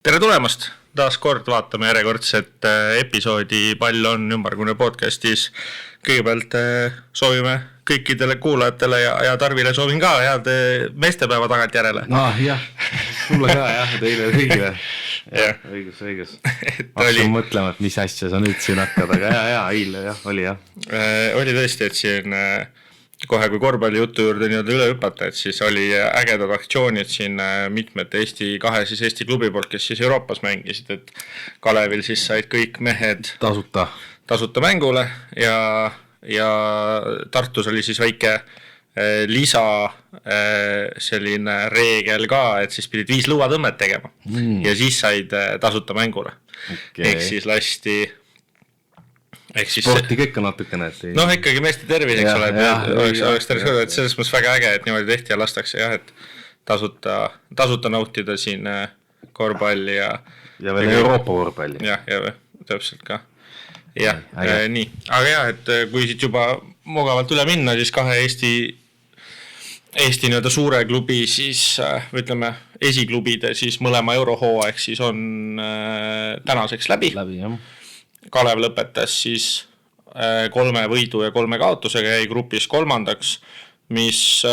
Tere tulemast! Taas kord vaatame järjekordset episoodi Pall on ümmargune podcastis. Kõigepealt soovime kõikidele kuulajatele ja Tarvile soovin ka head meestepäeva tagant järele. Jah, sulle ka jah, teile kõigile. Õigus. Hakkasin mõtlema, et mis asja sa nüüd siin hakkad, aga eile oli jah. Oli tõesti, et siin kohe kui korvpalli jutu juurde üle hüpata, et siis oli ägedad aktsioonid siin mitmed Eesti klubi poolt, kes siis Euroopas mängisid, et Kalevil siis said kõik mehed tasuta mängule ja Tartus oli siis väike lisa selline reegel ka, et siis pidid 5 lõuatõmmet tegema ja siis said tasuta mängule. Ehk siis lasti sporti kõik on natukene. Ikkagi meeste terviseks oleks tervis, et selles mõttes väga äge, et niimoodi tehti ja lastakse et tasuta nautida siin korvpalli ja veel Euroopa korvpalli. Ja täpselt ka. Nii. Aga et kui siit juba mugavalt üle minna, siis kahe Eesti suure klubi, siis ütleme esiklubide, siis mõlema eurohooaeg siis on tänaseks läbi, jah. Kalev lõpetas siis 3 võidu ja 3 kaotusega jäi grupis 3, mis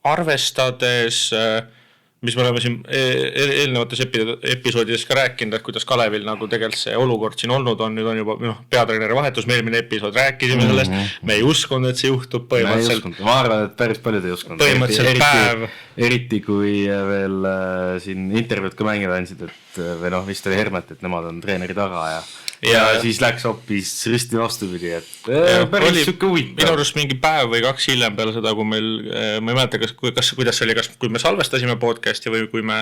arvestades, mis me oleme siin eelnevates episoodides ka rääkinud, et kuidas Kalevil tegelikult see olukord siin olnud on, nüüd on juba peatreeneri vahetus, me eelmine episood rääkisime sellest, me ei uskunud, et see juhtub põhimõtteliselt. Ma arvan, et päris paljud ei uskunud. Põhimõtteliselt päev. Eriti kui veel siin intervjuud ka mängida andsid, või vist oli Hermet, et nemad on treeneri taga ja siis läks hoopis risti vastupidi, et päris sükke huvitav. Minu arust mingi päev või 2 hiljem peale seda, kui meil, ma ei mäleta, kuidas see oli, kas kui me salvestasime podcasti või kui me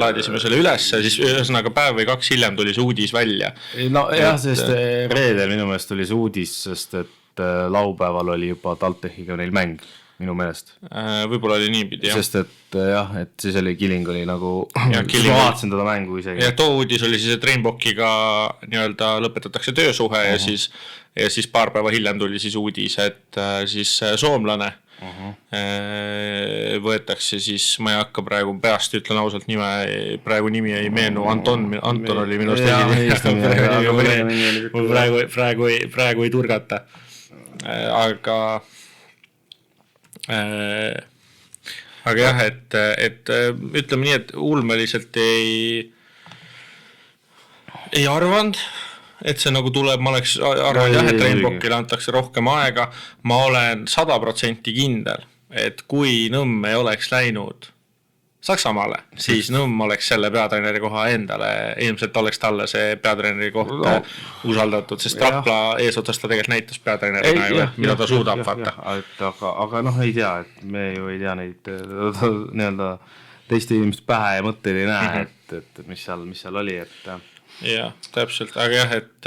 laadisime selle üles, siis ühesõnaga päev või 2 hiljem tuli see uudis välja. Sest reedel minu meelest oli see uudis, sest et laupäeval oli juba TalTechiga neil mäng. Minu meelest. Võib-olla oli niipidi, jah. Sest et siis oli Kiling oli nagu, ma vaatasin teda mängu isegi. Ja too uudis oli siis, et Rainbokiga lõpetatakse töösuhe ja siis paar päeva hiljem tuli siis uudis, et siis soomlane võetakse siis, ma ei hakka praegu peast, ütlen ausalt praegu nimi ei meenu, Anton oli minu praegu ei turgata. Aga jah, et ütleme nii, et ulmeliselt ei arvanud, et see nagu tuleb, ma oleks arvanud jah, et Rainbokile antakse rohkem aega, ma olen 100% kindel, et kui Nõmm ei oleks läinud Saksamaale, siis Nõmm oleks selle peatreeneri koha endale, ilmselt oleks talle see peatreeneri koht usaldatud, sest Rapla eesotsast ta tegelikult näitas peatreenerina, mida ta suudab vaata. Aga ei tea, et me ju ei tea neid teiste inimest pähe ja mõtteid ei näe, et mis seal oli. Jah, täpselt, aga jah, et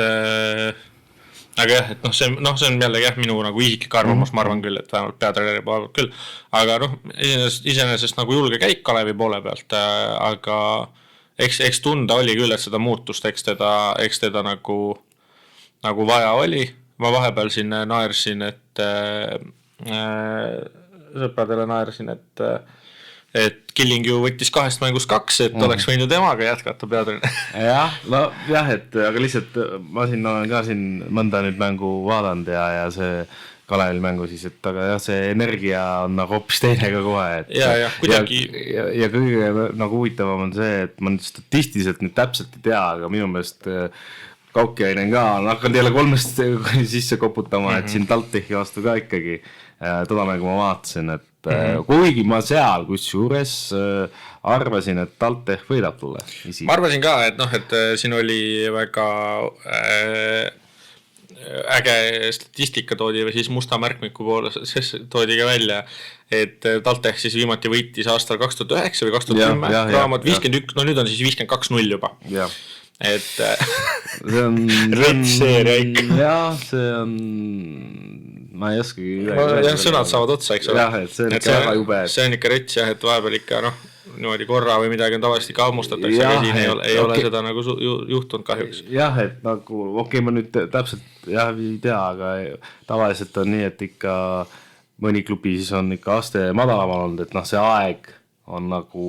see on jällegi minu nagu isiklik arvamus, ma arvan küll, et vähemalt peatreeneri poole küll, aga iseenesest nagu julge käik Kalevi poole pealt, aga eks tunda oli küll, et seda muutust, eks teda nagu vaja oli. Ma vahepeal siin naersin, sõpradele naersin, et Killing ju võttis 2 mängust 2, et oleks võinud temaga jätkata peatreener. aga lihtsalt ma olen ka siin mõnda nüüd mängu vaadanud ja see Kalevil mängu siis, et aga jah, see energia on nagu hoopis teine ka kohe. Ja kõige nagu huvitavam on see, et ma nüüd statistiliselt nüüd täpselt ei tea, aga minu meelest Kaukiainen ka on hakanud jälle 3 sisse koputama, et siin TalTechi vastu ka ikkagi toda mängu ma vaatasin, et kuigi ma seal kusjuures arvasin, et TalTech võidab tulle. Ma arvasin ka, et siin oli väga äge statistika toodi või siis musta märkmiku poole toodi ka välja, et TalTech siis viimati võitis aastal 2009 või 2010 raamat 51, nüüd on siis 52-0 juba. Et see on retsseeria ikka. Jah, see on ma ei oskagi sõnad saavad otsa, eks ole. Jah, et see on ikka väga jube. See on ikka rets, jah, et vahepeal ikka niimoodi korra või midagi on tavaliselt ikka ammustatakse, aga siin ei ole seda nagu juhtunud kahjuks. Jah, et nagu, ma nüüd täpselt ei tea, aga tavaliselt on nii, et ikka mõni klubi siis on ikka aste madalamal olnud, et see aeg on nagu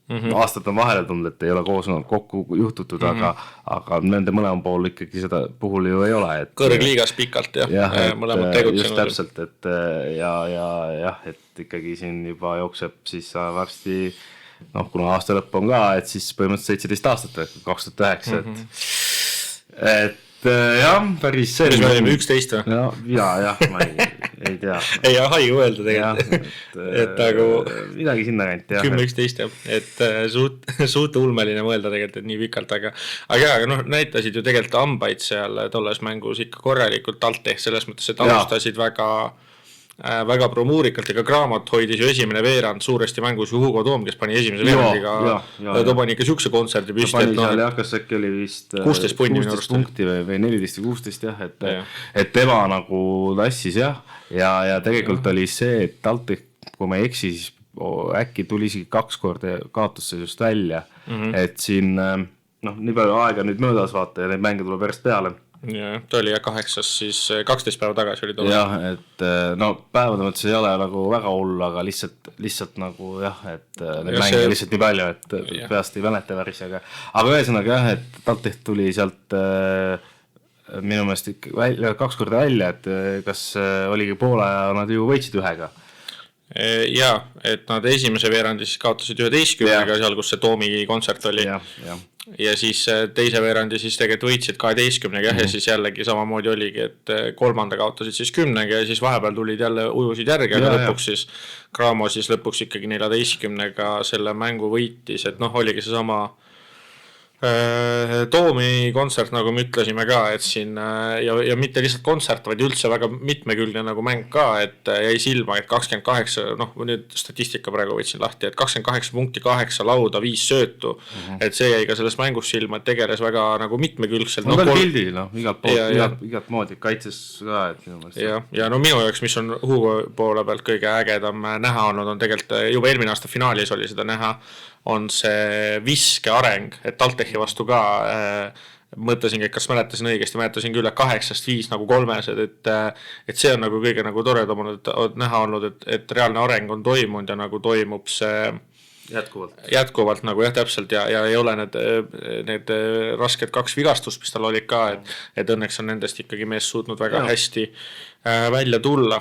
aastad on vahele tulnud, et ei ole koos kokku juhtutud, aga nende mõlema pool ikkagi seda puhul ju ei ole. Kõrgliigas pikalt mõlemad tegutsenud. Just täpselt, et et ikkagi siin juba jookseb siis varsti, kuna aasta lõpp on ka, et siis põhimõtteliselt 17 aastat, 2009, et päris see. Mis me olime 11 või? Ma ei tea. Ei haigu öelda tegelikult. Et nagu midagi sinna kanti. 10-11 et suht ulmeline mõelda tegelikult, et nii pikalt, aga näitasid ju tegelikult ambaid seal tolles mängus ikka korralikult TalTech selles mõttes, et alustasid väga promuurikalt, ega Graamot hoidis ju esimene veerand suuresti mängus ju Hugo Toom, kes pani esimese veerandiga, ta pani ikka siukse kontserdi püsti. Ta pani seal kas äkki oli vist 16 punkti või 14 või 16 et tema nagu tassis ja tegelikult oli see, et TalTech, kui ma ei eksi, siis äkki tuli isegi 2 korda kaotusseisust välja, et siin nii palju aega nüüd möödas vaata ja neid mänge tuleb järjest peale. Ja, ta oli 8, siis 12 päeva tagasi oli tol. Jah, et päevade mõttes ei ole nagu väga hull, aga lihtsalt nagu et neid mänge lihtsalt nii palju, et peast ei mäleta päris, aga ühesõnaga et TalTech tuli sealt minu meelest ikka 2 korda välja, et kas oligi poole ja nad ju võitsid 1-ga. Jaa, et nad esimese veerandi siis kaotasid 11-ga seal, kus see Toomi kontsert oli. Ja siis teise veerandi siis tegelikult võitsid 12-ga ja siis jällegi samamoodi oligi, et kolmanda kaotasid siis 10-ga ja siis vahepeal tulid jälle ujusid järgi, aga lõpuks siis Graamo siis lõpuks ikkagi 14-ga selle mängu võitis, et oligi see sama Toomi kontsert, nagu me ütlesime ka, et siin ja mitte lihtsalt kontsert, vaid üldse väga mitmekülgne nagu mäng ka, et jäi silma, et 28, nüüd statistika praegu võtsin lahti, et 28 punkti, 8 lauda, 5 söötu, et see jäi ka selles mängus silma, et tegeles väga nagu mitmekülgselt. Veel pildi, igalt moodi, kaitses ka, et minu mõelest. Ja minu jaoks, mis on Hugo poole pealt kõige ägedam näha olnud, on tegelikult juba eelmine aasta finaalis oli seda näha, on see viske areng, et TalTechi vastu ka mõtlesin, et kas mäletasin õigesti, mäletasin küll 8-5 nagu 3-sed, et see on nagu kõige nagu toredam näha olnud, et reaalne areng on toimunud ja nagu toimub see jätkuvalt nagu täpselt ja ei ole need rasked 2 vigastust, mis tal olid ka, et õnneks on nendest ikkagi mees suutnud väga hästi välja tulla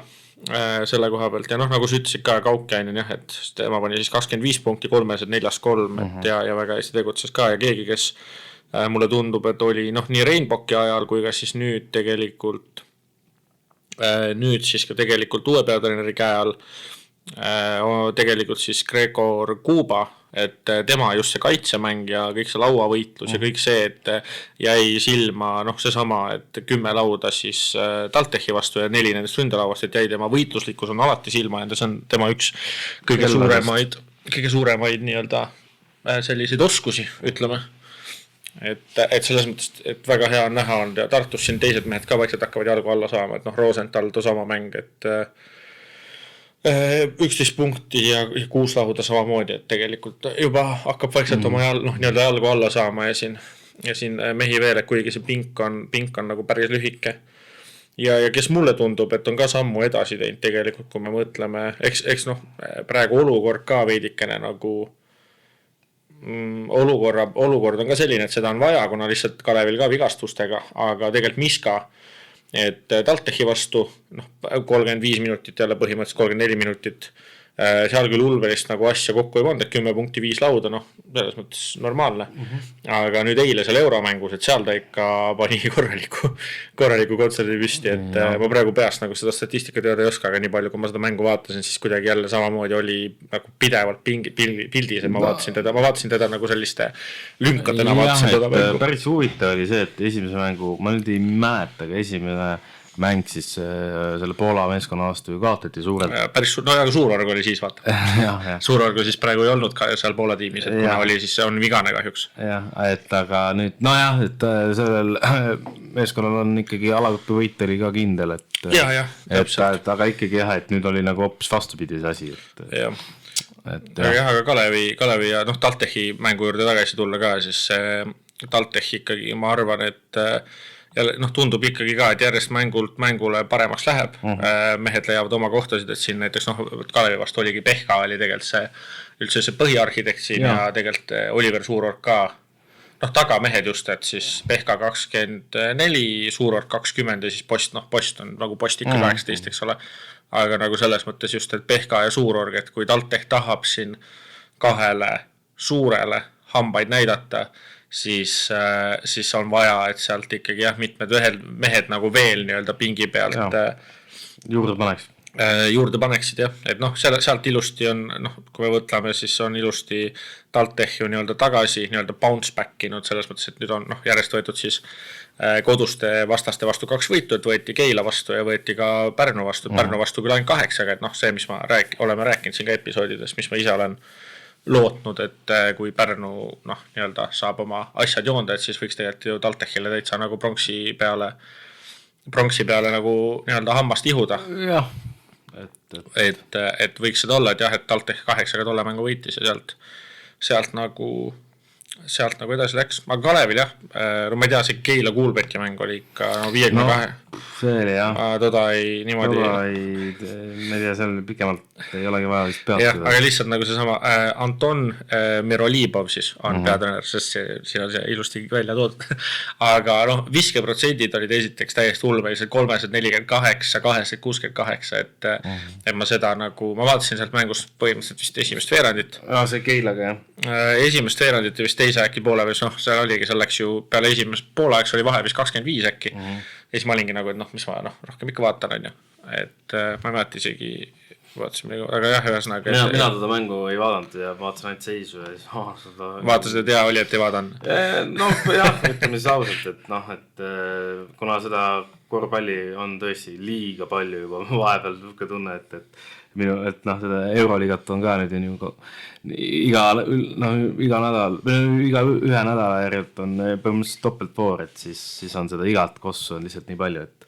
selle koha pealt ja nagu sa ütlesid ka Kaukkäinen et tema pani siis 25 punkti 3-sed 4-3 ja väga hästi tegutses ka ja keegi, kes mulle tundub, et oli nii Reinbocki ajal kui ka siis nüüd siis ka tegelikult uue peatreeneri käe all tegelikult siis Gregor Kuba, et tema just see kaitsemäng ja kõik see lauavõitlus ja kõik see, et jäi silma seesama, et 10 lauda siis TalTechi vastu ja 4 nendest ründelavast, et jäi tema võitluslikkus on alati silma ja see on tema üks kõige suuremaid nii-öelda selliseid oskusi, ütleme. Et selles mõttes, et väga hea on näha olnud ja Tartus siin teised mehed ka vaikselt hakkavad jalgu alla saama, et Rosenthal sama mäng, et 11 punkti ja 6 lauda samamoodi, et tegelikult juba hakkab vaikselt oma jalgu alla saama ja siin mehi veel, et kuigi see pink on nagu päris lühike. Ja kes mulle tundub, et on ka sammu edasi teinud tegelikult, kui me mõtleme, eks praegu olukord ka veidikene nagu olukord on ka selline, et seda on vaja, kuna lihtsalt Kalevil ka vigastustega, aga tegelikult Miska, et TalTechi vastu 35 minutit jälle põhimõtteliselt 34 minutit seal küll Ulverist nagu asja kokku ei pannud, et 10 punkti 5 lauda, selles mõttes normaalne. Aga nüüd eile seal euromängus, et seal ta ikka pani korraliku kontserdi püsti, et ma praegu peast nagu seda statistika teada ei oska, aga nii palju, kui ma seda mängu vaatasin, siis kuidagi jälle samamoodi oli nagu pidevalt pildis, et ma vaatasin teda nagu selliste lünkadena vaatasin teda mängu. Päris huvitav oli see, et esimese mängu, ma nüüd ei mäleta, aga esimene mäng siis selle Poola meeskonna vastu ju kaotati suurelt. Päris suurorg oli siis vaata. Suurorg siis praegu ei olnud ka seal Poola tiimis, et kuna oli siis on vigane kahjuks. Jah, et aga nüüd, et sellel meeskonnal on ikkagi alagrupi võit oli ka kindel, et aga ikkagi et nüüd oli nagu hoopis vastupidi see asi. Aga Kalevi ja TalTechi mängu juurde tagasi tulla ka, siis TalTech ikkagi, ma arvan, et ja noh, tundub ikkagi ka, et järjest mängule paremaks läheb. Mehed leiavad oma kohtasid, et siin näiteks noh, Kalevi vastu oligi Pehka oli tegelikult see, üldse see põhiarhitekt siin ja tegelikult Oliver Suurorg ka. Noh, tagamehed just, et siis Pehka 24, Suurorg 20 ja siis Post on nagu Post ikka 18, eks ole. Aga nagu selles mõttes just, et Pehka ja Suurorg, et kui TalTech tahab siin kahele suurele hambaid näidata, siis on vaja, et sealt ikkagi mitmed mehed nagu veel nii-öelda pingi pealt juurde paneksid jah, et noh, sealt ilusti on, noh, kui me võtleme, siis on ilusti TalTech ju nii-öelda tagasi, nii-öelda bounce back inud selles mõttes, et nüüd on järjest võetud siis koduste vastaste vastu 2 võitu, et võeti Keila vastu ja võeti ka Pärnu vastu, Pärnu vastu küll ainult 8, aga et noh, see, mis ma oleme rääkinud siin ka episoodides, mis ma ise olen lootnud, et kui Pärnu noh, nii-öelda saab oma asjad joonda, et siis võiks tegelikult ju TalTechile täitsa nagu pronksi peale nagu nii-öelda hammast ihuda. Jah. Et võiks seda olla, et jah, et TalTech 8-ga tolle mängu võitis ja sealt nagu edasi läks. Aga Kalevil jah, ma ei tea, see Keila Kuulbeki mäng oli ikka 52. See oli jah. Toda ei niimoodi. Ma ei tea, seal pikemalt ei olegi vaja vist pealt. Aga lihtsalt nagu see sama Anton Mirolibov siis on peatreener, sest siin on see ilusti välja toodud. Aga noh, viskeprotsendid olid esiteks täiesti ulmelised, 348, 268, et ma seda nagu, ma vaatasin sealt mängust põhimõtteliselt vist esimest veerandit. See Keilaga jah. Esimest veerandit ja vist teise äkki poole või noh, seal oligi, seal läks ju peale esimest poolaeks oli vahe vist 25 äkki. Ja siis ma olingi nagu, et noh, mis ma rohkem ikka vaatan on ju. Et ma ei mäleta isegi, vaatasime, aga jah, ühesõnaga. Mina teda mängu ei vaadanud ja vaatasin ainult seisu ja siis vaatasid, et hea oli, et ei vaadanud. Noh, jah, ütleme siis ausalt, et noh, et kuna seda korvpalli on tõesti liiga palju juba vahepeal ka tunne, et noh, seda Euroliigat on ka nüüd ju iga nädal, iga ühe nädala järjelt on põhimõtteliselt topeltvoor, et siis on seda igalt kossu on lihtsalt nii palju, et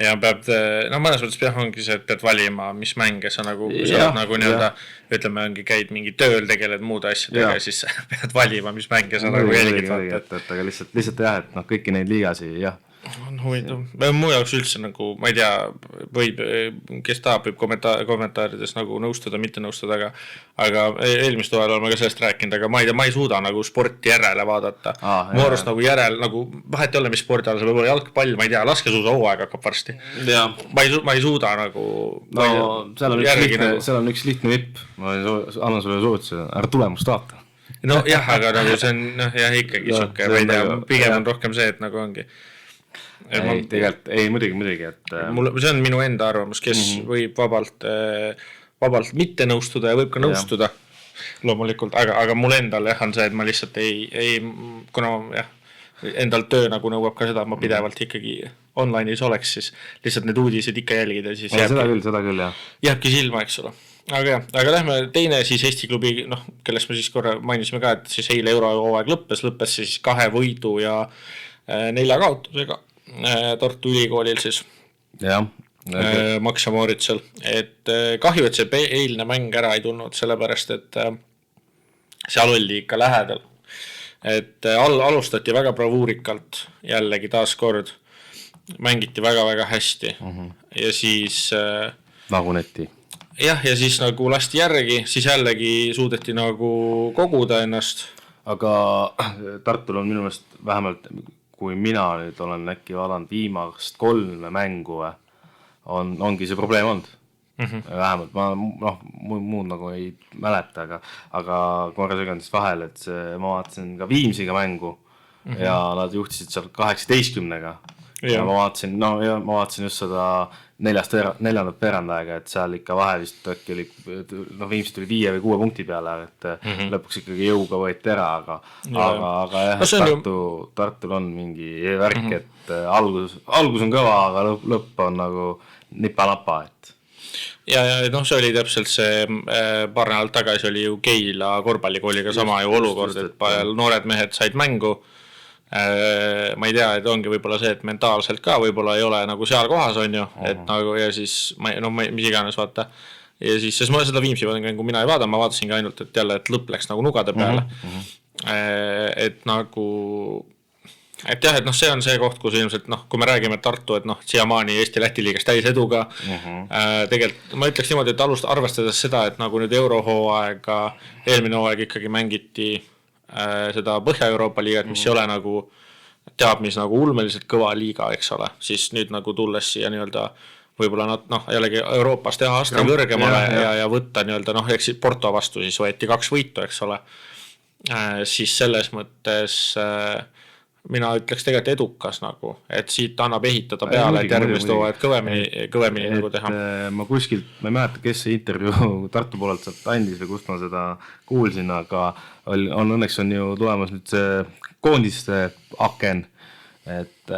ja peab, no mõnes mõttes ongi see, et pead valima, mis mänge sa nagu, sa oled nagu nii-öelda, ütleme, käid mingi tööl, tegeled muude asjadega ja siis pead valima, mis mänge sa nagu jälgid vaata. Aga lihtsalt jah, et noh, kõiki neid liigasi, jah. On huvitav. Muu jaoks üldse nagu, ma ei tea, kes tahab, võib kommentaarides nagu nõustuda, mitte nõustuda, aga eelmist toel oleme ka sellest rääkinud, aga ma ei tea, ma ei suuda nagu sporti järele vaadata. Mu arust nagu nagu vahet ei ole, mis spordi all, see võib olla jalgpall, ma ei tea, laskesuusa hooaeg hakkab varsti. Ma ei suuda nagu seal on üks lihtne vipp, ma annan sulle sootuse, ära tulemust vaata. No jah, aga nagu see on jah, ikkagi suke, ma ei tea, pigem on rohkem see, et nagu ongi. Ei, muidugi, et see on minu enda arvamus, kes võib vabalt mitte nõustuda ja võib ka nõustuda loomulikult, aga mul endal jah on see, et ma lihtsalt ei kuna jah, endal töö nagu nõuab ka seda, et ma pidevalt ikkagi online'is oleks, siis lihtsalt need uudised ikka jälgida, siis seda küll, jah. Jääbki silma, eks ole. Aga lähme teine siis Eesti klubi, noh, kellest me siis korra mainisime ka, et siis eile eurohooaeg lõppes siis 2 võidu ja 4 kaotusega Tartu Ülikoolil siis Max ja Mooritsel, et kahju, et see eilne mäng ära ei tulnud, sellepärast, et seal oli ikka lähedal, et alustati väga bravuurikalt jällegi taaskord, mängiti väga-väga hästi ja siis naguneti ja siis nagu lasti järgi, siis jällegi suudeti nagu koguda ennast, aga Tartul on minu meelest vähemalt kui mina nüüd olen äkki vaadanud viimast 3 mängu, ongi see probleem olnud. Vähemalt ma muud nagu ei mäleta, aga korra segan siis vahel, et ma vaatasin ka Viimsiga mängu ja nad juhtisid seal 18-ga. Ja ma vaatasin just seda neljandat veerandaega, et seal ikka vahe vist äkki oli, Viimsi tuli 5 või 6 punkti peale, et lõpuks ikkagi jõuga võeti ära, aga jah, Tartul on mingi värk, et algus on kõva, aga lõpp on nagu nipa-napa, et ja noh, see oli täpselt see paar nädalat tagasi oli ju Keila korvpallikooliga sama ju olukord, et noored mehed said mängu. Ma ei tea, et ongi võib-olla see, et mentaalselt ka võib-olla ei ole nagu seal kohas on ju, et nagu ja siis mis iganes vaata ja siis ma seda Viimsi mängu mina ei vaada, ma vaatasin ka ainult, et jälle, et lõpp läks nagu nugade peale, et nagu et jah, et noh, see on see koht, kus ilmselt noh, kui me räägime Tartu, et noh, siiamaani Eesti-Läti liigas täis eduga tegelikult ma ütleks niimoodi, et arvestades seda, et nagu nüüd eurohooaega, eelmine hooaeg ikkagi mängiti seda Põhja-Euroopa liigat, mis ei ole nagu teab, mis nagu ulmeliselt kõva liiga, eks ole, siis nüüd nagu tulles siia nii-öelda võib-olla nad noh, jällegi Euroopas teha aste kõrgemale ja võtta nii-öelda noh, eks Porto vastu siis võeti 2 võitu, eks ole, siis selles mõttes mina ütleks tegelikult edukas nagu, et siit annab ehitada peale, et järgmist hooaeg kõvemini nagu teha. Ma kuskilt, ma ei mäleta, kes see intervjuu Tartu poolelt sealt andis või kust ma seda kuulsin, aga õnneks on ju tulemas nüüd see koondiste aken, et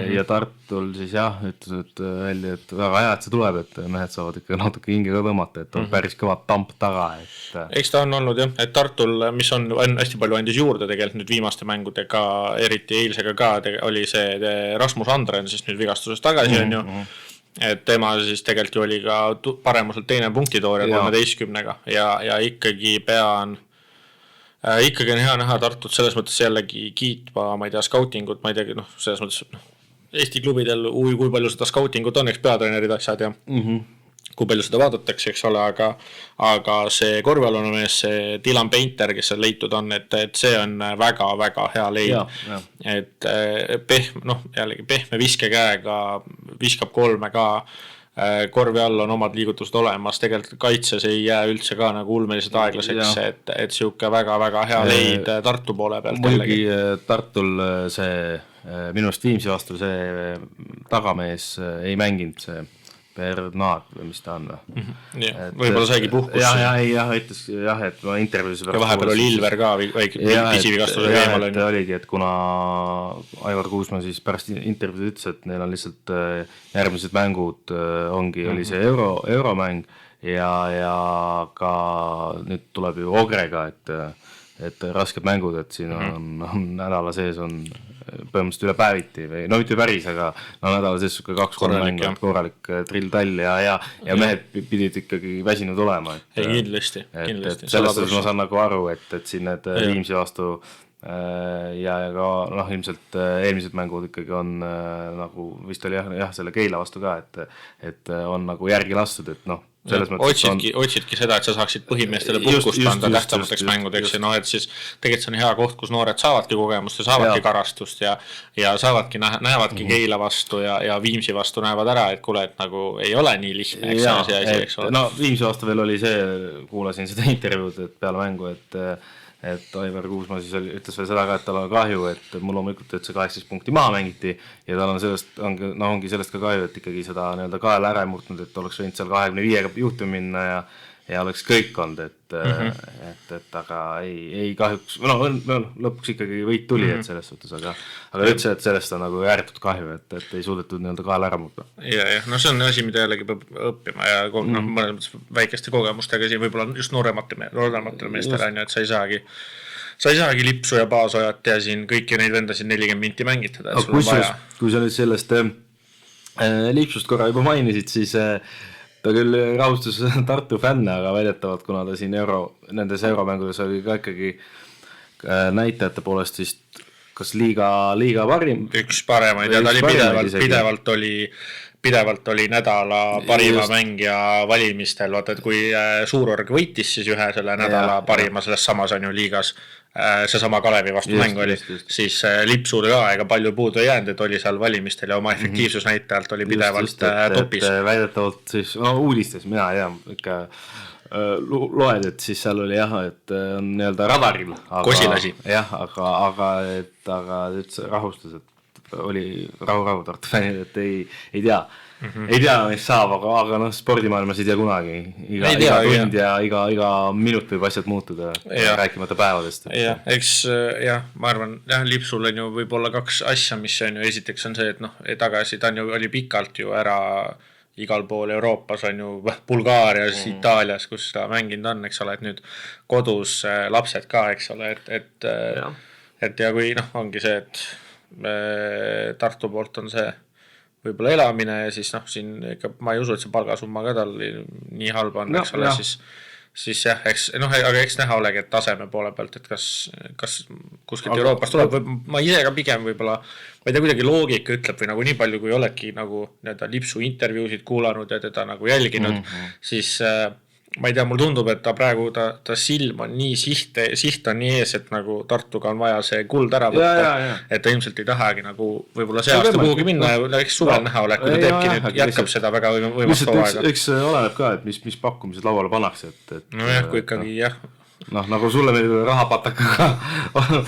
ja Tartul siis jah, ütles, et välja, et väga hea, et see tuleb, et mehed saavad ikka natuke hingega tõmmata, et on päris kõva tamp taga, et eks ta on olnud jah, et Tartul, mis on hästi palju andis juurde tegelikult nüüd viimaste mängudega, eriti eilsega ka, oli see Rasmus Andren siis nüüd vigastusest tagasi on ju, et tema siis tegelikult ju oli ka paremuselt teine punktitoorja 13-ga ja ikkagi ikkagi on hea näha Tartut selles mõttes jällegi kiitma, ma ei tea, skautingut, ma ei teagi, noh, selles mõttes Eesti klubidel kui palju seda skautingut on, eks peatreenerid asjad ja kui palju seda vaadatakse, eks ole, aga see korvpallune mees, see Dylan Painter, kes seal leitud on, et see on väga-väga hea leid, et jällegi pehme viskekäega, viskab 3 ka, korvi all on omad liigutused olemas, tegelikult kaitses ei jää üldse ka nagu ulmeliselt aeglaseks, et siuke väga-väga hea leid Tartu poole pealt. Muidugi Tartul see, minust Viimsi vastu see tagamees ei mänginud see Bernard või mis ta on võib-olla saigi puhkus ütles jah, et ma intervjuus ja vahepeal oli Ilver ka pisivigastusega eemal oligi, et kuna Aivar Kuusma siis pärast intervjuus ütles, et neil on lihtsalt järgmised mängud oli see euromäng ja ka nüüd tuleb ju Ogrega, et rasked mängud, et siin on nädala sees on põhimõtteliselt üle päeviti või no mitte päris, aga nädala sees 2-3 mängu, korralik drill-tall ja mehed pidid ikkagi väsinud olema. Kindlasti. Sellest ma saan nagu aru, et siin need Viimsi vastu ja ka ilmselt eelmised mängud ikkagi on nagu vist oli jah selle Keila vastu ka, et on nagu järgi lastud, et noh, otsidki seda, et sa saaksid põhimeestele puhkust anda tähtsamateks mängudeks ja noh, et siis tegelikult see on hea koht, kus noored saavadki kogemust ja saavadki karastust ja saavadki, näevadki Keila vastu ja Viimsi vastu näevad ära, et kuule, et nagu ei ole nii lihtne, eks ole. No Viimsi vastu veel oli see, kuulasin seda intervjuud, et peale mängu, et Aivar Kuusma siis ütles veel seda ka, et tal on kahju, et mul loomulikult, et see 18 punkti maha mängiti ja tal on sellest, ongi sellest ka kahju, et ikkagi seda nii-öelda kaela ära murtnud, et oleks võinud seal 25-ga juhtu minna ja oleks kõik olnud, et aga ei kahjuks, lõpuks ikkagi võit tuli, et selles suhtes, aga üldse, et sellest on nagu ääretult kahju, et ei suudetud nii-öelda kaela ära muuta. Ja, no see on asi, mida jällegi peab õppima ja mõnes mõttes väikeste kogemustega siin võib-olla just noorematele meestele on ju, et sa ei saagi Lipsu ja Paasojat ja siin kõiki neid vendasid 40 minti mängitada, et sul on vaja. Kui sa nüüd sellest Lipsust korra juba mainisid, siis ta küll rahustus Tartu fänne, aga väidetavalt, kuna ta siin nendes euromängudes oli ka ikkagi näitajate poolest vist kas liiga parim. Üks paremaid ja ta oli pidevalt oli nädala parima mängija valimistel, vaata, et kui Suurorg võitis siis ühe selle nädala parima selles samas on ju liigas, seesama Kalevi vastu mäng oli, siis Lipsude ka ega palju puudu ei jäänud, et oli seal valimistel ja oma efektiivsusnäitajalt oli pidevalt topis. Väidetavalt siis, uudistes mina ei tea, ikka loed, et siis seal oli jah, et on nii-öelda radaril. Kosilasi. Jah, aga üldse rahustus, et oli rahu Tartu fännid, et ei tea. Ei tea, mis saab, aga spordimaailmas ei tea kunagi. Iga tund ja iga minut võib asjad muutuda, rääkimata päevadest. Ma arvan, Lipsul on ju võib-olla 2 asja, mis on ju, esiteks on see, et tagasi ta oli pikalt ju ära igal pool Euroopas on ju Bulgaarias, Itaalias, kus ta mänginud on, eks ole, et nüüd kodus lapsed ka, eks ole, et ja kui ongi see, et Tartu poolt on see võib-olla elamine ja siis siin ikka ma ei usu, et see palgasumma ka tal nii halba on, eks ole, siis jah, aga eks näha olegi, et taseme poole pealt, et kas kuskilt Euroopas tuleb või ma ise ka pigem võib-olla, ma ei tea, kuidagi loogika ütleb või nagu nii palju, kui oledki nagu Lipsu intervjuusid kuulanud ja teda nagu jälginud, siis ma ei tea, mul tundub, et ta praegu, ta silm on nii siht on nii ees, et nagu Tartuga on vaja see kuld ära võtta, et ta ilmselt ei tahagi nagu võib-olla see aasta kuhugi minna ja eks suvel näha ole, kui ta teebki nüüd, jätkab seda väga võimast hooaega. Eks oleneb ka, et mis pakkumised lauale pannakse, et nojah, kui ikkagi jah. Nagu sulle meil rahapatakaga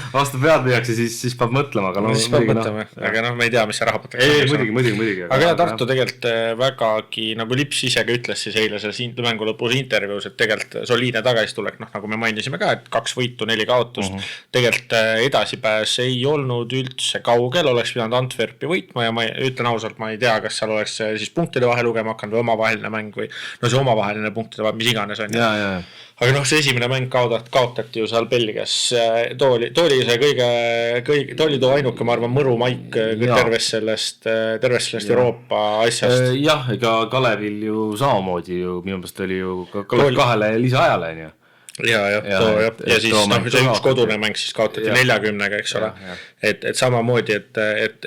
vastu pead viiakse, siis peab mõtlema. Siis peab mõtlema, aga me ei tea, mis see rahapataka on. Muidugi. Aga Tartu tegelikult vägagi, nagu Lips ise ka ütles siis eile selles mängu lõpus intervjuus, et tegelikult soliidne tagasitulek, nagu me mainisime ka, et 2 võitu, 4 kaotust. Tegelikult edasipääs ei olnud üldse kaugel, oleks pidanud Antwerpi võitma ja ma ütlen ausalt, ma ei tea, kas seal oleks siis punktide vahe lugema hakanud või omavaheline mäng või see omavaheline punktide vahe, mis iganes on. Aga see esimene mäng kaotati ju seal Belgias. Tooli see too ainuke, ma arvan, mõru maik tervest sellest Euroopa asjast. Jah, ega Kalevil ju samamoodi ju, minu meelest oli ju Kalev 2 lisaajale. Ja siis see üks kodune mäng siis kaotati 40-ga, eks ole. Et samamoodi, et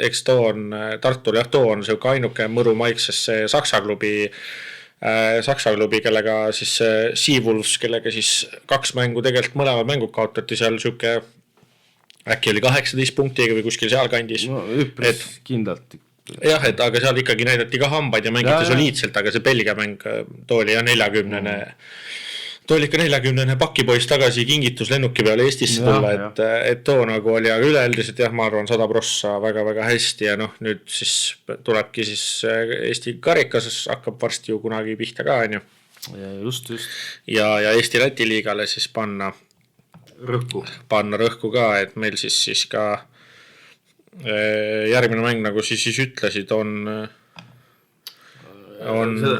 eks too on Tartul, too on see ainuke mõru maik, sest see Saksa klubi, kellega siis Seawolves, kellega siis 2 mängu tegelikult mõlemad mängud kaotati seal süke, äkki oli 18 punktiga või kuskil seal kandis. No üpris kindlalt. Jah, aga seal ikkagi näidati ka hambaid ja mängiti soliidselt, aga see Belgia mäng, too oli 40-ne. Too oli ikka 40-ne pakipoiss tagasi kingitus lennuki peale Eestisse tulla, et too nagu oli, aga üleüldiselt jah, ma arvan 100% väga-väga hästi ja nüüd siis tulebki siis Eesti karikas, hakkab varsti ju kunagi pihta ka, on ju. Just. Ja Eesti-Läti liigale siis panna rõhku ka, et meil siis ka järgmine mäng, nagu siis ütlesid, on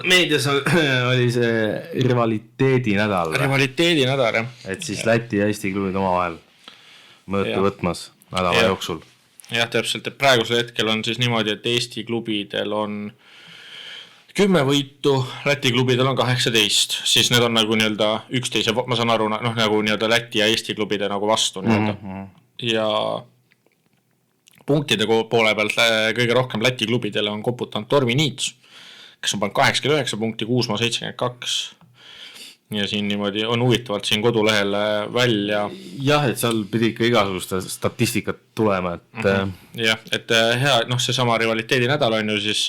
meedias oli see rivaliteedi nädal. Rivaliteedi nädal, jah. Et siis Läti ja Eesti klubid omavahel mõõtu võtmas nädala jooksul. Jah, täpselt, et praegusel hetkel on siis niimoodi, et Eesti klubidel on 10 võitu, Läti klubidel on 18, siis need on nagu nii-öelda 11, ma saan aru, nagu nii-öelda Läti ja Eesti klubide nagu vastu nii-öelda. Ja punktide poole pealt kõige rohkem Läti klubidele on koputanud Tormi Niits, kes on pannud 89 punkti, 6,72 ja siin niimoodi on huvitavalt siin kodulehel välja. Jah, et seal pidi ikka igasugust statistikat tulema, et jah, et hea, see sama rivaliteedi nädal on ju siis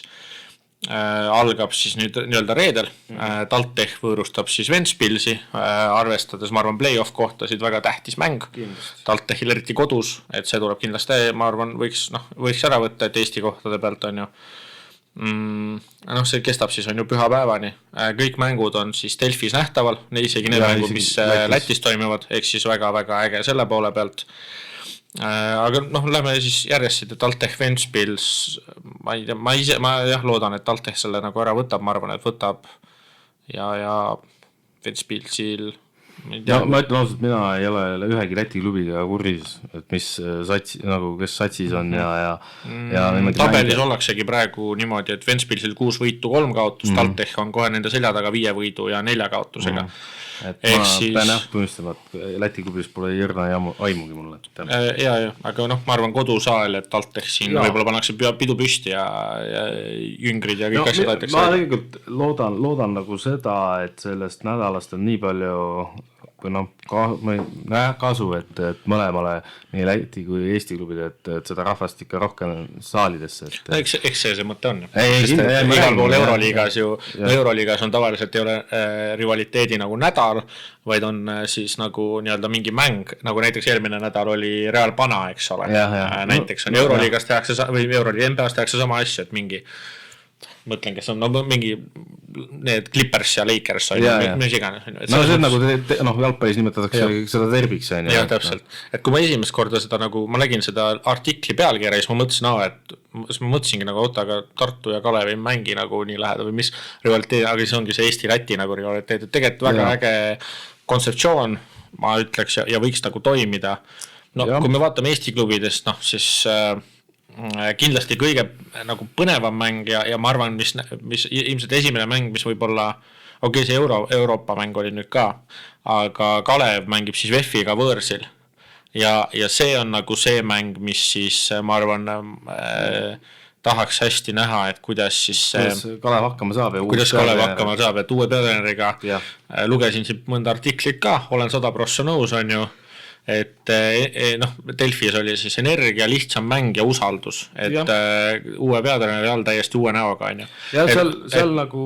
algab siis nüüd nii-öelda reedel. Taltech võõrustab siis Ventspilsi, arvestades, ma arvan, play-off kohtasid väga tähtis mäng. Taltechil eriti kodus, et see tuleb kindlasti, ma arvan, võiks ära võtta, et Eesti kohtade pealt on ju. See kestab siis on ju pühapäevani. Kõik mängud on siis Delfis nähtaval, isegi need mängud, mis Lätis toimuvad, ehk siis väga-väga äge selle poole pealt. Aga lähme siis järjest siit, et Taltech Ventspils, ma ei tea, ma loodan, et Taltech selle nagu ära võtab, ma arvan, et võtab ja Ventspilsil ma ütlen ausalt, mina ei ole ühegi Läti klubiga kursis, et mis satsi, nagu kes satsis on ja tabelis ollaksegi praegu niimoodi, et Ventspilsil 6 võitu, 3 kaotust, Taltech on kohe nende selja taga 5 võidu ja 4 kaotusega. Et ma pean tunnistama, et Läti klubis pole jõrna aimugi mulle. Ja, aga ma arvan kodusaal, et Taltech siin võib-olla pannakse pidu püsti ja jüngrid ja kõik asjad aitaks. Ma tegelikult loodan nagu seda, et sellest nädalast on nii palju kasu, et mõlemale nii Läti kui Eesti klubide, et seda rahvast ikka rohkem saalidesse. Eks see mõte on. Igal pool Euroliigas ju, Euroliigas on tavaliselt ei ole rivaliteedi nagu nädal, vaid on siis nagu nii-öelda mingi mäng, nagu näiteks eelmine nädal oli Real Pana, eks ole. Näiteks on Euroliigas tehakse, või Euroliigas NBA-s tehakse sama asju, et mingi mõtlen, kes on mingi need Clippers ja Lakers on mis iganes. See on nagu jalgpallis nimetatakse seda terbiks. Jah, täpselt. Et kui ma esimest korda seda nagu, ma nägin seda artikli pealkirja, siis ma mõtlesingi nagu aga Tartu ja Kalev ei mängi nagu nii läheda või mis rivaliteed, aga siis ongi see Eesti-Läti nagu rivaliteed, et tegelikult väga äge kontseptsioon, ma ütleks, ja võiks nagu toimida. Kui me vaatame Eesti klubidest, siis kindlasti kõige nagu põnevam mäng ja ma arvan, mis ilmselt esimene mäng, mis võib-olla okei, see Euroopa mäng oli nüüd ka, aga Kalev mängib siis VEF-iga võõrsil ja see on nagu see mäng, mis siis ma arvan tahaks hästi näha, et kuidas siis Kalev hakkama saab et uue peatreeneriga lugesin siin mõnda artiklit ka, olen 100% nõus, on ju, et noh, Delfis oli siis energia, lihtsam mäng ja usaldus, et uue peatreeneri all täiesti uue näoga, on ju. Ja seal nagu,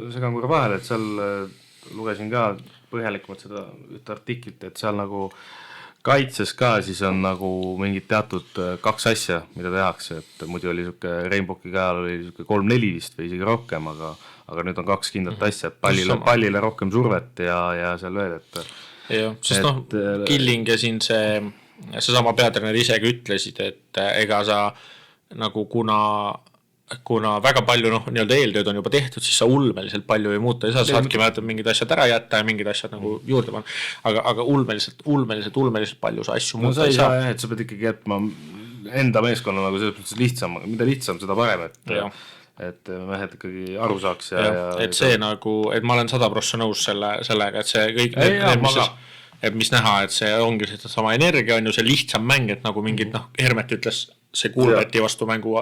segan korra vahel, et seal lugesin ka põhjalikumalt seda ühte artiklit, et seal nagu kaitses ka siis on nagu mingid teatud 2 asja, mida tehakse, et muidu oli siuke Rainbowki ka oli siuke 3-4 vist või isegi rohkem, aga nüüd on 2 kindlat asja, et pallile rohkem survet ja seal veel, et jah, sest noh, Killing ja siin see sama peatreener isegi ütlesid, et ega sa nagu kuna väga palju nii-öelda eeltööd on juba tehtud, siis sa ulmeliselt palju ei muuta, sa saadki mäletad mingid asjad ära jätta ja mingid asjad nagu juurde panna, aga ulmeliselt palju sa asju muuta ei saa. Et sa pead ikkagi jätma enda meeskonna nagu selles mõttes lihtsam, mida lihtsam, seda parem, et mehed ikkagi aru saaks et see nagu, et ma olen 100% nõus sellega, et see kõik et mis näha, et see ongi sama energia, on ju see lihtsam mäng, et nagu mingid, Hermet ütles see Kuulbeti vastu mängu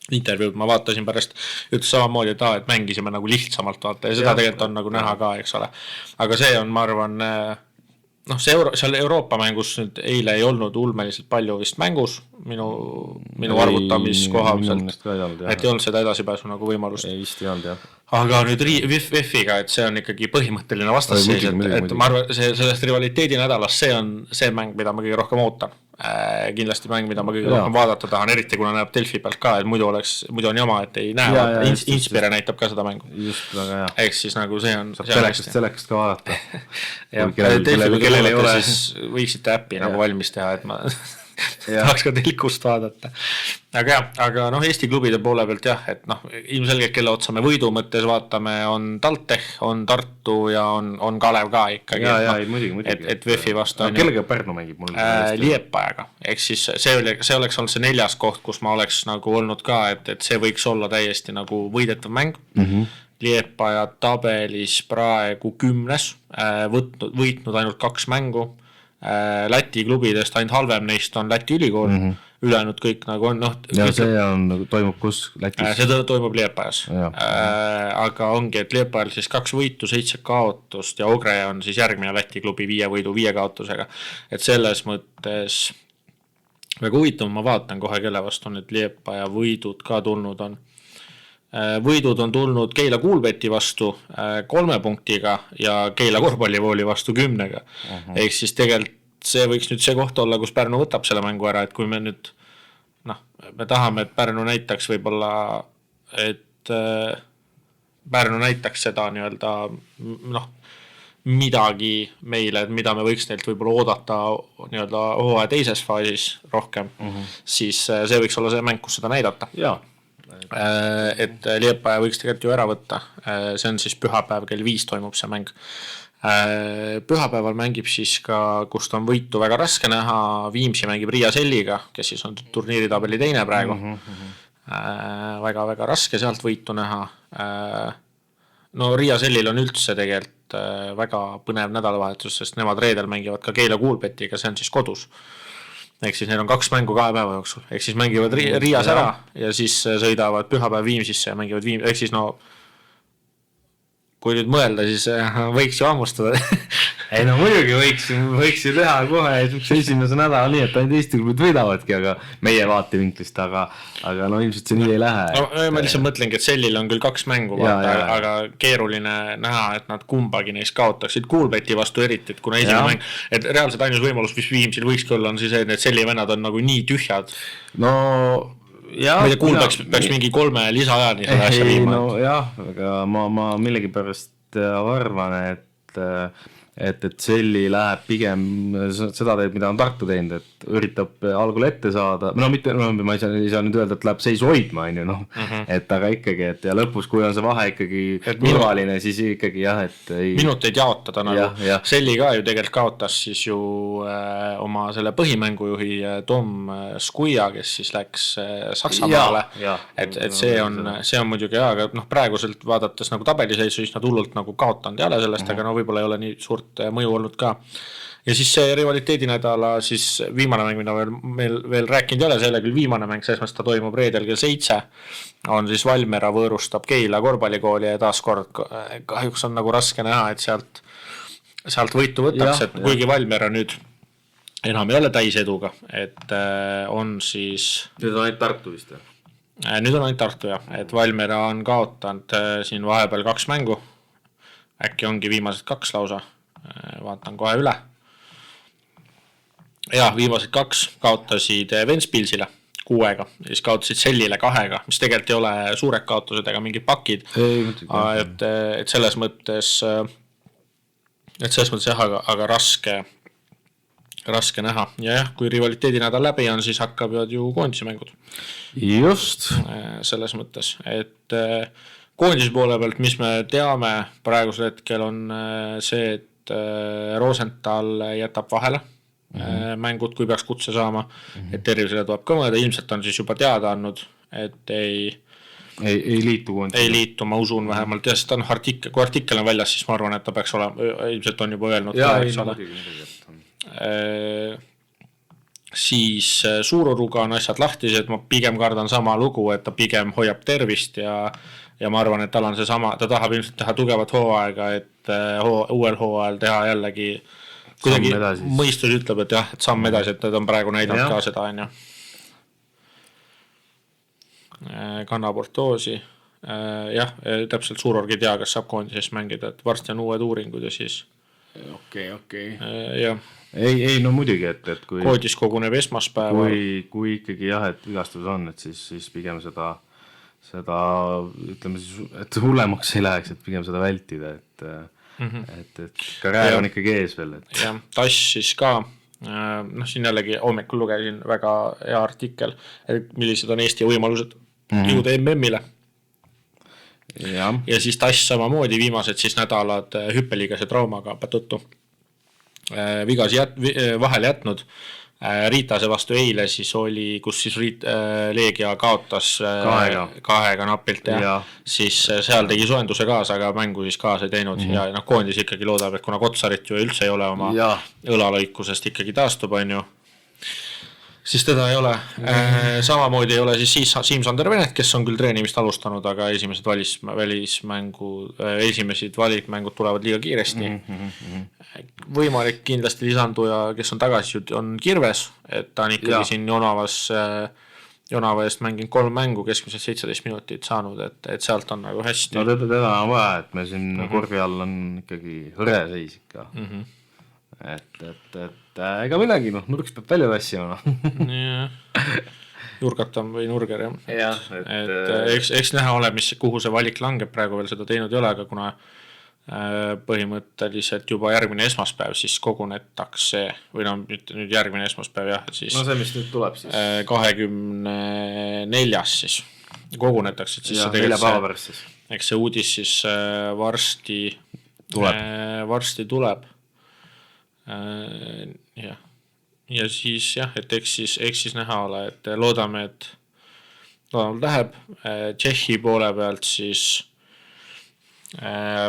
intervjuud ma vaatasin pärast, ütles samamoodi, et mängisime nagu lihtsamalt vaata ja seda tegelikult on nagu näha ka, eks ole. Aga see on, ma arvan, seal Euroopa mängus nüüd eile ei olnud ulmeliselt palju vist mängus minu arvutamiskoha et ei olnud seda edasipääsu nagu võimalust. Ei vist ei olnud, jah. Aga nüüd VEF-iga, et see on ikkagi põhimõtteline vastasseis, et ma arvan, sellest rivaliteedi nädalast see on see mäng, mida ma kõige rohkem ootan. Kindlasti mäng, mida ma kõige rohkem vaadata tahan, eriti kuna näeb Delfi pealt ka, et muidu on jama, et ei näe, Inspire näitab ka seda mängu. Just, väga hea. Eks siis nagu see on Selekast ka vaadata. Kellel ei ole, siis võiksite äppi nagu valmis teha, et ma tahaks ka telkust vaadata. Aga Eesti klubide poole pealt et ilmselgelt kelle otsa me võidu mõttes vaatame, on TalTech, on Tartu ja on Kalev ka ikkagi. Muidugi. Et VEF-i vastu on. Kellega Pärnu mängib mul? Liepajaga. Ehk siis see oleks olnud see 4. koht, kus ma oleks nagu olnud ka, et see võiks olla täiesti nagu võidetav mäng. Liepaja tabelis praegu 10. Võitnud ainult 2 mängu. Läti klubidest ainult halvem neist on Läti ülikool, ülejäänud kõik nagu on ja see on, toimub kus Lätis? See toimub Liepajas, aga ongi, et Liepajal siis 2 võitu, 7 kaotust ja Ogre on siis järgmine Läti klubi 5 võidu 5 kaotusega, et selles mõttes väga huvitav, ma vaatan kohe, kelle vastu nüüd Liepaja võidud ka tulnud on. Võidud on tulnud Keila Kuulbeti vastu 3 punktiga ja Keila korvpallivooli vastu 10-ga. Ehk siis tegelikult see võiks nüüd see koht olla, kus Pärnu võtab selle mängu ära, et kui me nüüd me tahame, et Pärnu näitaks võib-olla, et Pärnu näitaks seda nii-öelda midagi meile, et mida me võiks neilt võib-olla oodata nii-öelda hooaja teises faasis rohkem, siis see võiks olla see mäng, kus seda näidata. Jaa. Et Liepaja võiks tegelikult ju ära võtta, see on siis pühapäev kell 5 toimub see mäng. Pühapäeval mängib siis ka, kust on võitu väga raske näha, Viimsi mängib Riia Selliga, kes siis on turniiritabeli 2 praegu. Väga-väga raske sealt võitu näha. Riia Sellil on üldse tegelikult väga põnev nädalavahetus, sest nemad reedel mängivad ka Keila Kuulbetiga, see on siis kodus. Ehk siis neil on 2 mängu 2 päeva jooksul. Ehk siis mängivad Riias ära ja siis sõidavad pühapäev Viimsisse ja mängivad ehk siis kui nüüd mõelda, siis võiks ju ammustada. Ei muidugi võiks ju teha kohe esimese nädala nii, et ainult Eesti klubid võidavadki, aga meie vaatevinklist, aga ilmselt see nii ei lähe. Ma lihtsalt mõtlengi, et Sellil on küll 2 mängu, aga keeruline näha, et nad kumbagi neist kaotaksid Kuulbeti vastu eriti, et kuna esimene mäng, et reaalselt ainus võimalus, mis Viimsil võikski olla, on siis, et need Selli vennad on nagu nii tühjad. Kuul peaks mingi 3 lisaajani seda asja viima. Aga ma millegipärast arvan, et Selli läheb pigem seda teed, mida on Tartu teinud, et üritab algul ette saada, no mitte, no ma ei saa nüüd öelda, et läheb seisu hoidma, on ju, noh, et aga ikkagi, et ja lõpus, kui on see vahe ikkagi turvaline, siis ikkagi jah, et ei... Minuteid jaotada nagu, Selli ka ju tegelikult kaotas siis ju oma selle põhimängujuhi Tom Skuja, kes siis läks Saksamaale, et see on muidugi hea, aga noh, praeguselt vaadates nagu tabeliseisu, siis nad hullult nagu kaotanud jälle sellest, aga no võib-olla ei ole nii suurt mõju olnud ka. Ja siis see rivaliteedinädala siis viimane mäng, mida meil veel rääkinud ei ole, selle küll viimane mäng, selles mõttes ta toimub reedel kell 7, on siis Valmiera võõrustab Keila korvpallikooli ja taas kord kahjuks on nagu raske näha, et sealt võitu võtaks, et kuigi Valmiera nüüd enam ei ole täiseduga, et on siis... Nüüd on ainult Tartu vist, jah? Nüüd on ainult Tartu, jah, et Valmiera on kaotanud siin vahepeal 2 mängu, äkki ongi viimased 2 lausa, vaatan kohe üle. Ja viimased 2 kaotasid Ventspilsile 6-ga, siis kaotasid Sellile 2-ga, mis tegelikult ei ole suured kaotused ega mingid pakid, et selles mõttes jah, aga raske näha. Ja jah, kui rivaliteedinädal läbi on, siis hakkavad ju koondise mängud. Just. Selles mõttes, et koondise poole pealt, mis me teame praegusel hetkel on see, et Rosenthal jätab vahele mängud, kui peaks kutse saama, et tervisele tuleb ka mõelda, ilmselt on siis juba teada andnud, et ei liitu koondise. Ei liitu, ma usun vähemalt, ja sest on kui artikkel on väljas, siis ma arvan, et ta peaks olema, ilmselt on juba öelnud. Siis Suururuga on asjad lahtised, ma pigem kardan sama lugu, et ta pigem hoiab tervist ja ma arvan, et tal on see sama, ta tahab ilmselt teha tugevat hooaega, et uuel hooajal teha jällegi kuidagi mõistus ütleb, et jah, et samm edasi, et ta on praegu näidanud ka seda, on ju. Kannab ortoosi. Jah, täpselt Suurorg ei tea, kas saab koondises mängida, et varsti on uued uuringud ja siis... Okei. Jah. Ei, no muidugi, et kui... Koodis koguneb esmaspäeval. Kui ikkagi jah, et vigastus on, et siis pigem seda ütleme siis, et hullemaks ei läheks, et pigem seda vältida, et karjäär on ikkagi ees veel. Jah, Tass siis ka, siin jällegi hommikul lugesin väga hea artikkel, et millised on Eesti võimalused jõuda MM-ile. Ja siis Tass samamoodi viimased siis nädalad hüppeliigase traumaga tõttu vigas vahele jätnud. Riitase vastu eile siis oli, kus siis Leegia kaotas 2-ga napilt ja siis seal tegi soenduse kaasa, aga mängu siis kaasa ei teinud ja koondis ikkagi loodab, et kuna Kotsarit ju üldse ei ole oma õlalõikusest ikkagi taastub, on ju, siis teda ei ole. Samamoodi ei ole siis Siim-Sander Venet, kes on küll treenimist alustanud, aga esimesed valikmängud tulevad liiga kiiresti. Võimalik kindlasti lisanduja, kes on tagasi, on Kirves, et ta on ikkagi siin Jonava eest mänginud 3 mängu, keskmiselt 17 minutit saanud, et sealt on nagu hästi. No teda on vaja, et me siin korvi all on ikkagi hõre seis ikka. Et ega midagi, nurks peab välja tassima. Jurgatam või Nurger, jah. Eks näha ole, kuhu see valik langeb, praegu veel seda teinud ei ole, aga kuna põhimõtteliselt juba järgmine esmaspäev siis kogunetakse, või nüüd järgmine esmaspäev, jah, siis no see, mis nüüd tuleb siis 24. siis kogunetakse, et siis ja, 4 päeva pärast siis. Eks see uudis siis varsti tuleb. Ja siis jah, et eks siis näha ole, et loodame, et läheb Tšehhi poole pealt siis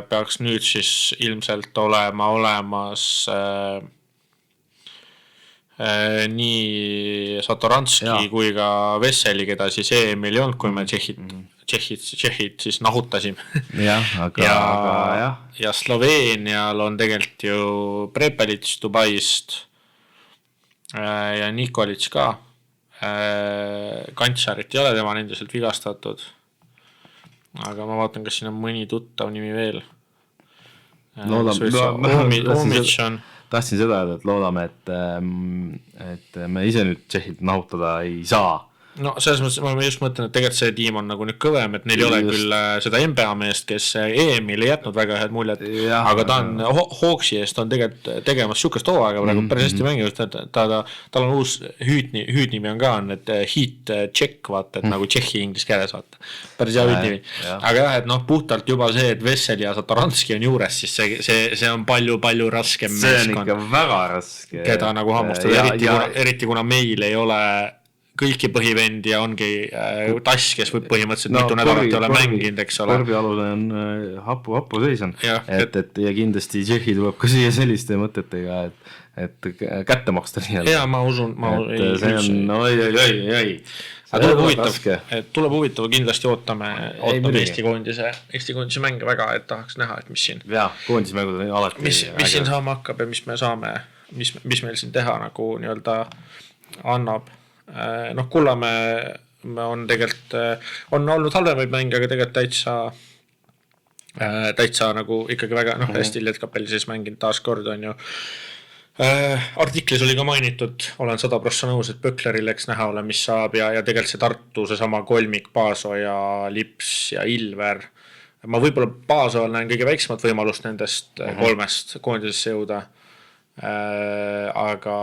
peaks nüüd siis ilmselt olema olemas nii Satoranski kui ka Vesseli, keda siis EM-il ei olnud, kui me Tšehhid siis nahutasime. Ja Sloveenial on tegelikult ju Prepelic Dubaist ja Nikolic ka. Kantsarit ei ole, tema on endiselt vigastatud. Aga ma vaatan, kas siin on mõni tuttav nimi veel. Tahtsin seda, et loodame, et me ise nüüd Tšehhid nahutada ei saa. no selles mõttes ma just mõtlen, et tegelikult see tiim on nagu nüüd kõvem, et neil ei ole küll seda NBA meest, kes EM-il ei jätnud väga head muljet, aga ta on Hawksi eest on tegelikult tegemas sihukest hooaega praegu päris hästi mänginud, tal on uus hüüdnimi on ka, on et Heat Check, vaata, et nagu Tšehhi inglise keeles, vaata. Päris hea hüüdnimi. Aga jah, et noh, puhtalt juba see, et Vessel ja Satoranski on juures, siis see on palju raskem meeskond. See on ikka väga raske. Keda nagu hammustada, eriti kuna meil ei ole kõiki põhivendi ja ongi Tass, kes võib põhimõtteliselt mitu nädalat ei ole mänginud, eks ole. Korvialune on hapu seis on. Ja kindlasti Tšehhi tuleb ka siia selliste mõtetega, et kätte maksta nii. Ja ma usun. See on, oi. Tuleb huvitav, kindlasti ootame Eesti koondise mänge väga, et tahaks näha, et mis siin. Jaa, koondismängud on alati. Mis siin saama hakkab ja mis me saame, mis meil siin teha nagu nii-öelda annab. Noh, Kullamäe on tegelikult, on olnud halvemaid mänge, aga tegelikult täitsa nagu ikkagi väga, hästi Letkapelli siis mänginud taas kord on ju. Artiklis oli ka mainitud, olen 100% nõus, et Pökleri läks näha ole, mis saab ja tegelikult see Tartu, see sama kolmik, Paaso ja Lips ja Ilver. Ma võib-olla Paasoal näen kõige väiksemat võimalust nendest kolmest koondisesse jõuda. Aga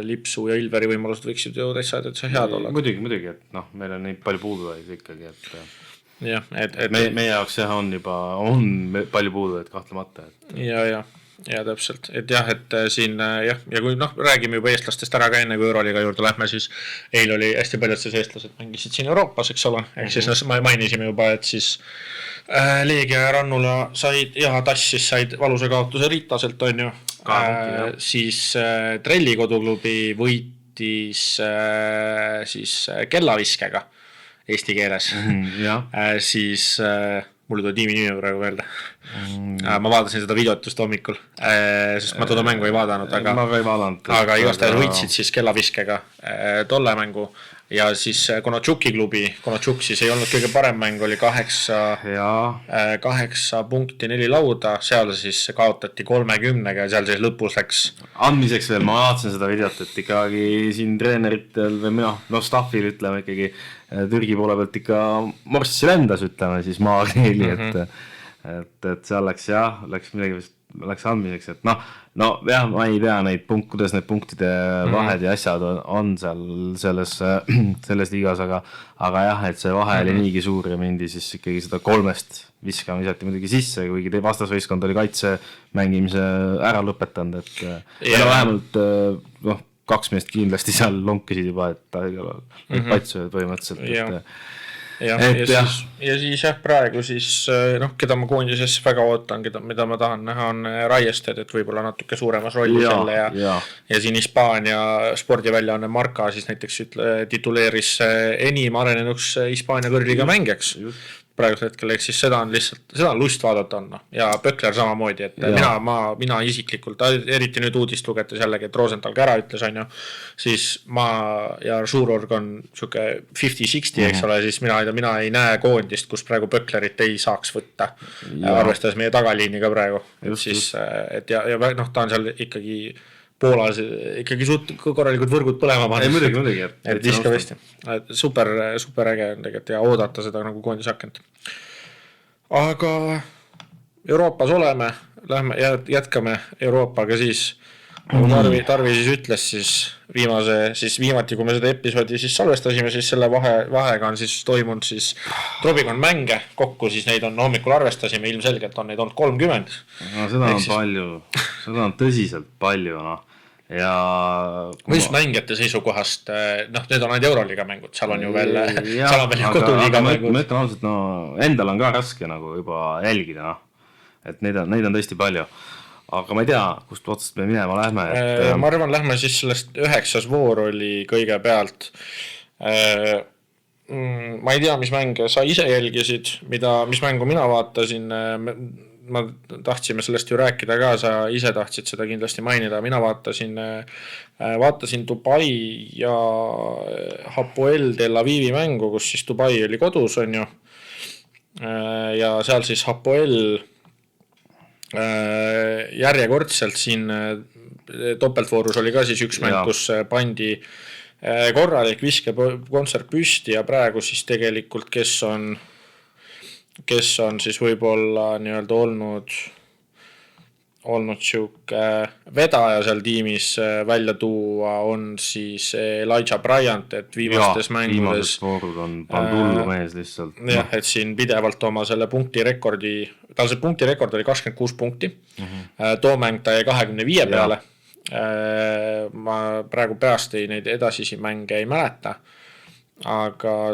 Lipsu ja Ilveri võimalused võiksid ju täitsa head olla. Muidugi, et meil on neid palju puuduvaid ikkagi, et meie jaoks on juba palju puuduvaid kahtlemata. Ja täpselt, et jah, et siin ja kui räägime juba eestlastest ära ka enne, kui Euroliiga juurde lähme, siis eil oli hästi paljud siis eestlased mängisid siin Euroopas, eks ole, ehk siis mainisime juba, et siis Leegia ja Rannula said ja Tass siis said valusa kaotuse Riitaselt on ju. Siis Trelli koduklubi võitis siis kellaviskega eesti keeles. Siis mul tuli tiimi nimi praegu öelda. Ma vaatasin seda videot just hommikul, sest ma toda mängu ei vaadanud, aga igastahes võitsid siis kellaviskega tolle mängu. Ja siis Konotšuki klubi, Konotšuk siis ei olnud kõige parem mäng, oli 8 punkti 4 lauda, seal siis kaotati 30-ga ja seal siis lõpus läks. Andmiseks veel, ma vaatasin seda videot, et ikkagi siin treeneritel või staffil ütleme ikkagi Türgi poole pealt ikka morssi lendas, ütleme siis maakeeli, et seal läks midagi läks andmiseks, et ma ei tea kuidas need punktide vahed ja asjad on seal selles liigas, aga jah, et see vahe oli niigi suur ja mindi siis ikkagi seda 3 viskama visati muidugi sisse, kuigi vastasvõistkond oli kaitse mängimise ära lõpetanud, et vähemalt 2 meest kindlasti seal lonkisid juba, et patsuja põhimõtteliselt, ja siis praegu siis, keda ma koondises väga ootan, mida ma tahan näha, on Raiested, et võib-olla natuke suuremas rolli selle ja siin Hispaania spordiväljaanne Marca siis näiteks tituleeris enim arenenuks Hispaania kõrgliiga mängijaks praegusel hetkel, ehk siis seda on lust vaadata on ja Pökler samamoodi, et mina isiklikult, eriti nüüd uudist lugetes jällegi, et Rosenthal ka ära ütles on ju, siis ma ja Žurorg on siuke 50-60, eks ole, siis mina ei näe koondist, kus praegu Pöklerit ei saaks võtta, arvestades meie tagaliini ka praegu, siis, et ja ta on seal ikkagi Poolas ikkagi korralikud võrgud põlema panna. Muidugi. Et viskab hästi. Super äge on tegelikult ja oodata seda nagu koondis hakanud. Aga Euroopas oleme, jätkame Euroopaga siis, nagu Tarvi siis ütles, siis viimati, kui me seda episoodi siis salvestasime, siis selle vahega on siis toimunud siis Trobikon mänge kokku, siis neid on hommikul arvestasime, ilmselgelt on neid olnud 30. Seda on palju, seda on tõsiselt palju, ja või just mängijate seisukohast, need on ainult Euroliiga mängud, seal on ju veel koduliiga mängud. Ma ütlen ausalt, endal on ka raske nagu juba jälgida, et neid on tõesti palju, aga ma ei tea, kust otsast me minema lähme. Ma arvan, lähme siis sellest 9. voor oli kõige pealt. Ma ei tea, mis mänge sa ise jälgisid, mis mängu mina vaatasin, ma tahtsime sellest ju rääkida ka, sa ise tahtsid seda kindlasti mainida, mina vaatasin Dubai ja Hapoel Tel Avivi mängu, kus siis Dubai oli kodus on ju, ja seal siis Hapoel järjekordselt siin topeltvoorus oli ka siis üks mäng, kus pandi korralik viskekontsert püsti ja praegu siis tegelikult, kes on siis võib-olla nii-öelda olnud siuke vedaja seal tiimis välja tuua on siis Elijah Bryant, et viimastes mängudes viimased voorud on hullu mees lihtsalt. Jah, et siin pidevalt oma selle punktirekordi, tal see punktirekord oli 26 punkti, too mäng ta jäi 25 peale. Ma praegu peast neid edasisi mänge ei mäleta, aga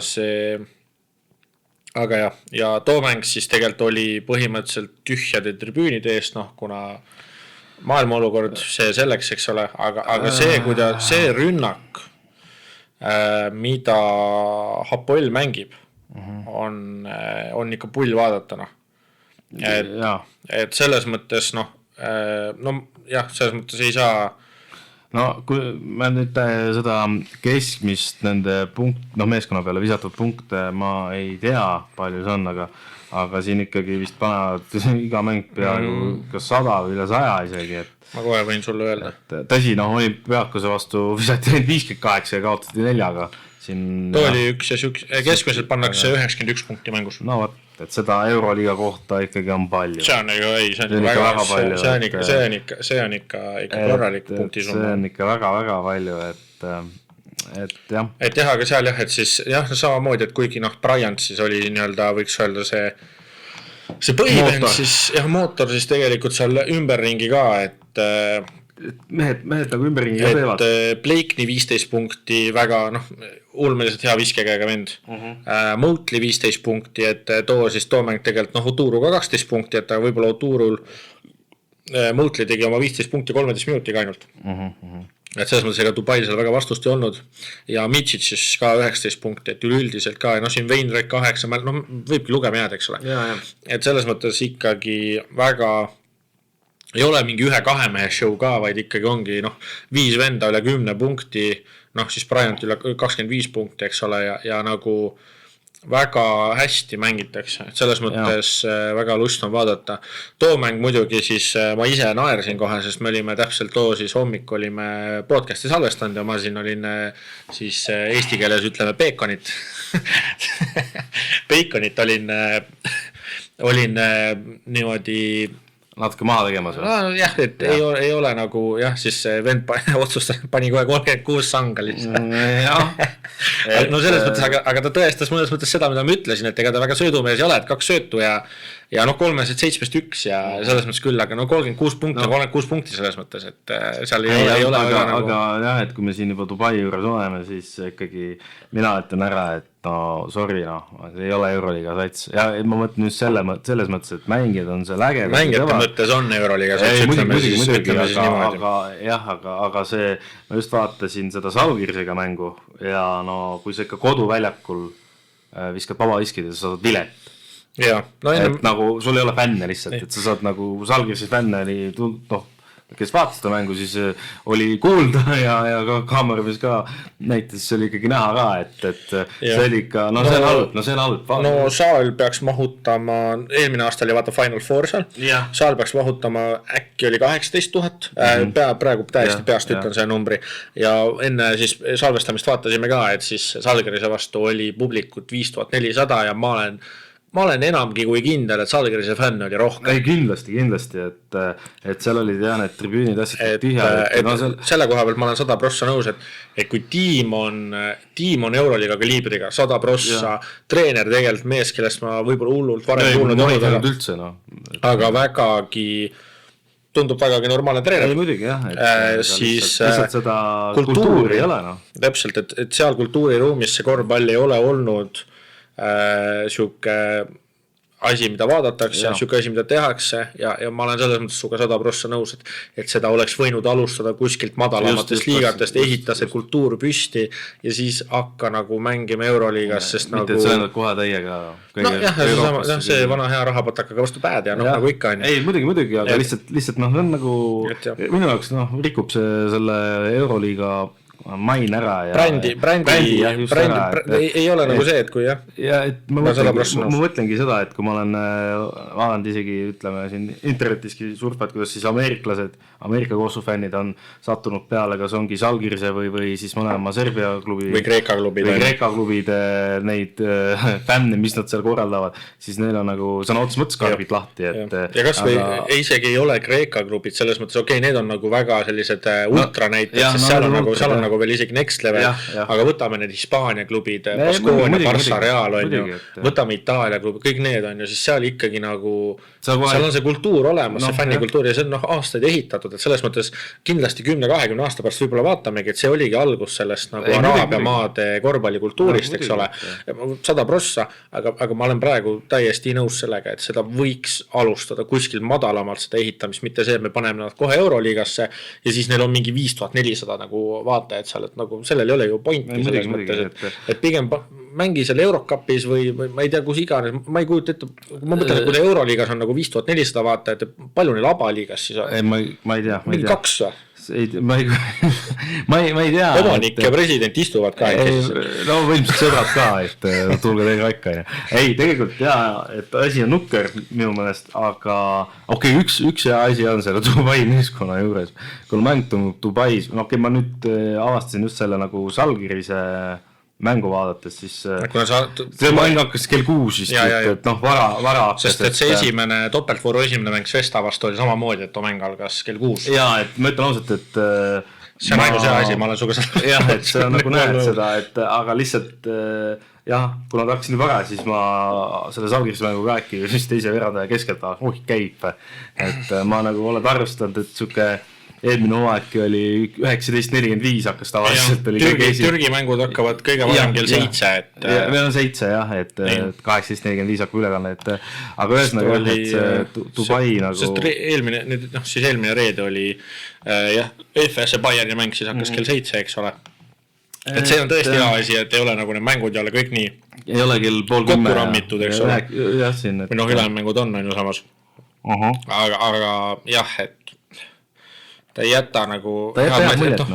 jah, ja too mäng siis tegelikult oli põhimõtteliselt tühjade tribüünide eest, kuna maailma olukord see selleks, eks ole, aga see rünnak, mida Hapoel mängib, on ikka pull vaadata, et selles mõttes, selles mõttes ei saa. No kui ma nüüd seda keskmist nende meeskonna peale visatud punkte ma ei tea, palju see on, aga siin ikkagi vist panevad iga mäng peaaegu kas 100 või üle 100 isegi, et ma kohe võin sulle öelda. Tõsi, Olümpiakose vastu visati 58 ja kaotati 4-ga. Too oli üks ja keskmiselt pannakse 91 punkti mängus. No võt, et seda Euroliiga kohta ikkagi on palju. See on ikka korralik punktisumma. See on ikka väga-väga palju, et jah. Et jah, aga seal jah, et siis jah, samamoodi, et kuigi Bryant siis oli nii-öelda, võiks öelda see põhivend, siis jah, mootor siis tegelikult seal ümberringi ka, et mehed nagu ümberringi ka teevad. Et Blakeney 15 punkti, väga ulmeliselt hea viskekäega vend. Motley 15 punkti, et too mäng tegelikult Oturuga 12 punkti, et võib-olla Oturul Motley tegi oma 15 punkti 13 minutiga ainult. Et selles mõttes ega Dubai seal väga vastust ei olnud ja Mičic siis ka 19 punkti, et üleüldiselt ka, siin Weinreich 8, võibki lugema jääda, eks ole. Et selles mõttes ikkagi väga ei ole mingi 1-2 mehe show ka, vaid ikkagi ongi 5 venda üle 10 punkti, siis Bryant üle 25 punkti, eks ole, ja nagu väga hästi mängitakse, et selles mõttes väga lust on vaadata. Too mäng muidugi siis ma ise naersin kohe, sest me olime täpselt siis hommik olime podcasti salvestanud ja ma siin olin siis eesti keeles ütleme Baconit Baconit olin niimoodi natuke maha tegemas või? Jah, et ei ole nagu jah, siis vend otsustas, pani kohe 36 sanga lihtsalt. No selles mõttes, aga ta tõestas mõnes mõttes seda, mida ma ütlesin, et ega ta väga söödumees ei ole, et 2 söötu ja 3-7-1 ja selles mõttes küll, aga 36 punkti selles mõttes, et seal ei ole aga jah, et kui me siin juba Dubai juures oleme, siis ikkagi mina ütlen ära, et sorry, ei ole Euroliiga sats ja ma mõtlen just selles mõttes, et mängijad on see äge. Mängijate mõttes on Euroliiga sats, ütleme siis niimoodi. Aga see, ma just vaatasin seda Salgirisega mängu ja kui sa ikka koduväljakul viskad vabaviskid ja sa saad vilet. Et nagu sul ei ole fänne lihtsalt, et sa saad nagu Salgirises fänne oli, kes vaatas seda mängu, siis oli kuulda ja ka kaameramis ka näitas, see oli ikkagi näha ka, et see oli ikka, see on halb. Saal peaks mahutama, eelmine aasta oli vaata Final Four seal, saal peaks mahutama, äkki oli 18 000, praegu täiesti peast ütlen see numbri ja enne siis salvestamist vaatasime ka, et siis Salgirise vastu oli publikut 5400 ja ma olen enamgi kui kindel, et Salgirise fänn oli rohkem. Ei, kindlasti, et seal olid jah, need tribüünid asjad tihja. Selle koha pealt ma olen 100% nõus, et kui tiim on Euroliiga kaliibriga, 100%, treener tegelikult mees, kellest ma võib-olla hullult varem kuulnud, aga vägagi tundub vägagi normaalne treener. Ei, muidugi jah, siis lihtsalt seda kultuuri ei ole. Täpselt, et seal kultuuriruumis see korvpall ei ole olnud siuke asi, mida vaadatakse, siuke asi, mida tehakse ja ma olen selles mõttes suga 100% nõus, et seda oleks võinud alustada kuskilt madalamatest liigatest, ehita see kultuur püsti ja siis hakka nagu mängima Euroliigas, sest mitte nagu... Mitte et kohe täiega... see vana hea rahapatakaga vastu pääd ja nagu ikka on. Ei, muidugi, aga lihtsalt see on nagu... Minu jaoks rikub see selle Euroliiga main ära ja brändi ei ole nagu see, et kui jah. Ja et ma mõtlengi seda, et kui ma olen vaadanud isegi, ütleme siin internetiski surfad, kuidas siis ameeriklased, Ameerika koosufännid on sattunud peale, kas ongi Žalgirise või siis mõlema Serbia klubi või Kreeka klubide neid fänne, mis nad seal korraldavad, siis neil on nagu sõna otsa mõttes karbid lahti. Ja kas või isegi ei ole Kreeka klubid selles mõttes, okei, need on nagu väga sellised ultra näited, sest seal on nagu veel isegi next level, aga võtame need Hispaania klubid, Baskonia, Barça, Real on ju, võtame Itaalia klubi, kõik need on ju, siis seal ikkagi nagu, seal on see kultuur olemas, see fännikultuur ja see on aastaid ehitatud, et selles mõttes kindlasti 10-20 aasta pärast võib-olla vaatamegi, et see oligi algus sellest nagu Araabia maade korvpallikultuurist, eks ole, 100%, aga ma olen praegu täiesti nõus sellega, et seda võiks alustada kuskil madalamalt seda ehitamist, mitte see, et me paneme nad kohe Euroliigasse ja siis neil on mingi 5400 nagu vaatajad seal, et nagu sellel ei ole ju pointi selles mõttes, et pigem mängi seal Eurocupis või ma ei tea, kus iganes, ma ei kujuta ette, ma mõtlen, et kui Euroliigas on nagu 5400 vaatajat, palju neil abaliigas siis on? Ma ei tea. Mingi 2 või? Ma ei tea. Omanik ja president istuvad ka. No võimsad sõbrad ka, et tulge teil raika. Ei, tegelikult et asi on nukker minu meelest, aga üks hea asi on selle Dubai meeskonna juures. Kui mäng toimub Dubais, ma nüüd avastasin just selle nagu Žalgirise mängu vaadates, siis see mäng hakkas kell 6 vist, et vara hakkas. Sest et see esimene topeltvoru esimene mäng Svesta vastu oli samamoodi, et mäng algas kell 6. Jaa, et ma ütlen ausalt, et see on ainus hea asi, ma olen suga seda. Jah, et sa nagu näed seda, aga lihtsalt kuna ta hakkas nii vara, siis ma selle Žalgirise mängu ka äkki vist teise verandaja keskelt käib. Et ma nagu oled arvestanud, et suke eelmine hooaegki oli 19.45 hakkas tavaliselt. Türgi mängud hakkavad kõige varem kell 7. Meil on 7 jah, et 18.45 hakkab ülekanne, aga ühesõnaga, et see Dubai nagu... Sest eelmine reede oli EFS Bayerni mäng, siis hakkas kell 7, eks ole. Et see on tõesti hea asi, et ei ole nagu need mängud ja ole kõik nii ei ole kell pool 10 kokku rammitud, eks ole. Või ülemängud on ju samas. Aga jah, et ta ei jäta nagu,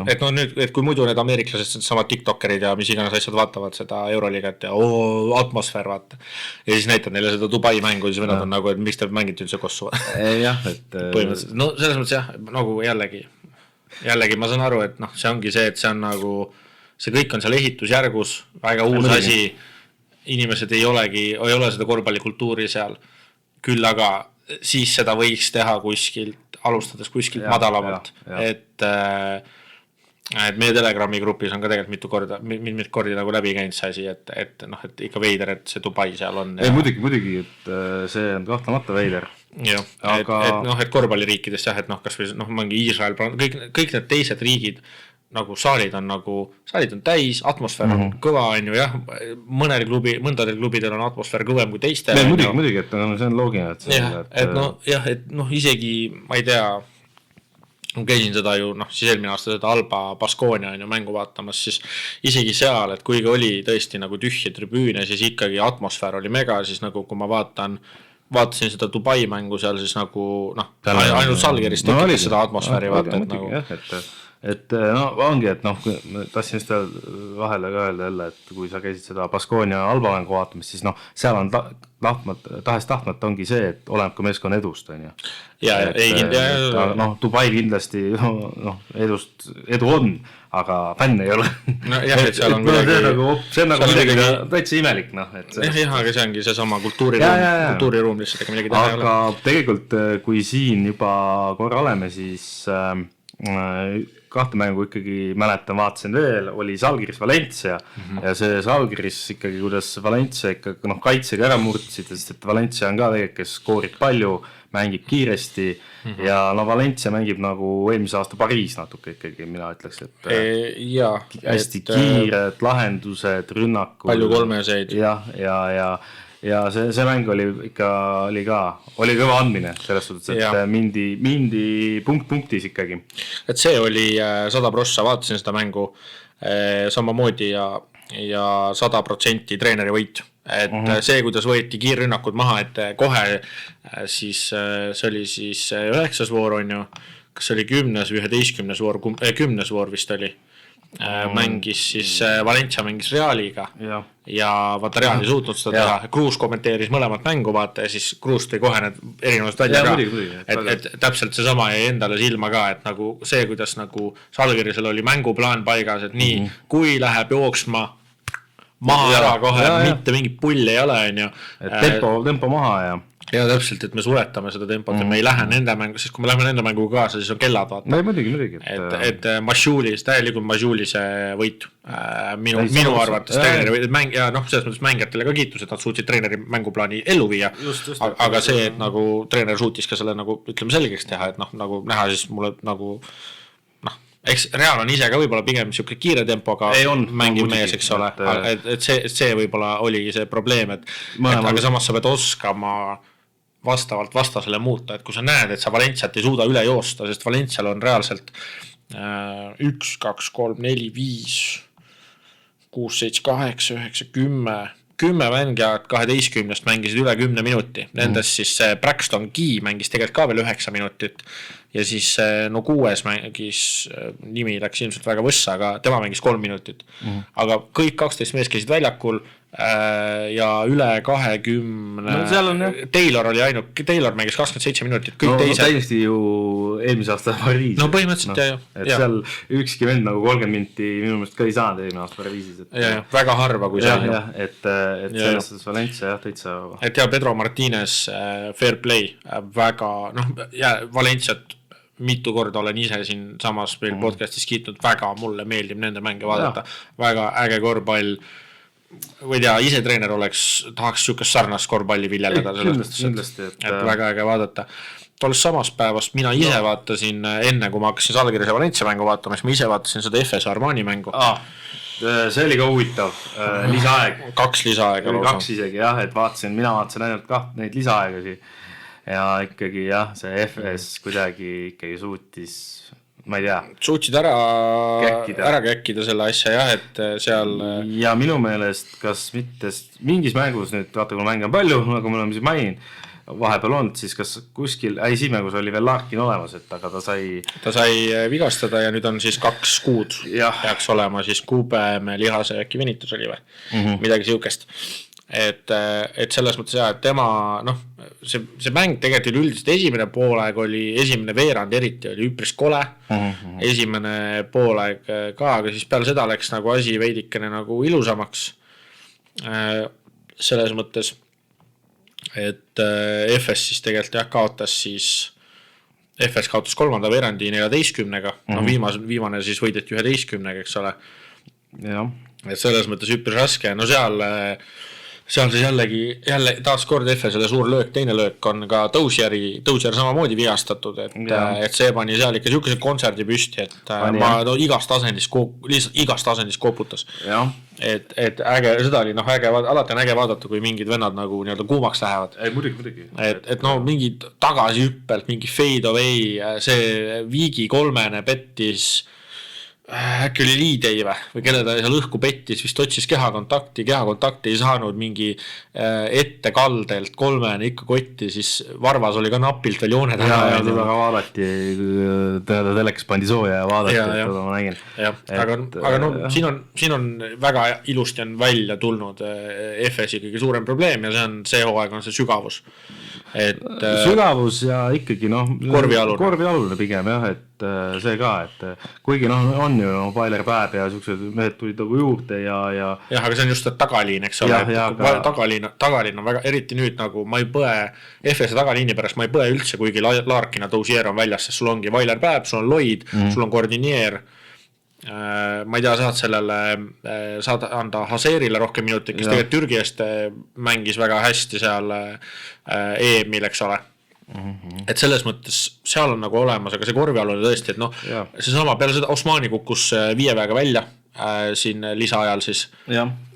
et kui muidu need ameeriklased samad tiktokerid ja mis iganes asjad vaatavad seda Euroliigat ja atmosfäär vaata. Ja siis näitad neile seda Dubai mängu, siis vennad on nagu, et miks te mängite üldse kossu. Jah, et no selles mõttes jah, nagu jällegi ma saan aru, et see ongi see, et see on nagu, see kõik on seal ehitusjärgus, väga uus asi, inimesed ei ole seda korvpallikultuuri seal, küll aga siis seda võiks teha kuskilt, alustades kuskilt madalamalt, et meie Telegrami grupis on ka tegelikult mitu kordi nagu läbi käinud see asi, et ikka veider, et see Dubai seal on. Ei, muidugi, et see on kahtlemata veider. Jah, et korvpalliriikides jah, et kas või mingi Iisrael, kõik need teised riigid, nagu saalid on täis, atmosfäär on kõva, on ju, jah, mõndadel klubidel on atmosfäär kõvem kui teistel. Muidugi, et see on loogiline. Et isegi, ma ei tea, käisin seda ju, siis eelmine aasta seda Alba Baskonia on ju mängu vaatamas, siis isegi seal, et kuigi oli tõesti nagu tühja tribüüne, siis ikkagi atmosfäär oli mega, siis nagu kui ma vaatasin seda Dubai mängu seal, siis nagu, ainult Žalgirist tekitas seda atmosfääri vaata, et nagu... Et ongi, et tahtsin seda vahele ka öelda jälle, et kui sa käisid seda Baskonia Alba mängu vaatamist, siis seal on tahes-tahtmata ongi see, et oleneb ka meeskonna edust, on ju. Dubai kindlasti edu on, aga fänn ei ole. Jah, et seal on see on nagu midagi täitsa imelik. Jah, aga see ongi see sama kultuuriruum lihtsalt, ega midagi teha ei ole. Aga tegelikult, kui siin juba korra oleme, siis... kahte mängu ikkagi mäletan, vaatasin veel, oli Žalgiris Valencia ja see Žalgiris ikkagi, kuidas Valencia ikka kaitsega ära murdsid, sest et Valencia on ka tegelikult, kes skoorib palju, mängib kiiresti ja Valencia mängib nagu eelmise aasta Pariis natuke ikkagi, mina ütleks, et hästi kiired lahendused, rünnakud. Palju kolmeseid. Ja see mäng oli kõva andmine selles suhtes, et mindi punktis ikkagi. Et see oli 100%, vaatasin seda mängu samamoodi ja 100% treeneri võit. Et see, kuidas võeti kiirrünnakud maha, et kohe siis see oli siis 9. voor on ju, kas oli 10. või 11. voor, 10. voor vist oli. mängis siis Valencia mängis Realiga ja vaata Real ei suutnud seda teha. Kruus kommenteeris mõlemat mängu vaata ja siis Kruus tõi kohe need erinevused välja ka. Et täpselt see sama jäi endale silma ka, et nagu see, kuidas nagu Žalgirisel oli mänguplaan paigas, et nii, kui läheb jooksma maha ära kohe, mitte mingit pulli ei ole, on ju. Tempo maha ja täpselt, et me suretame seda tempot, et me ei lähe nende mängu, sest kui me läheme nende mängu kaasa, siis on kellad vaata. No muidugi. Et Mašulis, täielikult Mašuli see võit minu arvates treeneri mäng ja noh, selles mõttes mängijatele ka kiitus, et nad suutsid treeneri mänguplaani ellu viia, aga see, et nagu treener suutis ka selle nagu ütleme selgeks teha, et noh, nagu näha siis mulle nagu eks Real on ise ka võib-olla pigem siuke kiire tempoga mängiv mees, eks ole, et see võib-olla oligi see probleem, et aga samas sa pead oskama vastavalt vastasele muuta, et kui sa näed, et sa Valenciat ei suuda üle joosta, sest Valencial on reaalselt 1, 2, 3, 4, 5, 6, 7, 8, 9, 10 mängijat 12 mängisid üle 10 minuti. Nendest siis Braxton Key mängis tegelikult ka veel 9 minutit ja siis no 6 mängis, nimi läks ilmselt väga võssa, aga tema mängis 3 minutit. Aga kõik 12 mees käisid väljakul ja üle 20 no, Taylor oli Taylor mängis 27 minutit, kõik teised täiesti ju eelmise aasta Pariisis. No põhimõtteliselt et seal ükski vend nagu 30 minti minu meelest ka ei saanud eelmise aasta Pariisis. Väga harva kui see. Et selles Valencia täitsa. Et Pedro Martinez fair play väga, Valenciat mitu korda olen ise siin samas meil podcastis kiitnud, väga mulle meeldib nende mänge vaadata, väga äge korvpall. Või tea, ise treener tahaks siukest sarnast korvpalli viljeleda, kindlasti, et väga äge vaadata. Tolles samas päevast mina ise vaatasin, enne kui ma hakkasin Žalgirise ja Valencia mängu vaatama, siis ma ise vaatasin seda FS Armani mängu. See oli ka huvitav, lisaaeg. 2 lisaaega. 2 isegi et mina vaatasin ainult neid lisaaegasi ja ikkagi see FS kuidagi ikkagi suutis ma ei tea. Suutsid ära käkkida selle asja et seal. Ja minu meelest, kas mitte mingis mängus nüüd, vaata kui mäng on palju, nagu me oleme siis mainin, vahepeal olnud, siis kas kuskil, esimängus oli veel Larkin olemas, et aga ta sai vigastada ja nüüd on siis 2 kuud peaks olema siis kuupäeme lihase äkki venitus oli või midagi siukest. Et selles mõttes et tema, see mäng tegelikult üldiselt esimene poolaeg oli, esimene veerand eriti oli üpris kole, esimene poolaeg ka, aga siis peale seda läks nagu asi veidikene nagu ilusamaks selles mõttes, et FS siis tegelikult kaotas siis, FS kaotas 3. veerandi 14-ga, viimane siis võideti 11-ga, eks ole. Et selles mõttes üpris raske, seal siis jälle taas kord FS-ele suur löök, teine löök on ka Dozier samamoodi vigastatud, et see pani seal ikka siukese kontserdi püsti, et igast asendist koputas. Et äge, seda oli alati on äge vaadata, kui mingid vennad nagu nii-öelda kuumaks lähevad. Muidugi. Et mingid tagasi hüppelt, mingi fade away, see Viigi 3 pettis äkki oli Liidei või kelle ta seal õhku pettis, vist otsis kehakontakti ei saanud mingi ettekaldelt 3 ikka kotti, siis Varvas oli ka napilt veel joone taga. Ja seda ka vaadati, teleks pandi sooja ja vaadati, seda ma nägin. Aga siin on väga ilusti on välja tulnud FS ikkagi suurem probleem ja see hooaeg on see sügavus. Sügavus ja ikkagi korvialune pigem et see ka, et kuigi on ju Bailer Päev ja siuksed mehed tulid nagu juurde ja aga see on just tagaliin, eks ole, tagaliin on väga, eriti nüüd nagu ma ei põe FS tagaliini pärast, ma ei põe üldse, kuigi Larkin ja Dozier on väljas, sest sul ongi Bailer Päev, sul on Lloyd, sul on Cordinier, ma ei tea, saad anda Haserile rohkem minutit, kes tegelikult Türgi eest mängis väga hästi seal EM-il, eks ole. Et selles mõttes seal on nagu olemas, aga see korvialune tõesti, et see sama peale seda Osmani kukkus 5 väega välja siin lisaajal siis.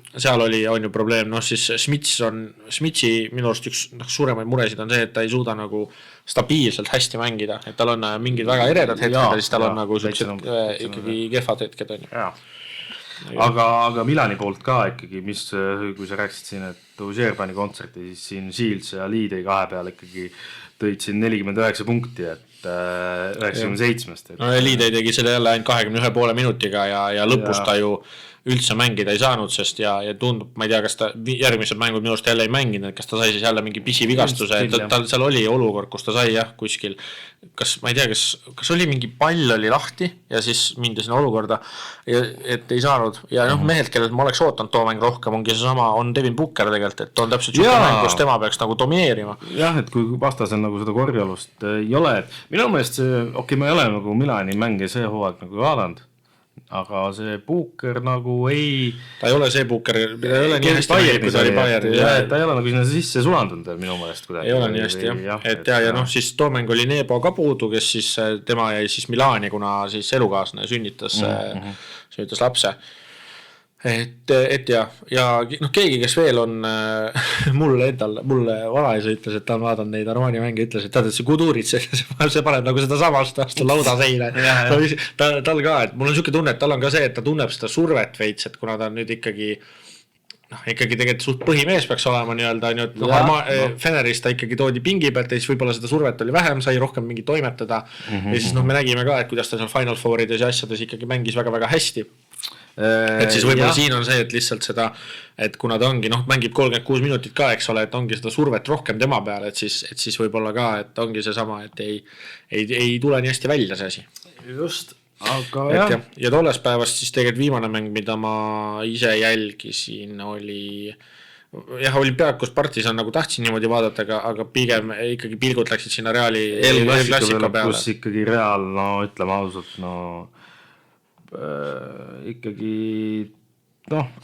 Seal on ju probleem, siis Smitsi minu arust üks suuremaid muresid on see, et ta ei suuda nagu stabiilselt hästi mängida, et tal on mingid väga eredad hetked ja siis tal on nagu ikkagi kehvad hetked on ju. Aga Milani poolt ka ikkagi, kui sa rääksid siin, et Dozier pani kontserti, siis siin Shields ja Liidei 2 peal ikkagi tõid siin 49 punkti, et 97. No Elide tegi selle jälle ainult 21,5 minutiga ja lõpus ta ju üldse mängida ei saanud, sest ja tundub, ma ei tea, kas ta järgmised mängud minust jälle ei mänginud, et kas ta sai siis jälle mingi pisivigastuse, et tal seal oli olukord, kus ta sai kuskil, kas ma ei tea, kas oli mingi pall oli lahti ja siis mindi sinna olukorda, et ei saanud ja mehed, kellelt ma oleks ootanud too mäng rohkem, ongi seesama, on Devin Booker tegelikult, et on täpselt sütte mäng, kus tema peaks nagu domineerima. Jah, et kui vastasel nagu seda korjalust ei ole, et minu meelest see, ma ei ole nagu Milani mänge see hooaeg nagu vaadanud. Aga see Booker nagu ei... Ta ei ole see Booker, ta ei ole nii hästi mängid, kui ta oli Bayerni. Ta ei ole nagu sinna sisse sulandunud minu meelest kuidagi. Ei ole nii hästi, jah. Et ja siis too mäng oli Nebo ka puudu, kes siis tema jäi siis Milani, kuna siis elukaasne sünnitas lapse. Et ja keegi, kes veel on mulle vanaisa ütles, et ta on vaadanud neid Armani mänge, ütles, et see Kudurit, see paneb nagu seda samast lauda seina. Tal ka, et mul on siuke tunne, et tal on ka see, et ta tunneb seda survet veits, et kuna ta on nüüd ikkagi tegelikult suht põhimees peaks olema Feneris ta ikkagi toodi pingi pealt ja siis võib-olla seda survet oli vähem, sai rohkem mingi toimetada ja siis me nägime ka, et kuidas ta seal Final Fourides ja asjades ikkagi mängis väga-väga hästi. Et siis võib-olla siin on see, et lihtsalt seda, et kuna ta ongi, mängib 36 minutit ka, eks ole, et ongi seda survet rohkem tema peale, et siis võib-olla ka, et ongi see sama, et ei tule nii hästi välja see asi. Just, aga jah. Ja tolles päevast siis tegelikult viimane mäng, mida ma ise jälgisin, oli Olümpiakos Partisan nagu tahtsin niimoodi vaadata, aga pigem ikkagi pilgud läksid sinna Reali klassika peale. Kus ikkagi Real, ütleme ausalt, ikkagi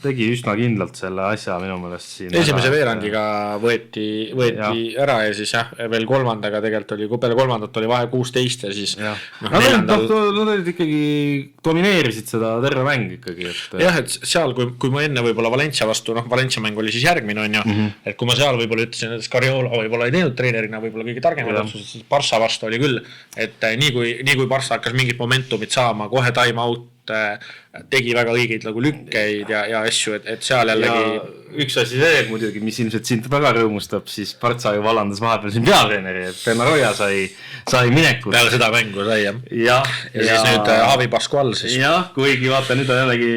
tegi üsna kindlalt selle asja minu meelest siin. Esimese veerandiga võeti ära ja siis veel kolmandaga tegelikult oli, kui peale kolmandat oli vahe 16 ja siis neljandal... Nad olid ikkagi, domineerisid seda terve mäng ikkagi. Jah, et seal, kui ma enne võib-olla Valencia vastu, Valencia mäng oli siis järgmine on ju, et kui ma seal võib-olla ütlesin, et Scariola võib-olla ei teinud treenerina võib-olla kõige targemad otsused, siis Barça vastu oli küll, et nii kui Barça hakkas mingit momentumit saama, kohe time out, tegi väga õigeid nagu lükkeid ja asju, et seal jällegi... Ja üks asi see, muidugi, mis ilmselt sind väga rõõmustab, siis Partsa ju valandas vahepeal siin peatreeneri, et Benaroya sai minekut. Peale seda mängu sai, jah. Ja siis nüüd Javi Pascual siis. Jah, kuigi vaata, nüüd on jällegi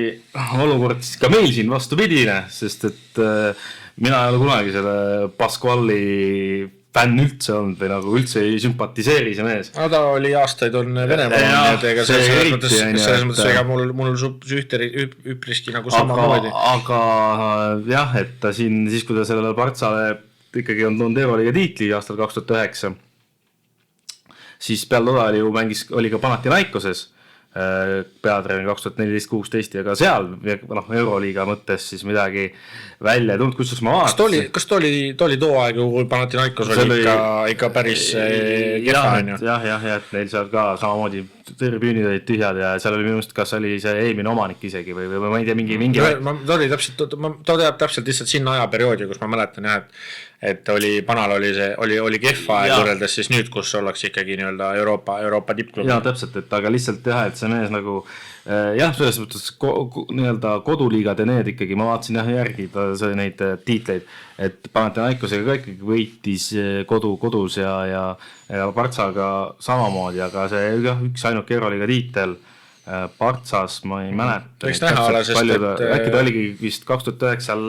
olukord siis ka meil siin vastupidine, sest et mina ei ole kunagi selle Pascuali fänn üldse olnud või nagu üldse ei sümpatiseeri see mees. No ta oli aastaid on Venemaa, ega selles mõttes ega mul üpriski nagu sama moodi. Aga jah, et ta siin, siis kui ta sellele Partsale ikkagi on tulnud Euroliiga tiitli aastal 2009, siis peale toda oli ka Panathinaikoses peatreener 2014-16 ja ka seal Euroliiga mõttes siis midagi välja ei tulnud, kusjuures ma vaatasin. Kas ta oli too aeg, kui Panathinaikos oli ikka päris kehva? Jah, et neil seal ka samamoodi tribüünid olid tühjad ja seal oli minu meelest, kas oli see eelmine omanik isegi või ma ei tea, mingi... Ta teab täpselt lihtsalt sinna ajaperioodi, kus ma mäletan jah, et Panal oli kehva aeg võrreldes siis nüüd, kus ollakse ikkagi nii-öelda Euroopa tippklubi. Jaa, täpselt, et aga lihtsalt jah, et see mees nagu jah, selles mõttes nii-öelda koduliigad ja need ikkagi, ma vaatasin järgi neid tiitleid, et Panathinaikosega ka ikkagi võitis kodus ja Partsaga samamoodi, aga see üks ainult Euroliiga tiitel Partsas, ma ei mäleta. Võiks näha ala, sest äkki ta oligi vist 2009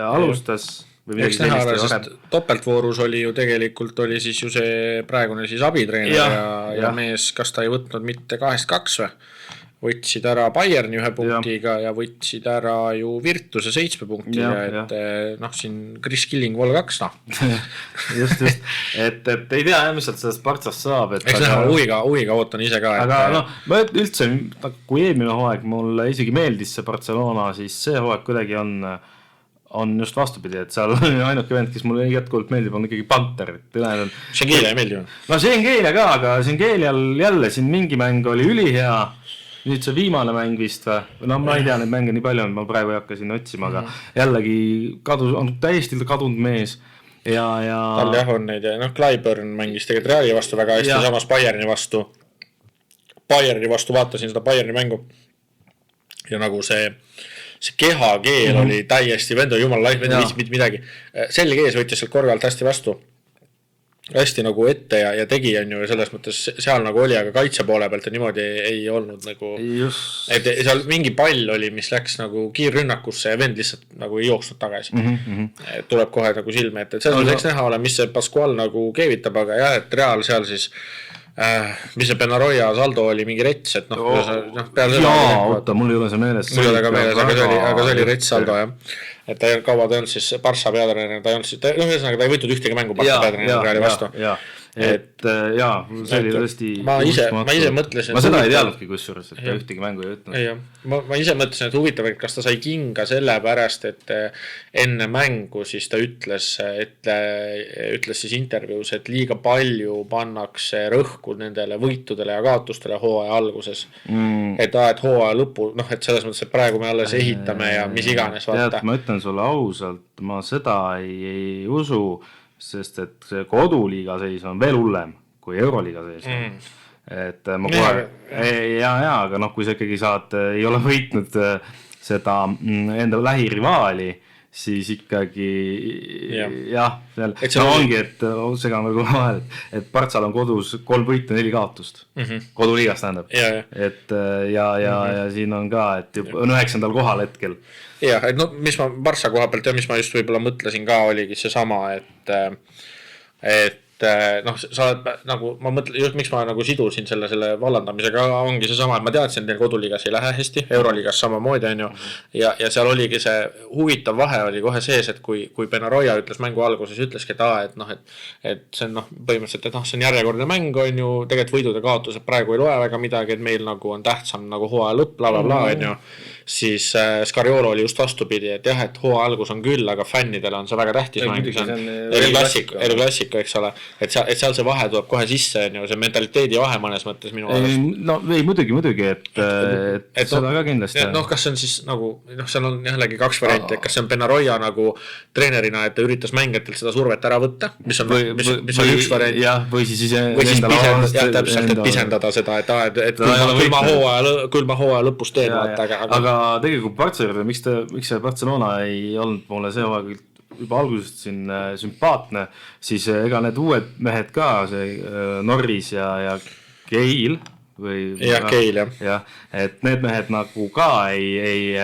alustas. Eks näha ala, sest topeltvoorus oli ju tegelikult oli siis ju see praegune siis abitreener ja mees, kas ta ei võtnud mitte 2-2 või? Võtsid ära Bayerni 1 punktiga ja võtsid ära ju Virtuse 7 punktiga, et siin Chris Killing vol 2, Just, et ei tea, mis sealt sellest Partsast saab. Eks näha, huviga ootan ise ka. Aga ma üldse, kui eelmine hooaeg mulle isegi meeldis see Barcelona, siis see hooaeg kuidagi on just vastupidi, et seal ainuke vend, kes mulle jätkuvalt meeldib, on ikkagi Panther. Schengelia ei meeldi. No Schengelia ka, aga Schengelial jälle siin mingi mäng oli ülihea. Nüüd see viimane mäng vist või? No ma ei tea, neid mänge nii palju on, ma praegu ei hakka sinna otsima, aga jällegi on täiesti kadunud mees. Tal jah on neid, Clyburn mängis tegelikult Reali vastu väga hästi, samas Bayerni vastu vaatasin seda Bayerni mängu ja nagu see kehakeel oli täiesti, vend on jumal laif, vend viisid mitte midagi. Selge ees võttis sealt korvalt hästi vastu. hästi nagu ette ja tegi, on ju, ja selles mõttes seal nagu oli, aga kaitse poole pealt ja niimoodi ei olnud nagu, et seal mingi pall oli, mis läks nagu kiirrünnakusse ja vend lihtsalt nagu ei jooksnud tagasi. Tuleb kohe nagu silme ette, et selles mõttes näha ole, mis see Pascual nagu keevitab, aga jah, et Real seal siis mis see Benaroya saldo oli mingi rets, et peale seda oota, mul ei ole see meeles. Mul ei ole ka meeles, aga see oli rets saldo, jah. Et ta kaua ta ei olnud siis Barça peatreener, ta ei olnud siis, ühesõnaga ta ei võitnud ühtegi mängu Barça peatreener Reali vastu. Et jaa, see oli tõesti ma ise mõtlesin, ma seda ei teadnudki kusjuures, et ta ühtegi mängu ei võtnud. Ma ise mõtlesin, et huvitav, et kas ta sai kinga selle pärast, et enne mängu siis ta ütles siis intervjuus, et liiga palju pannakse rõhku nendele võitudele ja kaotustele hooaja alguses. Et hooaja lõpu, et selles mõttes, et praegu me alles ehitame ja mis iganes vaata. Ma ütlen sulle ausalt, ma seda ei usu, sest et see koduliiga seis on veel hullem kui Euroliiga seis. Et ma kohe, aga kui sa ikkagi ei ole võitnud seda enda lähirivaali, siis ikkagi jah, seal ongi, et segan veel vahel, et Barçal on kodus 3 võitu 4 kaotust. Koduliigas tähendab. Et ja siin on ka, et on 9. kohal hetkel. Jah, et mis ma Barça koha pealt ja mis ma just võib-olla mõtlesin ka, oligi see sama, et sa oled nagu, ma mõtlen, just miks ma nagu sidusin selle vallandamisega ongi see sama, et ma teadsin, et neil koduliigas ei lähe hästi, Euroliigas samamoodi on ju, ja seal oligi see huvitav vahe oli kohe sees, et kui Benaroya ütles mängu alguses, ütleski, et see on põhimõtteliselt, et see on järjekordne mäng, on ju, tegelikult võidud ja kaotused praegu ei loe väga midagi, et meil nagu on tähtsam nagu hooaja lõpp, bla, on ju, siis Scariolo oli just vastupidi, et jah, et hooaja algus on küll, aga fännidele on see väga tähtis mäng, see on eriklassika, eks ole. Et seal see vahe tuleb kohe sisse, on ju, see mentaliteedi vahe mõnes mõttes minu arust. No ei, muidugi, et seda ka kindlasti. Kas see on siis nagu, seal on jällegi 2 varianti, et kas see on Benaroya nagu treenerina, et ta üritas mängijatelt seda survet ära võtta, mis on üks variant. Jah, või siis täpselt, et pisendada seda, et külma hooaja lõpus teed vaata, aga tegelikult Barcelona, miks see Barcelona ei olnud mulle see hooaeg juba algusest siin sümpaatne, siis ega need uued mehed ka, see Norris ja Keil Keil, jah. Et need mehed nagu ka ei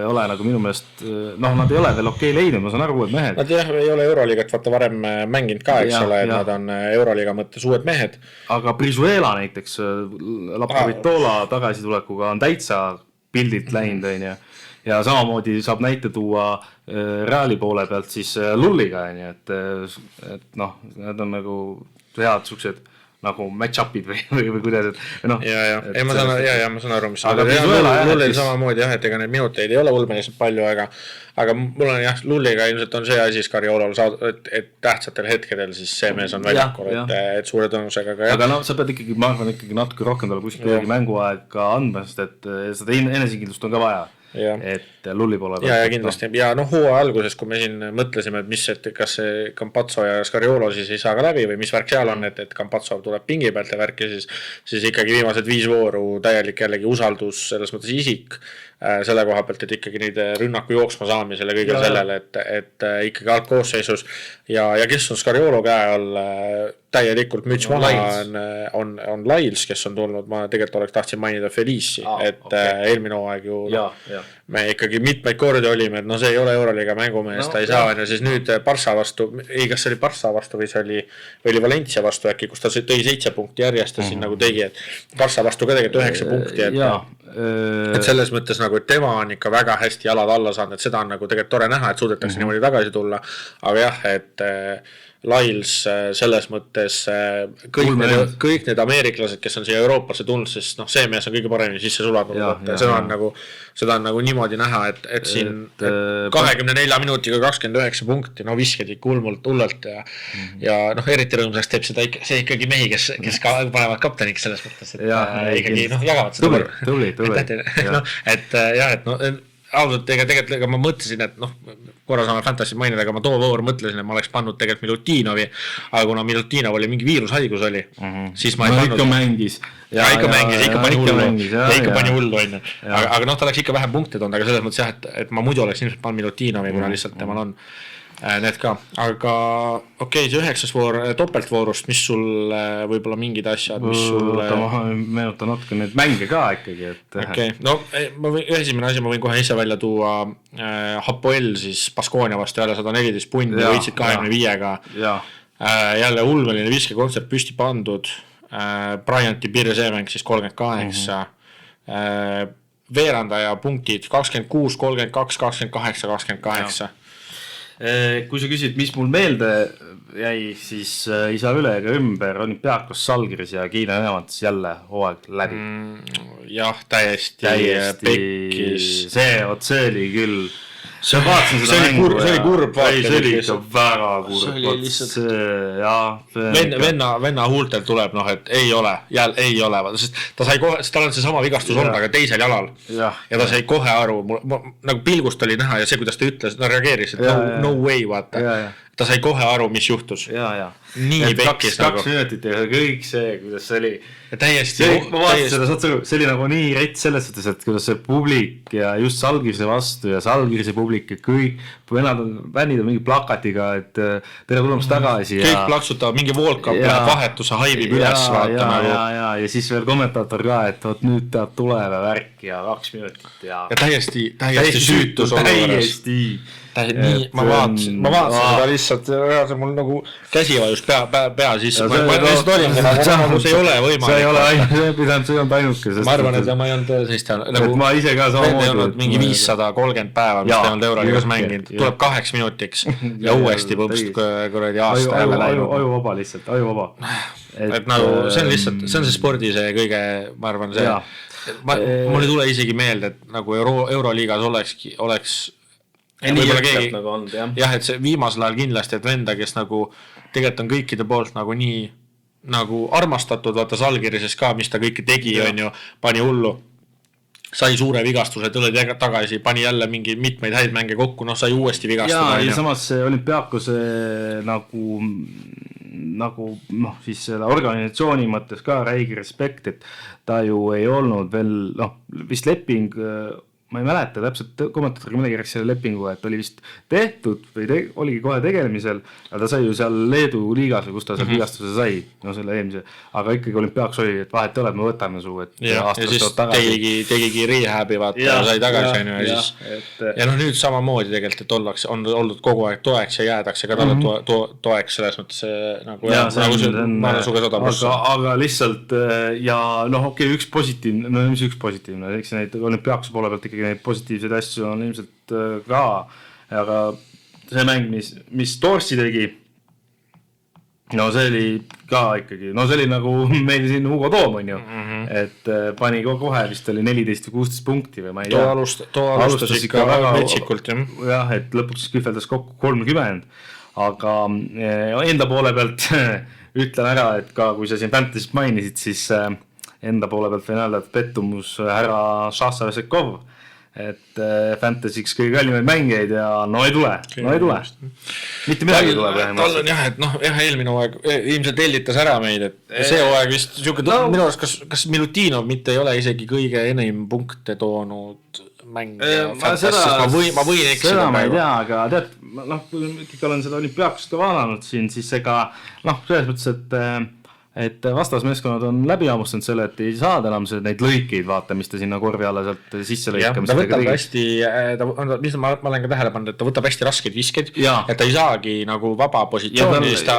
ole nagu minu meelest, nad ei ole veel okei leidnud, ma saan aru, uued mehed. Nad ei ole Euroliigat vaata varem mänginud ka, eks ole, et nad on Euroliiga mõttes uued mehed. Aga Brizuela näiteks, Laprovitola tagasitulekuga on täitsa pildilt läinud, on ju. Ja samamoodi saab näite tuua Reali poole pealt siis Lulliga, et need on nagu head suksed nagu match-upid või kuidas, et ma saan aru, mis Lullil samamoodi jah, et ega neid minuteid ei ole ulmeniselt palju, aga mul on jah, Lulliga ilmselt on see asi Scariolol, et tähtsatel hetkedel siis see mees on väljakul, et suure tõnusega ka. Aga sa pead ikkagi, ma arvan ikkagi natuke rohkem talle kuskil mänguaega andma, sest et seda enesekindlust on ka vaja. Et Lulli poole ja kindlasti, ja hooaja alguses, kui me siin mõtlesime, et kas see Campazzo ja Scariolo siis ei saa ka läbi või mis värk seal on, et Campazzo tuleb pingi pealt ja värk ja siis ikkagi viimased 5 vooru täielik jällegi usaldus selles mõttes isik selle koha pealt, et ikkagi neid rünnaku jooksma saamisele kõigele sellele, et ikkagi algkoosseisus ja kes on Scariolo käe all täielikult müts maha on Lyles, kes on tulnud, ma tegelikult oleks tahtsin mainida Felici, eelmine hooaeg ju me ikkagi mitmeid kordi olime, et see ei ole Euroliiga mängumees, ta ei saa, ja siis nüüd Barça vastu, kas see oli Barça vastu või see oli Valencia vastu äkki, kus ta tõi 7 punkti järjest ja siin nagu tegi, et Barça vastu ka tegelikult 9 punkti, et selles mõttes nagu, et tema on ikka väga hästi jalad alla saanud, et seda on nagu tegelikult tore näha, et suudetakse niimoodi tagasi tulla, aga jah, et Lyles selles mõttes kõik need ameeriklased, kes on siia Euroopasse tulnud, sest see mees on kõige paremini sisse sulanud, seda on nagu niimoodi näha, et siin 24 minutiga 29 punkti, visked ikka hullult ja eriti rõõmsaks teeb seda see ikkagi mehi, kes panevad kapteniks selles mõttes, et ikkagi jagavad seda tubli et jah, et ausalt, tegelikult ma mõtlesin, et korra saame Fantasy mainida, aga ma too voor mõtlesin, et ma oleks pannud tegelikult Milutinov, aga kuna Milutinov oli mingi viirushaigus oli, siis ma ei pannud. Ikka mängis. Ikka pani hullu, on ju. Aga ta oleks ikka vähem punkte toonud, aga selles mõttes jah, et ma muidu oleks ilmselt pannud Milutinovi, kuna lihtsalt temal on. Need ka, aga okei, see 9. voor topeltvoorust, mis sul võib-olla mingid asjad, mis sul... Ma meenutan natuke neid mänge ka ikkagi, et... Okei, no esimene asi ma võin kohe ise välja tuua Hapoel siis Baskonia vastu jälle 114 pundi, võitsid 25-ga. Jälle ulmeline viskekontsert püsti pandud, Bryanti Pirje-Seemäng siis 38, veerandaja punktid 26, 32, 28, 28. Kui sa küsid, mis mul meelde jäi, siis ei saa üle ega ümber Olümpiakos Žalgiris ja Kiina Nõematis jälle hooaeg läbi. Jah, täiesti pekkis. See oli küll... See oli kurb vaata. See oli ikka väga kurb. See oli lihtsalt... Venna huultel tuleb, et ei ole, ei ole, sest ta sai kohe, sest tal on see sama vigastus olnud, aga teisel jalal. Ja ta sai kohe aru, nagu pilgust oli näha ja see, kuidas ta ütles, reageeris, et no way, vaata. Ta sai kohe aru, mis juhtus. Nii pekkis nagu. 2 minutit ja kõik see, kuidas see oli. Täiesti. Ma vaatasin seda, saad sa, see oli nagu nii rett selles suhtes, et kuidas see publik ja just Žalgirise vastu ja Žalgirise publik ja kõik vennid on mingi plakatiga, et tere tulemast tagasi. Kõik plaksutavad, mingi Volkab läheb vahetuse, haibib üles vaata. Ja siis veel kommentaator ka, et nüüd tahab tuleve värk ja 2 minutit. Ja täiesti süütus olukorras. Ma vaatasin seda lihtsalt, mul nagu käsi vajus pea sisse. Ma lihtsalt olin, nagu see ei ole võimalik. See ei olnud ainuke. Ma arvan, et ma ei olnud sellist ma ise ka samamoodi. Ei olnud mingi 530 päeva, mis ta ei olnud Euroliigas mänginud. Tuleb 8 minutiks ja uuesti põpst kuradi aasta jälle läinud. Ajuvaba lihtsalt, ajuvaba. Et nagu see on lihtsalt, see on see spordi see kõige, ma arvan, see. Mul ei tule isegi meelde, et nagu Euroliigas oleks nagu olnud, jah, et see viimasel ajal kindlasti, et venda, kes nagu tegelikult on kõikide poolt nagu nii nagu armastatud, vaata Žalgirises ka, mis ta kõike tegi, on ju, pani hullu, sai suure vigastuse, tuli tagasi, pani jälle mingi mitmeid häid mänge kokku, sai uuesti vigastada. Ja samas see Olümpiakos nagu siis selle organisatsiooni mõttes ka räigi respekt, et ta ju ei olnud veel, vist leping... Ma ei mäleta täpselt kommentaatoriga midagi rääkis selle lepingu, et oli vist tehtud või oligi kohe tegelemisel, aga ta sai ju seal Leedu liigas või kus ta seal vigastuse sai, selle eelmise, aga ikkagi Olümpiaks oli, et vahet ole, me võtame su, et ja siis tegigi rehabi, vaata, ja sai tagasi ja nüüd samamoodi tegelikult, et on olnud kogu aeg toeks ja jäädakse ka talle toeks selles mõttes nagu ma olen suge sodamusse. Aga lihtsalt ja okei, üks positiivne, eks neid Olümpiakse poole pealt ikkagi neid positiivseid asju on ilmselt ka, aga see mäng, mis Torsi tegi, see oli ka ikkagi, see oli nagu meil siin Hugo Toom, on ju, et pani kohe vist oli 14 või 16 punkti või ma ei tea. Too alustas ikka väga metsikult, jah, et lõpuks kühveldas kokku 30, aga enda poole pealt ütlen ära, et ka kui sa siin Fantasy't mainisid, siis enda poole pealt võin öelda, et pettumus härra Šasa Vesekov, et Fantasy'ks kõige kallimaid mängeid ja ei tule. Mitte midagi ei tule. Tal on jah, et eelmine hooaeg ilmselt hellitas ära meid, et see hooaeg vist minu arust, kas Milutinov mitte ei ole isegi kõige enim punkte toonud mängija Fantasy's, ma võin eksida. Seda ma ei tea, aga tead, kui ikkagi olen seda Olümpiakust ka vaadanud siin, siis ega selles mõttes, et vastasmeeskonnad on läbi hammustanud selle, et ei saada enam neid lõikeid, vaata, mis ta sinna korvi alla sealt sisse lõikamist. Ta võtab hästi, mis ma olen ka tähele pannud, et ta võtab hästi raskeid viskeid, et ta ei saagi nagu vaba positsiooni, ta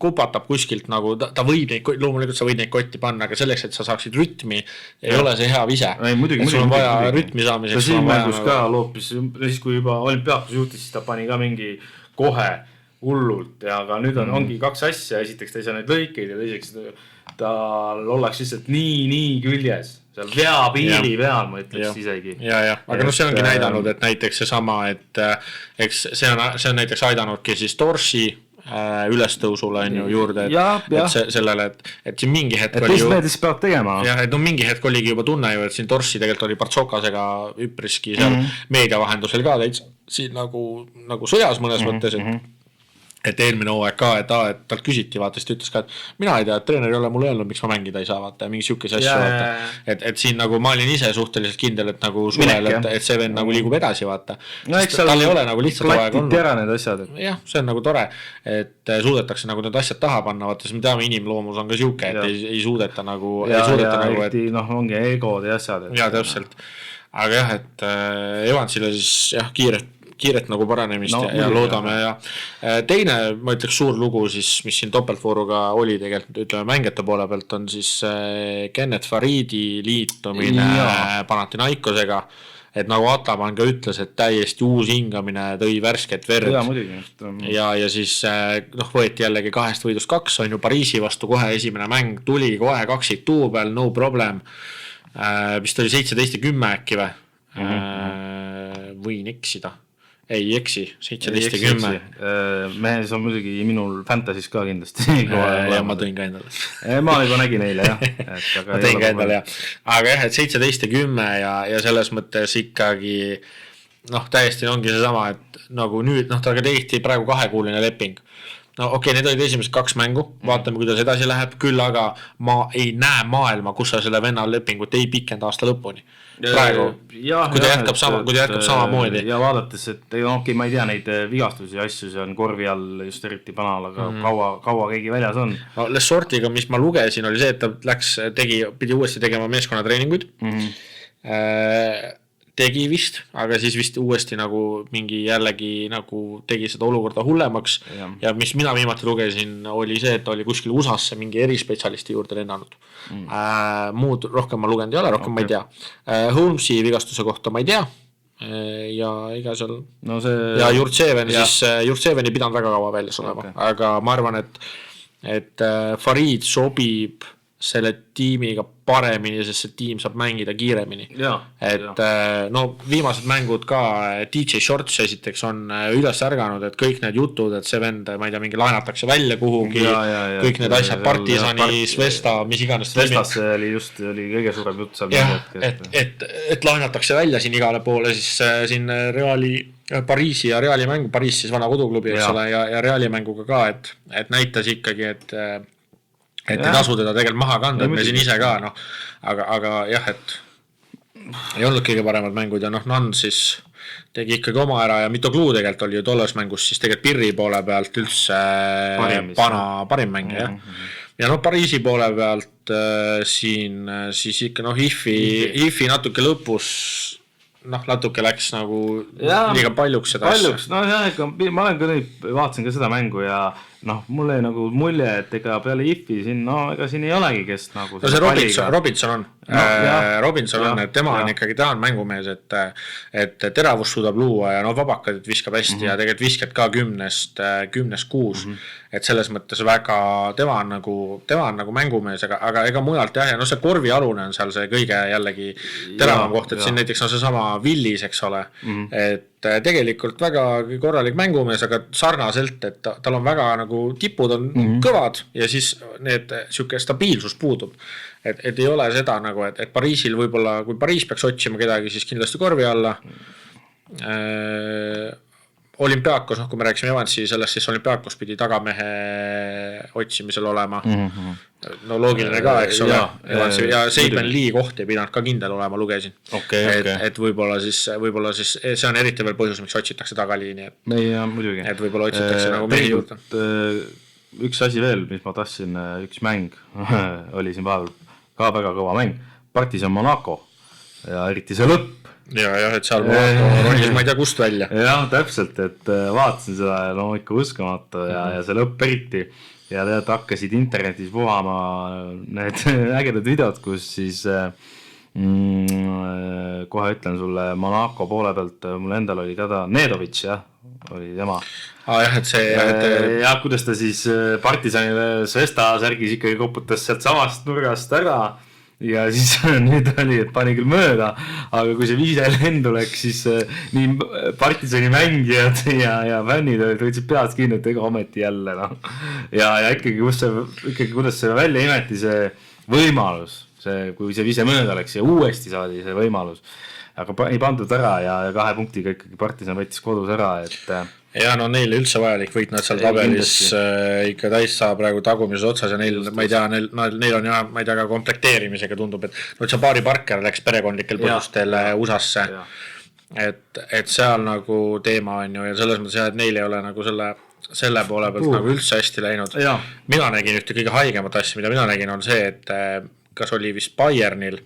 kupatab kuskilt nagu, ta võib neid, loomulikult sa võid neid kotti panna, aga selleks, et sa saaksid rütmi, ei ole see hea vise. Sul on vaja rütmi saamiseks. Ta siin mängus ka loopis, siis kui juba Olümpiakos juhtis, siis ta pani ka mingi kohe hullult, aga nüüd ongi 2 asja, esiteks ta ei saa neid lõikeid ja teiseks tal ollaks lihtsalt nii küljes, seal piiri peal, ma ütleks isegi. Aga see ongi näidanud, et näiteks see sama, et eks see on näiteks aidanudki siis Torsi ülestõusule on ju juurde, et sellele, et siin mingi hetk oli ju... Et meeldis peab tegema. Jah, et mingi hetk oligi juba tunne ju, et siin Torsi tegelikult oli Partsokasega üpriski seal meedia vahendusel ka täitsa siin nagu sõjas mõnes mõttes, et et eelmine hooaeg ka, et talt küsiti, vaata, siis ta ütles ka, et mina ei tea, et treener ei ole mulle öelnud, miks ma mängida ei saa, vaata, mingi siukese asju, vaata. Et siin nagu ma olin ise suhteliselt kindel, et nagu suvel, et see vend nagu liigub edasi, vaata. No, tal ei ole nagu lihtsalt hooaeg olnud. Ära need asjad. Jah, see on nagu tore, et suudetakse nagu need asjad taha panna, vaata, siis me teame, inimloomus on ka siuke, et ei suudeta nagu, eriti, ongi egod ja asjad. Ja täpselt. Aga jah, et Evansile siis jah, kiiret nagu paranemist ja loodame ja teine, ma ütleks suur lugu siis, mis siin topeltvooruga oli tegelikult, ütleme mängijate poole pealt on siis Kenneth Faridi liitumine Panathinaikosega, et nagu Ataman ka ütles, et täiesti uus hingamine tõi värsket verd ja siis võeti jällegi 2 võidust 2, on ju Pariisi vastu kohe esimene mäng, tuli kohe 2 duubel, no problem, vist oli 17-10 äkki võin eksida. Ei eksi, 17-10. Mehes on muidugi minul fantasy's ka kindlasti. Ja ma tõin ka endale. Ma juba nägin eile, jah. Ma tõin ka endale, jah. Aga jah, et 17-10 ja selles mõttes ikkagi, täiesti ongi see sama, et nagu nüüd, taga tehti praegu 2-kuuline leping. No okei, need olid esimesed 2 mängu, vaatame, kuidas edasi läheb, küll aga ma ei näe maailma, kus sa selle venna lepingut ei pikenda aasta lõpuni. Praegu, kui ta jätkab sama moodi. Ja vaadates, et okei, ma ei tea neid vigastusi ja asju, see on korvi all just eriti panal, aga kaua keegi väljas on. No Lesortiga, mis ma lugesin, oli see, et ta pidi uuesti tegema meeskonnatreeninguid. Tegi vist, aga siis vist uuesti nagu mingi jällegi nagu tegi seda olukorda hullemaks ja mis mina viimati lugesin oli see, et oli kuskil USAsse mingi erispetsialisti juurde lennanud. Muud rohkem ma lugenud ei ole, rohkem ma ei tea. Holmesi vigastuse kohta ma ei tea ja iga seal ja Jurtseven siis, Jurtseven ei pidanud väga kaua väljas olema, aga ma arvan, et Farid sobib selle tiimiga paremini, sest see tiim saab mängida kiiremini. Viimased mängud ka DJ Shorts esiteks on üles ärganud, et kõik need jutud, et see vend, ma ei tea, mingi laenatakse välja kuhugi, kõik need asjad, Partisani, Svesta, mis iganes. Svestasse oli kõige suurem jutt seal. Et laenatakse välja siin igale poole, siis siin Pariisi ja Reali mängu, Pariis siis vana koduklubi, eks ole, ja Reali mänguga ka, et näitas ikkagi, et ei tasu teda tegelikult maha kanda, et me siin ise ka, aga jah, et ei olnud kõige paremad mängud ja Nand siis tegi ikkagi oma ära ja Mitoglu tegelikult oli ju tolles mängus siis tegelikult Pirri poole pealt üldse parim mäng, jah. Ja Pariisi poole pealt siin siis ikka Ifi natuke lõpus natuke läks nagu liiga paljuks seda asja. Ma olen ka vaatasin ka seda mängu ja mulle nagu mulje, et ega peale Ifi siin, ega siin ei olegi, kes nagu see Robinson on. Robinson on, et tema on ikkagi, ta on mängumees, et teravust suudab luua ja vabakad viskab hästi ja tegelikult viskad ka 10-6, et selles mõttes väga, tema on nagu mängumees, aga ega mujalt jah, ja see korvialune on seal see kõige jällegi teravam koht, et siin näiteks on see sama Villis, eks ole, et tegelikult väga korralik mängumees, aga sarnaselt, et tal on väga nagu tipud on kõvad ja siis need siuke stabiilsus puudub. Et ei ole seda nagu, et Pariisil võib-olla, kui Pariis peaks otsima kedagi, siis kindlasti korvi alla. Olümpiakos, kui me rääksime Evansi sellest, siis Olümpiakos pidi tagamehe otsimisel olema. Loogiline ka, eks ole. Ja Seiben Lee koht ei pidanud ka kindel olema, lugesin. Et võib-olla siis see on eriti veel põhjus, miks otsitakse tagaliini. Et võib-olla otsitakse nagu mehi juurde. Üks asi veel, mis ma tahtsin, üks mäng oli siin vahepeal ka väga kõva mäng. Partisan Monaco ja eriti see lõpp. Ja, et seal Monaco ronis ma ei tea kust välja. Jah, täpselt, et vaatasin seda ja ikka uskamata ja see lõpp eriti. Ja tead hakkasid internetis puhama need ägedad videod, kus siis kohe ütlen sulle Monaco poole pealt, mul endal oli teda Nedovic, jah, oli tema. Jah, et see... Ja kuidas ta siis Partisanile Svesta särgis ikkagi koputas sealt samast nurgast ära ja siis nüüd oli, et pani küll mööda, aga kui see viise lendu läks, siis nii Partisani mängijad ja fännid võtsid pead kinni, et ega ometi jälle. Ja ikkagi, kuidas see välja imeti see võimalus, kui see viise mööda läks ja uuesti saadi see võimalus. aga ei pandud ära ja 2 punktiga ikkagi Partisan võttis kodus ära, et ja no neile üldse vajalik võit, nad seal tabelis ikka täitsa praegu tagumises otsas ja neil, ma ei tea, neil on jah, ma ei tea, ka komplekteerimisega tundub, et Jabari Parker läks perekondlikel põhjustel USA-sse, et seal nagu teema on ju ja selles mõttes jah, et neil ei ole nagu selle poole pealt nagu üldse hästi läinud. Mina nägin ühte kõige haigemat asja, mida mina nägin, on see, et kas oli vist Bayernil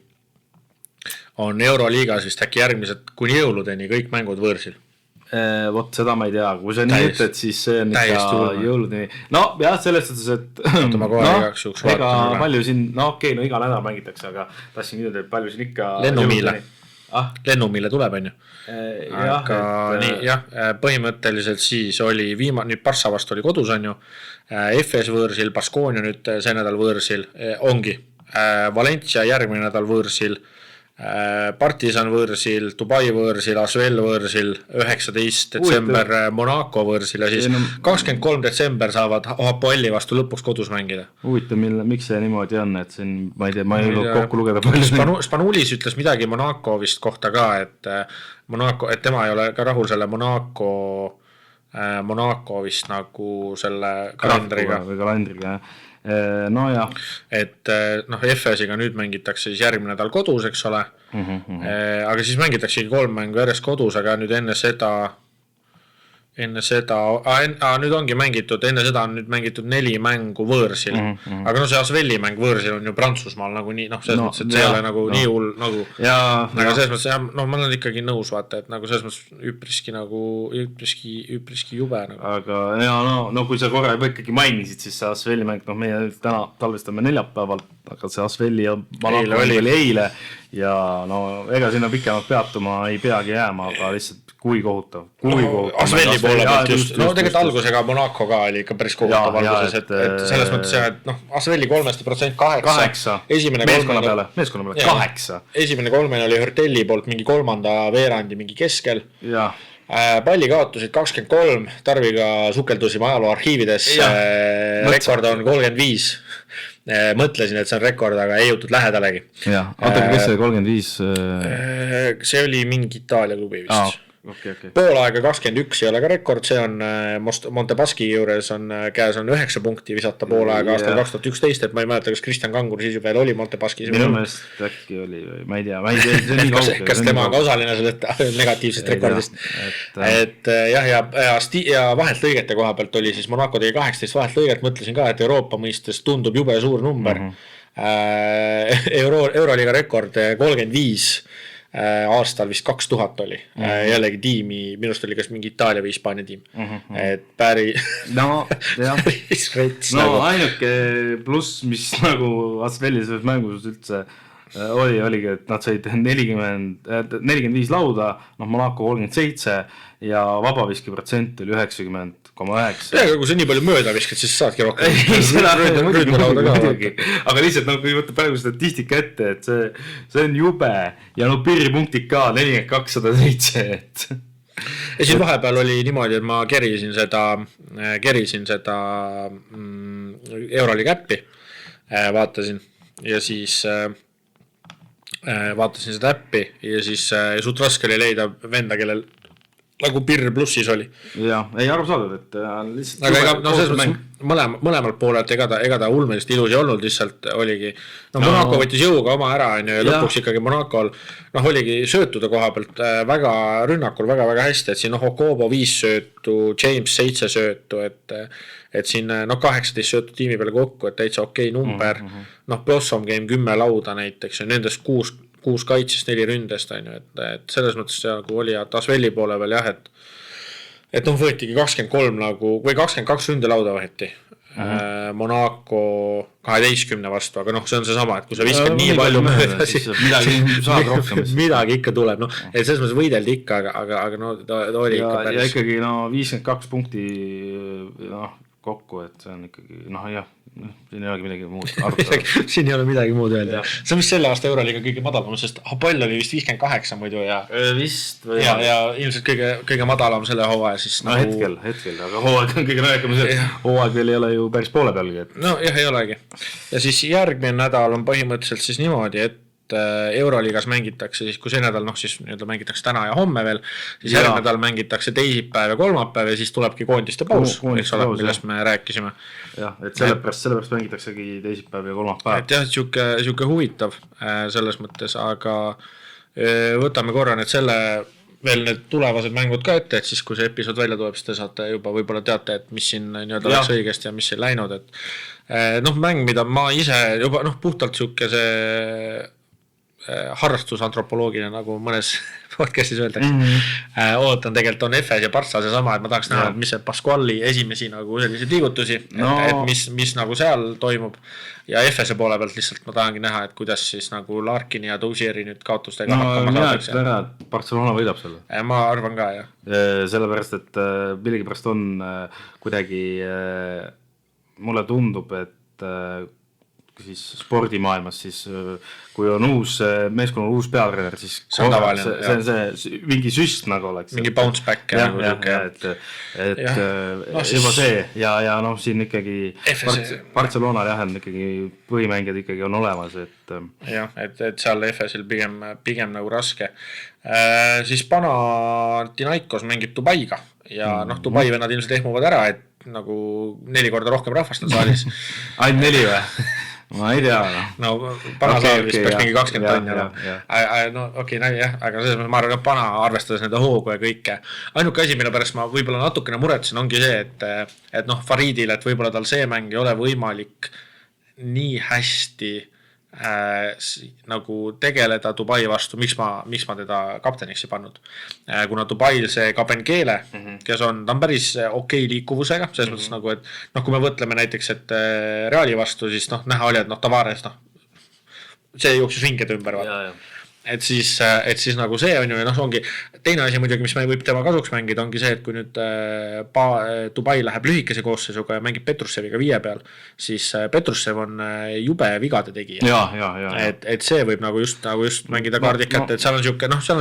on Euroliigas vist äkki järgmised kuni jõuludeni kõik mängud võõrsil. Vot seda ma ei tea, kui sa nii ütled, siis see on ikka jõuludeni. No jah, selles suhtes, et ega palju siin, no okei, no iga nädal mängitakse, aga tahtsin küsida, et palju siin ikka Lennumiile tuleb, on ju. Aga jah, põhimõtteliselt siis oli nüüd Barssa vastu oli kodus, on ju, FS võõrsil, Baskonia nüüd see nädal võõrsil, ongi Valencia järgmine nädal võõrsil, Partisan võõrsil, Dubai võõrsil, Asvel võõrsil, 19 detsember Monaco võõrsil ja siis 23 detsember saavad Hapoeli vastu lõpuks kodus mängida. Huvitav, miks see niimoodi on, et siin, ma ei tea, ma ei ole kokku lugeda palju. Spanulis ütles midagi Monaco vist kohta ka, et tema ei ole ka rahul selle Monaco vist nagu selle kalendriga. jah. No jah. Et FS-iga nüüd mängitakse siis järgmine nädal kodus, eks ole. Aga siis mängitakse 3 mängu järjest kodus, aga nüüd enne seda nüüd ongi mängitud, enne seda on nüüd mängitud 4 mängu võõrsil. Aga see Asveli mäng võõrsil on ju Prantsusmaal nagu nii, selles mõttes, et see ei ole nagu nii hull nagu. Aga selles mõttes, jah, ma olen ikkagi nõus vaata, et nagu selles mõttes üpriski jube. Aga ja no kui sa korra juba ikkagi mainisid, siis see Asveli mäng, meie täna talvestame neljapäeval, aga see Asveli ja Monaco oli eile ja ega sinna pikemalt peatuma ei peagi jääma, aga lihtsalt kui kohutav. Asveli poole pealt just. Tegelikult algusega Monaco ka oli ikka päris kohutav alguses, et selles mõttes jah, et Asveli 3% 8. Meeskonna peale 8. Esimene 3 oli Hörtelli poolt mingi 3. veerandi mingi keskel. Palli kaotusid 23, Tarviga sukeldusime ajaloo arhiivides, rekord on 35. Mõtlesin, et see on rekord, aga ei jõutud lähedalegi. Oota, kes see 35? See oli mingi Itaalia klubi vist. Okay. Pool aega 21 ei ole ka rekord, see on Montepaschi juures on käes on 9 punkti visata pool aega aastal 2011, et ma ei mäleta, kas Kristjan Kangur siis veel oli Montepaschis. Minu meelest äkki oli, ma ei tea, see on nii kaugel. Kas tema on ka osaline sellest negatiivsest rekordist? Et jah, ja vahelt lõigete koha pealt oli siis Monaco tegi 18 vahelt lõiget, mõtlesin ka, et Euroopa mõistes tundub jube suur number. Euroliiga rekord 35 aastal vist 2000 oli. Jällegi tiimi, minust oli kas mingi Itaalia või Hispaania tiim. Et ainuke pluss, mis nagu Asvelises mängus üldse oligi, et nad said 45 lauda, Monaco 37 ja vabaviski protsent oli 90,9. Ja kui sa nii palju mööda viskad, siis saadki rohkem. Aga lihtsalt, kui võtta praegu statistika ette, et see on jube ja piiripunktid ka 4207, et ja siin vahepeal oli niimoodi, et ma kerisin seda Euroliiga äppi, vaatasin ja siis vaatasin seda äppi ja siis suht raske oli leida venda, kellel nagu Pirr plussis oli. Jah, ei aru saadud, et lihtsalt aga selles mõttes mõlemalt poolelt ega ta ulmelist ilus ei olnud, lihtsalt oligi Monaco võttis jõuga oma ära ja lõpuks ikkagi Monacol oligi söötude koha pealt väga rünnakul väga hästi, et siin Okobo 5 söötu, James 7 söötu, et siin 18 söötu tiimi peale kokku, et täitsa okei number, Blossom game 10 lauda näiteks ja nendest 6 kaitsest 4 ründest, et selles mõttes nagu oli Asveli poole veel jah, et võetigi 23 nagu, või 22 ründelauda võeti Monaco 12 vastu, aga see on see sama, et kui sa viskad nii palju mööda, siis midagi ikka tuleb, et selles mõttes võideldi ikka, aga ta oli ikka päris. Ja ikkagi 52 punkti kokku, et see on ikkagi, jah, siin ei olegi midagi muud arutada. Siin ei ole midagi muud öelda. See on vist selle aasta Euroliiga kõige madalam, sest Hapoel oli vist 58 muidu ja vist või ja ilmselt kõige madalam selle hooaja siis hetkel, aga hooaeg on kõige rääkima see, hooaeg veel ei ole ju päris poole pealgi. No jah, ei olegi. Ja siis järgmine nädal on põhimõtteliselt siis niimoodi, et Euroliigas mängitakse siis, kui see nädal, noh siis nii-öelda mängitakse täna ja homme veel, siis järgmine nädal mängitakse teisipäev ja kolmapäev ja siis tulebki koondiste paus, eks ole, millest me rääkisime. Jah, et sellepärast mängitaksegi teisipäev ja kolmapäev. Et jah, siuke huvitav selles mõttes, aga võtame korra nüüd selle veel need tulevased mängud ka ette, et siis kui see episood välja tuleb, siis te saate juba võib-olla teate, et mis siin nii-öelda läks õigesti ja mis siin läinud, et noh, mäng, mida ma ise juba puhtalt siuke see harrastusantropoloogiline, nagu mõnes podcastis öeldakse, ootan tegelikult on FS ja Partsa seesama, et ma tahaks näha, et mis see Pasquali esimesi nagu selliseid liigutusi, et mis nagu seal toimub ja FS poole pealt lihtsalt ma tahangi näha, et kuidas siis nagu Larkini ja Douzieri nüüd kaotustega hakkama saadakse. Mina ütlen ära, et Barcelona võidab selle. Ma arvan ka, jah. Sellepärast, et millegipärast on kuidagi, mulle tundub, et siis spordimaailmas siis kui on meeskonnal uus peatreener, siis see on tavaline, see mingi süst nagu oleks. Mingi bounce back. Et juba see ja noh, siin ikkagi Barcelonal jah, on ikkagi põhimängijad ikkagi on olemas. Jah, et seal FS-il pigem nagu raske. Siis Panathinaikos mängib Dubaiga ja noh, Dubai vennad ilmselt ehmuvad ära, et nagu 4 korda rohkem rahvast on saalis. Ainult 4 või? Ma ei tea. No Panasaal vist peaks mingi 20 tonni. No okei, jah, aga selles mõttes ma arvan, et Pana arvestades nende hoogu ja kõike. Ainuke asi, mille pärast ma võib-olla natukene muretsen, ongi see, et noh, Faridil, et võib-olla tal see mäng ei ole võimalik nii hästi nagu tegeleda Dubai vastu, miks ma teda kapteniks ei pannud. Kuna Dubail see Kabengele, kes ta on päris okei liikuvusega, selles mõttes nagu, et noh, kui me võtleme näiteks, et Reali vastu, siis noh, näha oli, et noh, Tavares, noh, see jooksis ringede ümber. Et siis nagu see on ju, ja noh, ongi teine asi muidugi, mis me võib tema kasuks mängida, ongi see, et kui nüüd Dubai läheb lühikese koosseisuga ja mängib Petrusseviga 5 peal, siis Petrussev on jube vigade tegija. Et see võib nagu just mängida kaardid kätte, et seal on siuke, noh, seal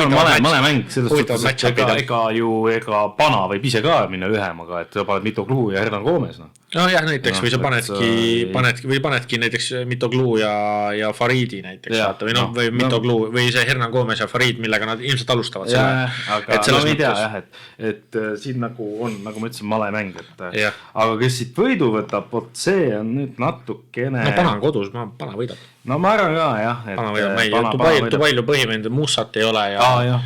on male mäng, sellest ega Pana võib ise ka minna lühemaga, et sa paned Mitoglu ja Hernan Gomez. No jah, näiteks, või sa panedki näiteks Mitoglu ja Faridi näiteks, või Mitoglu, või see Hernan Gomez ja Farid, millega nad ilmselt alustavad selle. Aga no ei tea jah, et siin nagu on, nagu ma ütlesin, male mäng, aga kes siit võidu võtab, see on nüüd natukene... No Pana on kodus, Pana võidab. No ma arvan ka, jah. Dubail ju põhimõtteliselt Mussat ei ole ja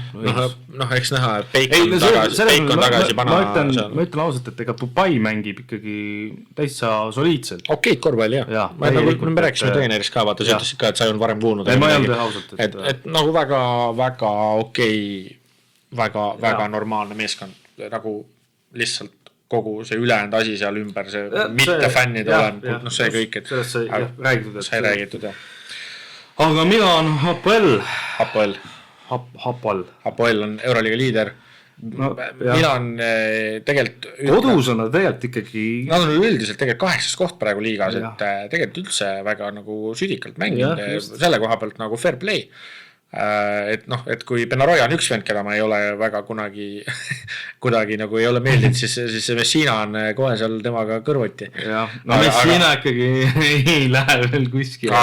noh, eks näha, Peik on tagasi Pana. Ma ütlen ausalt, et ega Dubai mängib ikkagi täitsa soliidselt. Okei, korvpalli, jah. Me rääkisime treenerist ka, vaata, sa ütlesid ka, et sa ei olnud varem kuulnud. Ma ei olnud ausalt. Et nagu väga okei, väga normaalne meeskond, nagu lihtsalt kogu see ülejäänud asi seal ümber, see mitte fännide olen, noh see kõik, et sai räägitud, jah. Aga Milan, Hapoel on Euroliiga liider. Milan tegelikult... Kodus on nad tegelikult ikkagi... Nad on üldiselt tegelikult 8. koht praegu liigas, et tegelikult üldse väga nagu südikalt mänginud, selle koha pealt nagu fair play. Et noh, et kui Benaroya on üks vend, keda ma ei ole väga kuidagi nagu ei ole meeldinud, siis see Messina on kohe seal temaga kõrvuti. No Messina ikkagi ei lähe veel kuskil.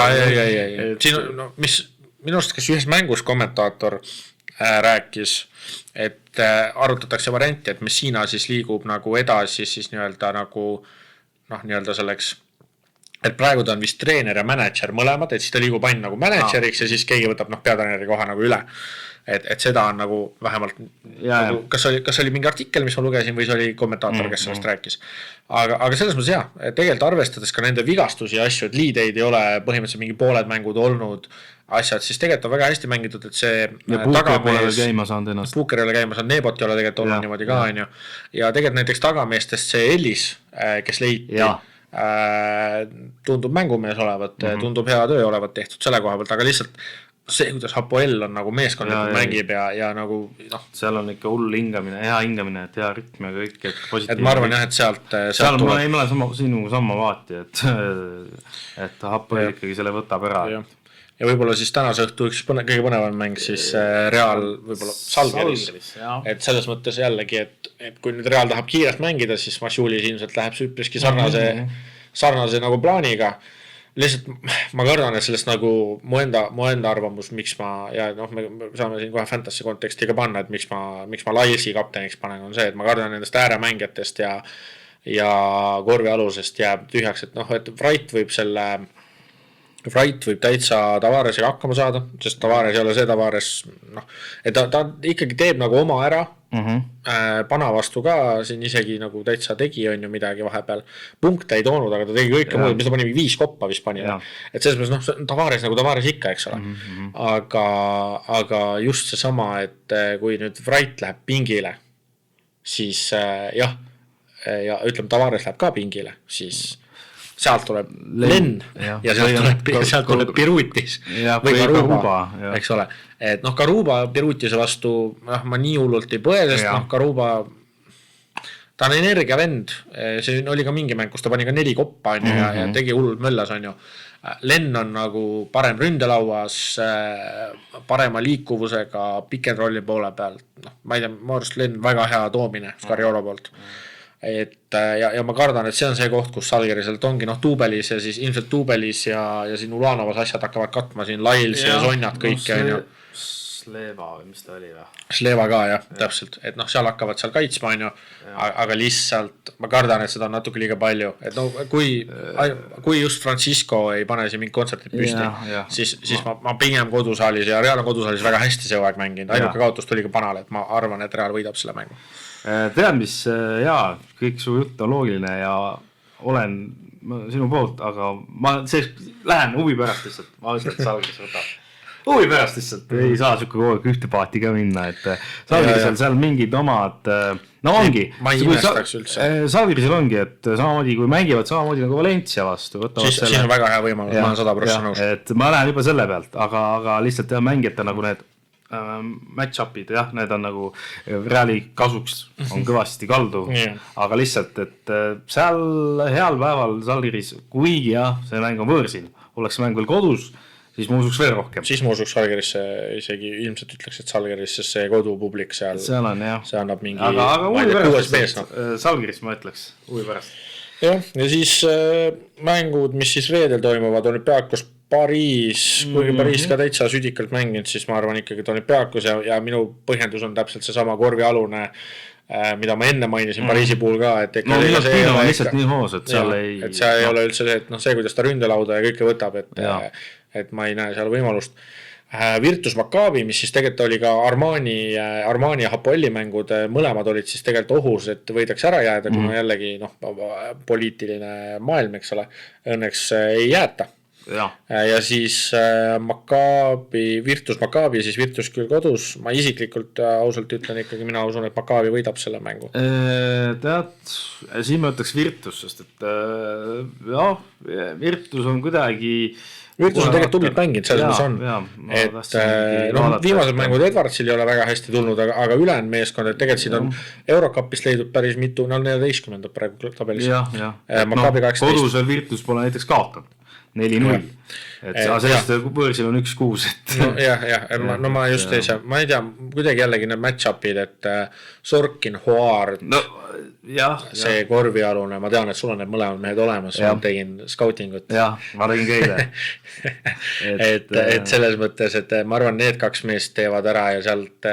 Mis minu arust, kes ühes mängus kommentaator rääkis, et arutatakse varianti, et Messina siis liigub nagu edasi siis nii-öelda nagu noh, nii-öelda selleks et praegu ta on vist treener ja manager mõlemad, et siis ta liigub ainult nagu manageriks ja siis keegi võtab peatreeneri koha nagu üle. Et seda on nagu vähemalt, nagu, kas oli mingi artikkel, mis ma lugesin, või see oli kommentaator, kes sellest rääkis. Aga selles mõttes jah, tegelikult arvestades ka nende vigastusi ja asju, et liideid ei ole põhimõtteliselt mingi pooled mängud olnud asjad, siis tegelikult on väga hästi mängitud, et see tagamees... Puuker ei ole käima saanud, Nebot ei ole tegelikult olnud niimoodi ka, on ju. Ja tegelikult näiteks tagameestest see Ellis, kes leiti... tundub mängumees olevat, tundub hea töö olevat tehtud selle koha pealt, aga lihtsalt see, kuidas Hapoel on nagu meeskondlikult mängib ja nagu noh. Seal on ikka hull hingamine, hea hingamine, et hea rütm ja kõik, et positiivne. Et ma arvan jah, et sealt tuleb... Ei ole sinuga sama vaati, et Hapoel ikkagi selle võtab ära. Ja võib-olla siis tänase õhtu üks kõige põnevam mäng siis Real võib-olla Salgeris. Et selles mõttes jällegi, et kui nüüd Real tahab kiirelt mängida, siis Masjulis ilmselt läheb üpriski sarnase nagu plaaniga. lihtsalt ma kardan, et sellest nagu mu enda arvamus, miks ma, ja noh, me saame siin kohe fantasy konteksti ka panna, et miks ma Laisi kapteniks panen, on see, et ma kardan nendest ääremängijatest ja korvialusest jääb tühjaks, et noh, et Wright võib täitsa Tavaresiga hakkama saada, sest Tavares ei ole see Tavares, noh, et ta ikkagi teeb nagu oma ära, Pana vastu ka siin isegi nagu täitsa tegi on ju midagi vahepeal, punkte ei toonud, aga ta tegi kõike muud, mis ta pani 5 koppa vist pani, et selles mõttes noh, Tavares nagu Tavares ikka, eks ole, aga just see sama, et kui nüüd Wright läheb pingile, siis jah, ja ütleme Tavares läheb ka pingile, siis sealt tuleb Lenn ja sealt tuleb Birutis või Karuba, eks ole. Et noh, Karuba Birutise vastu ma nii hullult ei põe, sest noh, Karuba ta on energiavend, see oli ka mingi mäng, kus ta pani ka 4 koppa on ju, ja tegi hullult möllas on ju. Lenn on nagu parem ründelauas, parema liikuvusega, pikenrolli poole pealt, noh, ma ei tea, ma arvast Lenn väga hea toomine Skarjolo poolt. Et ja ma kardan, et see on see koht, kus Salgeriselt ongi noh Tuubelis ja siis ilmselt Tuubelis ja siin Ulanovas asjad hakkavad katma siin Lails ja Sonjad kõike on ju. Sleva või mis ta oli või? Sleva ka jah, täpselt, et noh, seal hakkavad seal kaitsma on ju, aga lihtsalt ma kardan, et seda on natuke liiga palju, et no kui just Francisco ei pane siin mingi kontsertit püsti, siis ma pigem kodusaalis ja Real on kodusaalis väga hästi see aeg mänginud, ainuke kaotus tuli ka Panale, et ma arvan, et Real võidab selle mängu. Tead, mis kõik su jutt on loogiline ja olen sinu poolt, aga ma lähen huvi pärast lihtsalt, ma ütlen, et Salgeris võtab. Huvi pärast lihtsalt, ei saa siuke kogu aeg ühte paati ka minna, et Salgerisel seal mingid omad, no ongi. Ma ei imestaks üldse. Salgerisel ongi, et samamoodi kui mängivad samamoodi nagu Valencia vastu. Siin on väga hea võimalus, ma olen 100% nõus. Et ma lähen juba selle pealt, aga lihtsalt mängijate nagu need match-up'id, jah, need on nagu Reali kasuks on kõvasti kaldu, aga lihtsalt, et seal heal päeval Salgeris, kuigi jah, see mäng on võõrsil, oleks mäng veel kodus, siis ma usuks veel rohkem. Siis ma usuks Salgerisse, isegi ilmselt ütleks, et Salgeris, sest see kodupublik seal on, jah. See annab mingi aga huvi pärast, Salgeris ma ütleks, huvi pärast. Jah, ja siis mängud, mis siis reedel toimuvad, Olümpiakos Pariis, kuigi Pariis ka täitsa südikalt mänginud, siis ma arvan ikkagi, et Olümpiakos ja minu põhjendus on täpselt see sama korvialune, mida ma enne mainisin Pariisi puhul ka, et no see ei ole lihtsalt nii hoos, et seal et see ei ole üldse see, et noh, see, kuidas ta ründelauda ja kõike võtab, et ma ei näe seal võimalust. Virtus Maccabi, mis siis tegelikult oli ka Armani ja Hapoeli mängud, mõlemad olid siis tegelikult ohus, et võidaks ära jääda, kuna jällegi poliitiline maailm, eks ole, õnneks ei jääta. Ja siis Virtus Maccabi, siis Virtus küll kodus, ma isiklikult ausalt ütlen ikkagi, mina usun, et Maccabi võidab selle mängu. Tead, siin ma ütleks Virtus, sest et Virtus on kuidagi Virtus on tegelikult tublit mänginud, selles mõttes on. Et viimased mängud Edwardsil ei ole väga hästi tulnud, aga ülejäänud meeskond, et tegelikult siin on Eurocupist leidub päris mitu, 14. praegu tabelis. Maccabi 18. Kodus veel Virtus pole näiteks kaotanud. 4-0, et sellest võõrsil on 1-6, et no ma just ei saa, ma ei tea, kuidagi jällegi need match-up'id, et Sorkin, Hoard, see korvialune, ma tean, et sul on need mõlemad mehed olemas, ma tegin scoutingut. Jah, ma tegin keile. et selles mõttes, et ma arvan, need 2 meest teevad ära ja sealt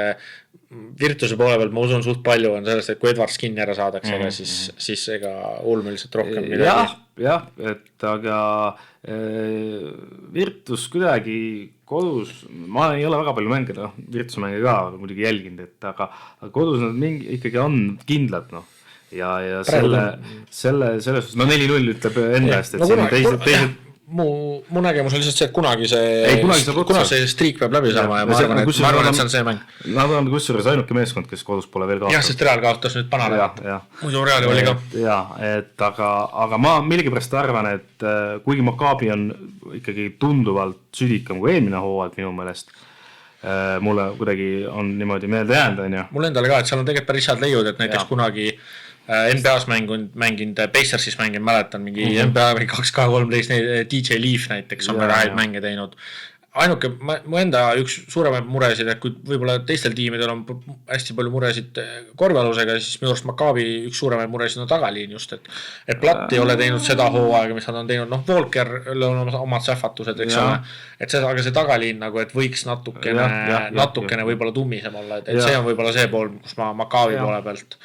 Virtuse poole pealt ma usun suht palju on sellest, et kui Edward Skinni ära saadakse, siis ega ulmeliselt rohkem midagi. Jah, et aga Virtus kuidagi kodus, ma ei ole väga palju mängida, Virtuse mänge ka muidugi jälginud, et aga kodus nad ikkagi on kindlad, noh. Ja selles, no 4-0 ütleb enda eest, et siin teised mu nägemus on lihtsalt see, et kunagi see striik peab läbi saama ja ma arvan, et see on see mäng. Nad on kusjuures ainuke meeskond, kes kodus pole veel kaotas. Jah, sest Real kaotas nüüd Panale. Muidu Reali oli ka. Jah, et aga ma millegipärast arvan, et kuigi Maccabi on ikkagi tunduvalt südikam kui eelmine hooaeg minu meelest, mulle kuidagi on niimoodi meelde jäänud, on ju. Mulle endale ka, et seal on tegelikult päris head leiud, et näiteks kunagi NBA-s mänginud, Pacersis mänginud, mäletan mingi NBA 2K13, DJ Leaf näiteks on väga häid mänge teinud. ainuke, mu enda üks suuremaid muresid, et kui võib-olla teistel tiimidel on hästi palju muresid korvpallusega, siis minu arust Maccabi üks suuremaid muresid on tagaliin just, et Platt ei ole teinud seda hooaega, mis nad on teinud, noh, Volkeril on omad sähvatused, eks ole, et see, aga see tagaliin nagu, et võiks natukene võib-olla tummisem olla, et see on võib-olla see pool, kus ma Maccabi poole pealt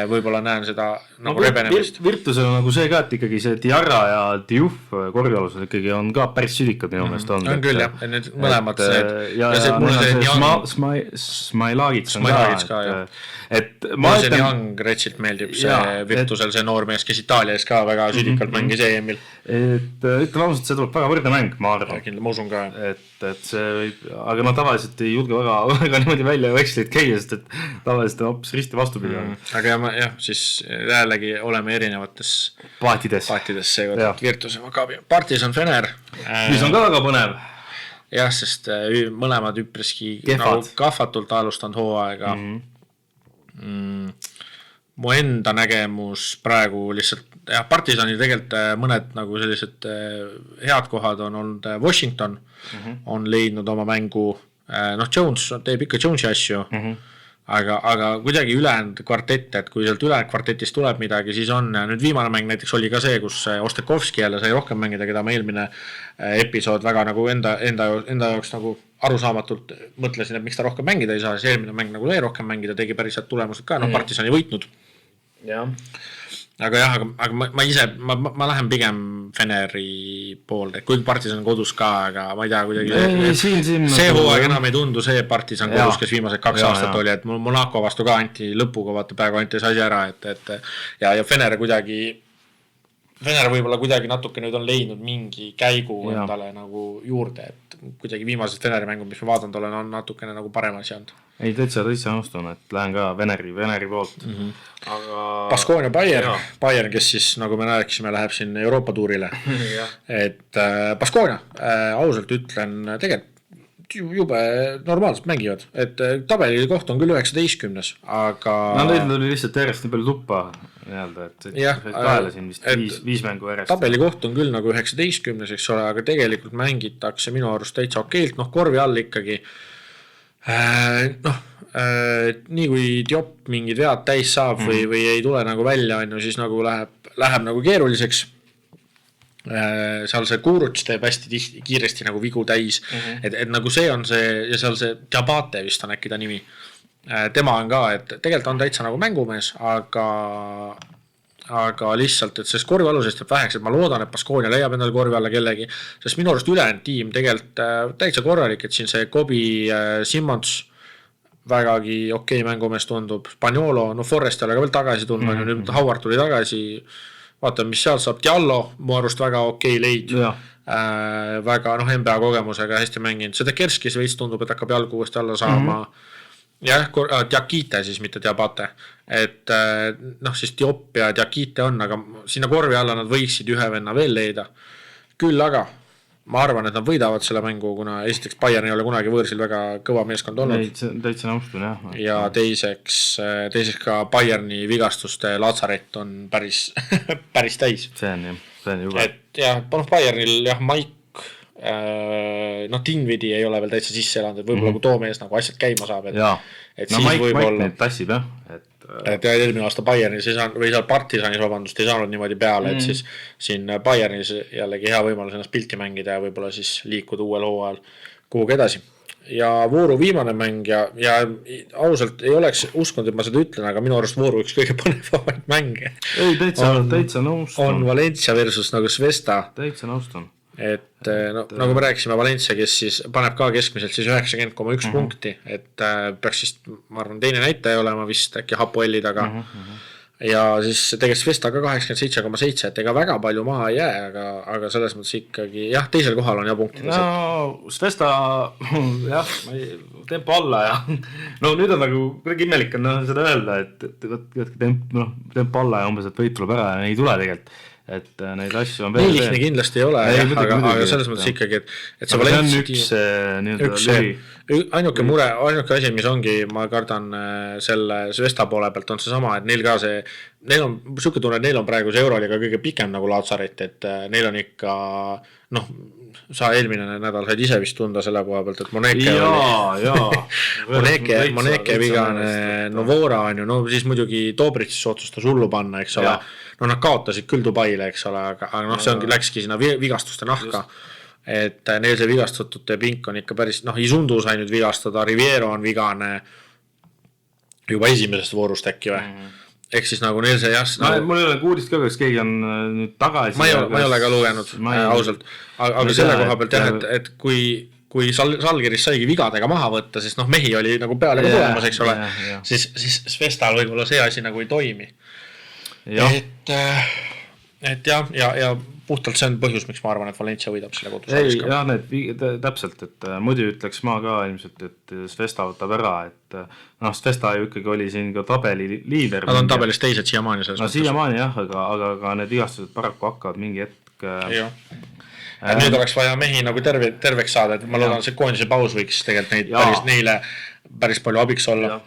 võib-olla näen seda nagu rebenemist. Virtusel on nagu see ka, et ikkagi see Diarra ja Diouf korvpalluses ikkagi on ka päris südikad minu meelest on. On küll jah, need mõlemad ja Smailagits on ka, et ma ütlen Young Retsilt meeldib see Virtusel see noormees, kes Itaalias ka väga südikalt mängis EM-il. Et ütlen ausalt, see tuleb väga võrdne mäng, ma arvan. Ma usun ka. Et see võib, aga no tavaliselt ei julge väga niimoodi välja veksleid käia, sest et tavaliselt on hoopis risti vastupidi. Aga jah, siis jällegi oleme erinevates paatides seekord Virtuse Maccabi. Partizan Fener. Mis on ka väga põnev. Jah, sest mõlemad üpriski kahvatult alustanud hooaega. Mu enda nägemus praegu lihtsalt, Partizani tegelikult mõned nagu sellised head kohad on olnud Washington, on leidnud oma mängu, noh Jones teeb ikka Jonesi asju, aga kuidagi ülejäänud kvartett, et kui sealt ülejäänud kvartetist tuleb midagi, siis on, ja nüüd viimane mäng näiteks oli ka see, kus Ostekovski jälle sai rohkem mängida, keda ma eelmine episood väga nagu enda jaoks nagu arusaamatult mõtlesin, et miks ta rohkem mängida ei saa, siis eelmine mäng nagu ei rohkem mängida, tegi päris head tulemused ka, Partizani võitnud. Aga jah, aga ma lähen pigem Feneri poolde, kuigi Partizan on kodus ka, aga ma ei tea kuidagi see hooaeg enam ei tundu see Partizan kodus, kes viimased 2 aastat oli, et Monaco vastu ka anti lõpuga, vaata praegu anti see asi ära, ja Fener võib-olla kuidagi natuke nüüd on leidnud mingi käigu endale nagu juurde, et kuidagi viimased Feneri mängud, mis ma vaadanud olen, on natukene nagu parem asi olnud. Ei, täitsa nõustun, et lähen ka Veneri poolt. Aga... Baskonia Bayern, kes siis, nagu me rääkisime, läheb siin Euroopa tuurile. Et Baskonia, ausalt ütlen, tegelikult jube normaalselt mängivad, et tabeli koht on küll 19, aga... No neil oli lihtsalt järjest nii palju tuppa, et kaela siin vist 5 mängu järjest. Tabeli koht on küll nagu 19, eks ole, aga tegelikult mängitakse minu arust täitsa okeilt, noh korvi all ikkagi, nii kui Diop mingid vead täis saab või ei tule nagu välja, siis nagu läheb nagu keeruliseks. Seal see Kuruts teeb hästi kiiresti nagu vigu täis, et nagu see on see, ja seal see Diabate vist on äkki ta nimi. Tema on ka, et tegelikult on täitsa nagu mängumees, aga lihtsalt, et sellest korvi alusest jääb väheks, et ma loodan, et Baskonia leiab endale korvi alla kellegi, sest minu arust ülejäänud tiim tegelikult täitsa korralik, et siin see Kobi Simmons vägagi okei mängumees tundub, Spaniolo, no Forrest ei ole ka veel tagasi tulnud, nüüd Howard tuli tagasi, vaata, mis seal saab, Diallo, mu arust väga okei leid, väga NBA kogemusega hästi mänginud, seda Kerskis veits tundub, et hakkab jalgu uuesti alla saama, jah, Diakite siis, mitte Diabate, et siis Diop ja Diakite on, aga sinna korvi alla nad võiksid ühe venna veel leida, küll aga ma arvan, et nad võidavad selle mängu, kuna esiteks Bayern ei ole kunagi võõrsil väga kõva meeskond olnud. Täitsa nõustun, jah. Ja teiseks ka Bayerni vigastuste Lazaret on päris täis. See on juba. Et jah, Bayernil Maik, Dinvidi ei ole veel täitsa sisse elanud, et võib-olla kui too mees nagu asjad käima saab. Maik neid tassib, jah. Et eelmine aasta Bayernis või seal Partisanis, vabandust, ei saanud niimoodi peale, et siis siin Bayernis jällegi hea võimalus ennast pilti mängida ja võib-olla siis liikuda uuel hooajal kuhugi edasi. Ja vooru viimane mäng ja ausalt ei oleks uskunud, et ma seda ütlen, aga minu arust vooru üks kõige põnevamaid mänge. Ei, täitsa nõustun. On Valencia versus nagu Svesta. Täitsa nõustun. Et nagu me rääkisime, Valencia, kes siis paneb ka keskmiselt siis 90,1 punkti, et peaks siis, ma arvan, teine näitaja olema vist äkki Hapoeli taga. Ja siis tegelikult Svesta ka 87,7, et ega väga palju maha ei jää, aga selles mõttes ikkagi, jah, teisel kohal on ja punktides. No, Svesta, jah, tempo alla ja no nüüd on nagu kuidagi imelik on seda öelda, et tempo alla ja umbes, et võit tuleb ära ja ei tule tegelikult. Et neid asju on veel lihtne kindlasti ei ole, aga selles mõttes ikkagi, et see Valencia ainuke mure, ainuke asi, mis ongi, ma kardan selle Svesta poole pealt on see sama, et neil ka see, neil on siuke tunne, et neil on praegu see Euroliiga kõige pikem nagu Laatsaret, et neil on ikka, noh, sa eelmine nädal said ise vist tunda selle koha pealt, et Moneke vigane, Novora on ju, no siis muidugi Dobritsisse otsustas hullu panna, eks ole. No nad kaotasid küll Dubaile, eks ole, aga noh, see ongi, läkski sinna vigastuste nahka. Et neil see vigastutute pink on ikka päris, noh, Isundu sai nüüd vigastada, Riviero on vigane juba esimesest voorust äkki või. Ehk siis nagu neil see jah. Mul ei ole uudist ka, kas keegi on nüüd tagasi. Ma ei ole ka lugenud, ausalt. Aga selle koha pealt jah, et kui Salgiris saigi vigadega maha võtta, siis noh, mehi oli nagu peale ka tulemas, eks ole, siis Svestal võib-olla see asi nagu ei toimi. Et jah, ja puhtalt see on põhjus, miks ma arvan, et Valencia võidab selle kodus. Jah, täpselt, et muidu ütleks ma ka ilmselt, et Svesta võtab ära, et noh, Svesta ju ikkagi oli siin ka tabeli liider. Nad on tabelis teised siiamaani selles mõttes. Siiamaani jah, aga need igastused paraku hakkavad mingi hetk. Nüüd oleks vaja mehi nagu terveks saada, et ma loodan, see koondise paus võiks tegelikult neile päris palju abiks olla.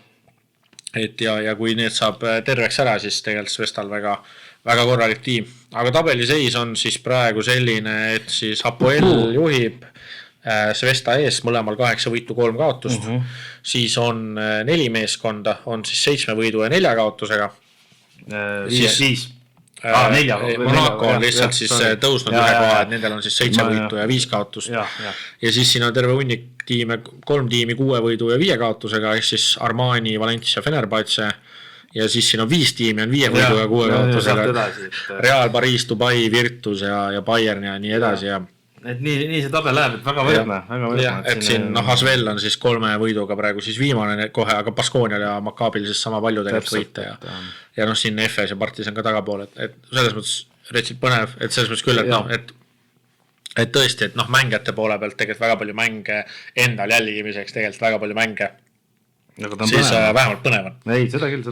Et ja kui need saab terveks ära, siis tegelikult Svestal väga korralik tiim. Aga tabeliseis on siis praegu selline, et siis Hapoel juhib Svesta ees mõlemal 8 võitu 3 kaotust. Siis on 4 meeskonda, on siis 7 võidu ja 4 kaotusega. 5. Monaco on lihtsalt siis tõusnud ühe koha, et nendel on siis 7 võitu ja 5 kaotust. Ja siis siin on terve hunnik tiime, 3 tiimi 6 võidu ja 5 kaotusega, ehk siis Armani, Valencia, Fenerbahce. Ja siis siin on 5 tiimi, on 5 võidu ja 6 kaotusega. Real, Paris, Dubai, Virtus ja Bayern ja nii edasi. Et nii see tabel läheb, et väga võrdne. Et siin Asvel on siis 3 võiduga praegu siis viimane kohe, aga Baskoonial ja Makaabil siis sama palju tegelikult võita. Ja noh, siin FS ja Partis on ka tagapool, et selles mõttes retsid põnev, et selles mõttes küll, et tõesti, et noh, mängijate poole pealt tegelikult väga palju mänge endal jälgimiseks, tegelikult väga palju mänge. Siis vähemalt põnev on.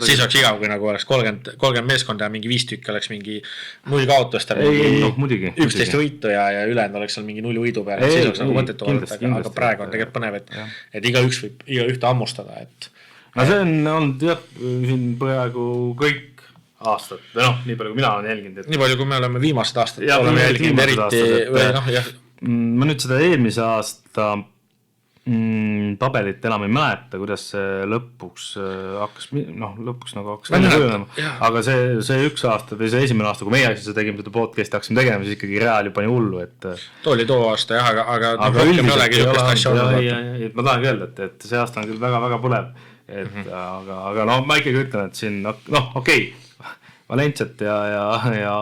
Siis oleks igav, kui nagu oleks 30 meeskonda ja mingi 5 tükki oleks mingi 0 kaotust, 11 võitu ja ülejäänud oleks seal mingi 0 võidu peale, siis oleks nagu mõttetu vaadata, aga praegu on tegelikult põnev, et igaüks võib igaühte ammustada. No see on olnud jah, siin praegu kõik aastad, või noh, nii palju kui mina olen jälginud. Nii palju kui me oleme viimased aastad, oleme jälginud eriti või noh, jah. Ma nüüd seda eelmise aasta tabelit enam ei mäleta, kuidas see lõpuks hakkas, noh lõpuks nagu hakkas välja kujunema, aga see üks aasta või see esimene aasta, kui meie asja tegime seda podcasti hakkasime tegema, siis ikkagi Real juba nii hullu, et too oli too aasta jah, aga rohkem ei olegi jõukest asja olnud. Ma tahangi öelda, et see aasta on küll väga põlev, aga no ma ikkagi ütlen, et siin, noh okei, Valenciat ja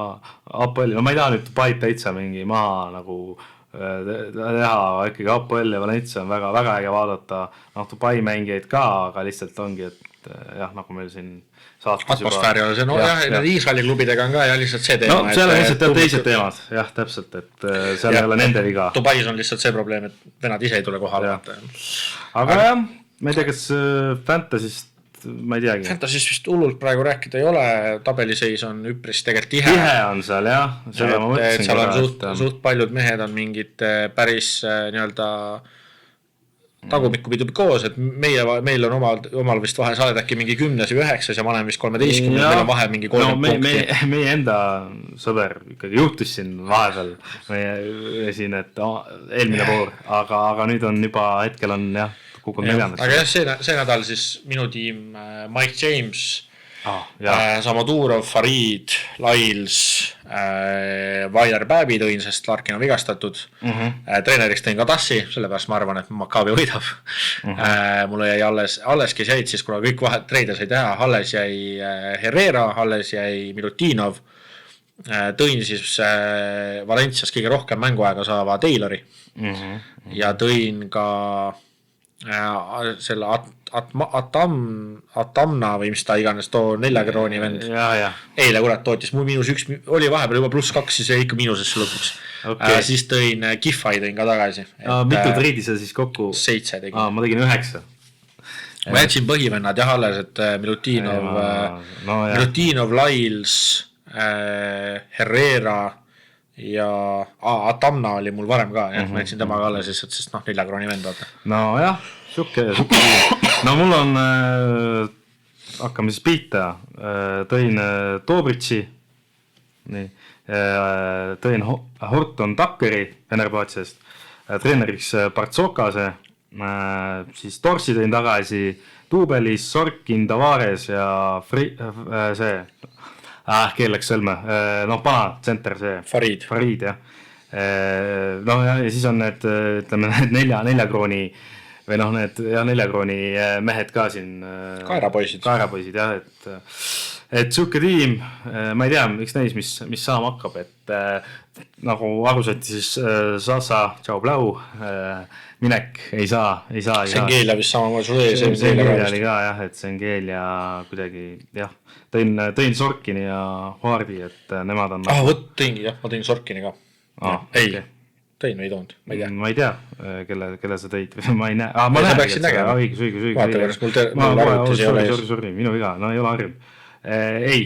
Apoeli, no ma ei taha nüüd Dubait täitsa mingi maha nagu teha, ikkagi Apoel ja Valencia on väga äge vaadata, noh Dubai mängijaid ka, aga lihtsalt ongi, et jah, nagu meil siin saates atmosfääri on see, no jah, Iisraeli klubidega on ka ja lihtsalt see teema. No seal on lihtsalt teised teemad, jah, täpselt, et seal ei ole nende viga. Dubais on lihtsalt see probleem, et venad ise ei tule kohale. Aga jah, ma ei tea, kas Fantasist ma ei teagi. Fantasist vist hullult praegu rääkida ei ole, tabeliseis on üpris tegelikult tihe. Tihe on seal jah, seda ma mõtlesin. Seal on suht paljud mehed on mingid päris nii-öelda tagumikku pidi koos, et meil on omal vist vahe, sa oled äkki mingi 10 või 9 ja ma olen vist 13, meil on vahe mingi 3 punkti. Meie enda sõber ikkagi juhtus siin vahepeal meie siin, et eelmine voor, aga nüüd on juba hetkel on jah, kukun neljandaks. Aga jah, see nädal siis minu tiim Mike James, Samadurov, Farid, Lails, Vaidar Päbi tõin, sest Larkin on vigastatud. Treeneriks tõin ka Tassi, sellepärast ma arvan, et Maccabi võidab. Mulle jäi alles kes jäid siis, kuna kõik treide sai teha, alles jäi Herrera, alles jäi Milutinov. Tõin siis Valencias kõige rohkem mänguaega saava Taylori ja tõin ka selle Atamna või mis ta iganes too 4 krooni vend. Eile kurat tootis, mul -1, oli vahepeal juba +2, siis jäi ikka miinusesse lõpuks. Siis tõin Giffai tõin ka tagasi. Mitu triidi sa siis kokku? 7 tegin. Ma tegin 9. Ma jätsin põhivennad jah alles, et Milutinov, Lails, Herrera ja Atamna oli mul varem ka, ma jätsin temaga alles, sest 4 krooni vend vaata. No jah, Sukke. No mul on, hakkame siis pihta, tõin Dobritši, nii, tõin Horton Takkeri Fenerbahčest, treeneriks Partsokase, siis Torsi tõin tagasi, Tuubelis, Sorkin, Tavares ja see, keel läks sõlme, pana tsenter see. Farid, jah. Ja siis on need, ütleme, need 4 krooni või need 4 krooni mehed ka siin. Kaerapoisid, jah, et siuke tiim, ma ei tea, eks näis, mis saama hakkab, et nagu aru saati siis Sasa, Tšau Blau, minek ei saa. Sengelia vist samamoodi sul ees. Sengelia oli ka jah, et Sengelia kuidagi jah, tõin Sorkini ja Haardi, et nemad on. Tõingi jah, ma tõin Sorkini ka. Ei, tõin või ei toonud, ma ei tea, kelle sa tõid, ma ei näe. Ma peaksin nägema. Õigus. Vaata, kas mul arvutis ei ole ees. Sorry, minu viga, no ei ole harjunud. Ei.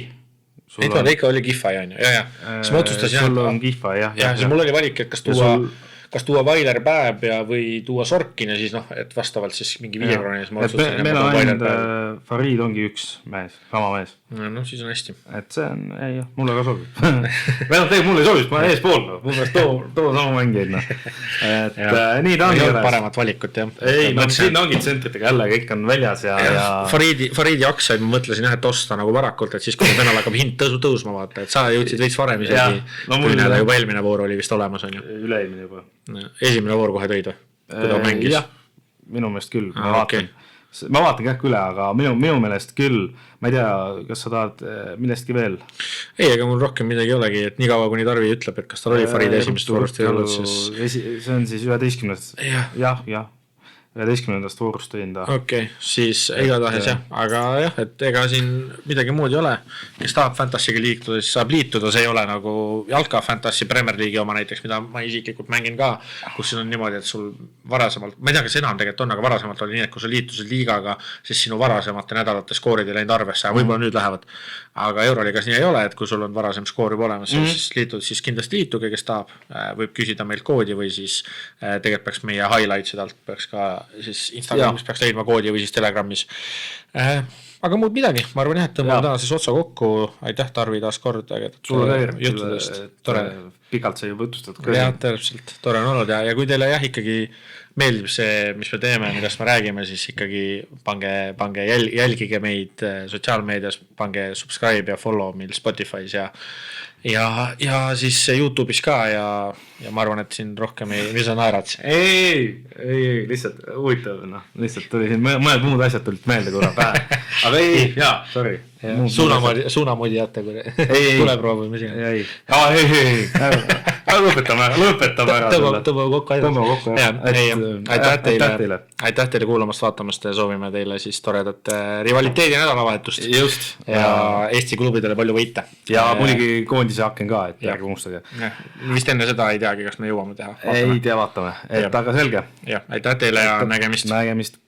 Ei toon, ikka oli Kihva, jah. Siis ma otsustasin, sul on Kihva, jah. Ja siis mul oli valik, et kas tuua Vailer Päev või tuua Sorkin ja siis et vastavalt siis mingi 5 krooni siis ma otsustasin. Meil on ainult Farid ongi üks mees, sama mees. No siis on hästi. Et see on, ei jah, mulle ka sobib. Või tegelikult mulle ei sobib, ma eespool, mul peaks too sama mängijaid. Et nii ta ongi. Ei olnud paremat valikut, jah. Ei, siin ongi tsentritega jälle, kõik on väljas ja. Faridi aktsiaid ma mõtlesin jah, et osta nagu varakult, et siis kui venal hakkab hind tõusma vaata, et sa jõudsid veits varem isegi. Kui näeda juba eelmine voor oli vist olemas, on ju. Üle-eelmine juba. Esimene voor kohe tõid või? Kui ta mängis? Jah, minu meelest küll, ma vaatan kähk üle, aga minu meelest küll, ma ei tea, kas sa tahad millestki veel? Ei, ega mul rohkem midagi ei olegi, et nii kaua kuni Tarvi ütleb, et kas tal oli Faride esimest voorust ei olnud, siis. See on siis 11. jah. 11. voorust tõin ta. Okei, siis igatahes jah, aga jah, et ega siin midagi muud ei ole. Kes tahab Fantasy'ga liituda, siis saab liituda, see ei ole nagu Jalka Fantasy Premier League'i oma näiteks, mida ma isiklikult mängin ka, kus siin on niimoodi, et sul varasemalt, ma ei tea, kas enam tegelikult on, aga varasemalt oli nii, et kui sa liitusid liigaga, siis sinu varasemate nädalate skoorid ei läinud arvesse, võib-olla nüüd lähevad. Aga Euroliigas nii ei ole, et kui sul on varasem skoor juba olemas, siis liitud, siis kindlasti liituge, kes tahab, võib küsida meilt koodi või siis tegelikult peaks meie highlights'id alt peaks ka siis Instagramis peaks leidma koodi või siis Telegramis. Aga muud midagi, ma arvan jah, et tõmbame tänases otsa kokku. Aitäh, Tarvi, taas kord. Sulle juttudest. Tore. Pikalt sai juba jutustad. Jah, täpselt. Tore on olnud ja kui teile jah ikkagi meeldib see, mis me teeme, millest me räägime, siis ikkagi pange jälgige meid sotsiaalmeedias, pange subscribe ja follow meil Spotify's ja siis YouTube'is ka ja ma arvan, et siin rohkem mis on naerad. Ei, lihtsalt huvitav, lihtsalt tuli siin mõned muud asjad tulid meelde korra pähe. Aga ei, sorry. Suunamoodi jätta, kui tule proovime siin. Ei. Lõpetame ära. Tõmbame kokku. Aitäh teile kuulamast, vaatamast ja soovime teile siis toredat rivaliteedi nädalavahetust. Just. Ja Eesti klubidele palju võite. Ja muidugi koondise hakken ka, et ärge unustage. Vist enne seda ei teagi, kas me jõuame teha. Ei tea, vaatame. Aga selge. Aitäh teile ja nägemist.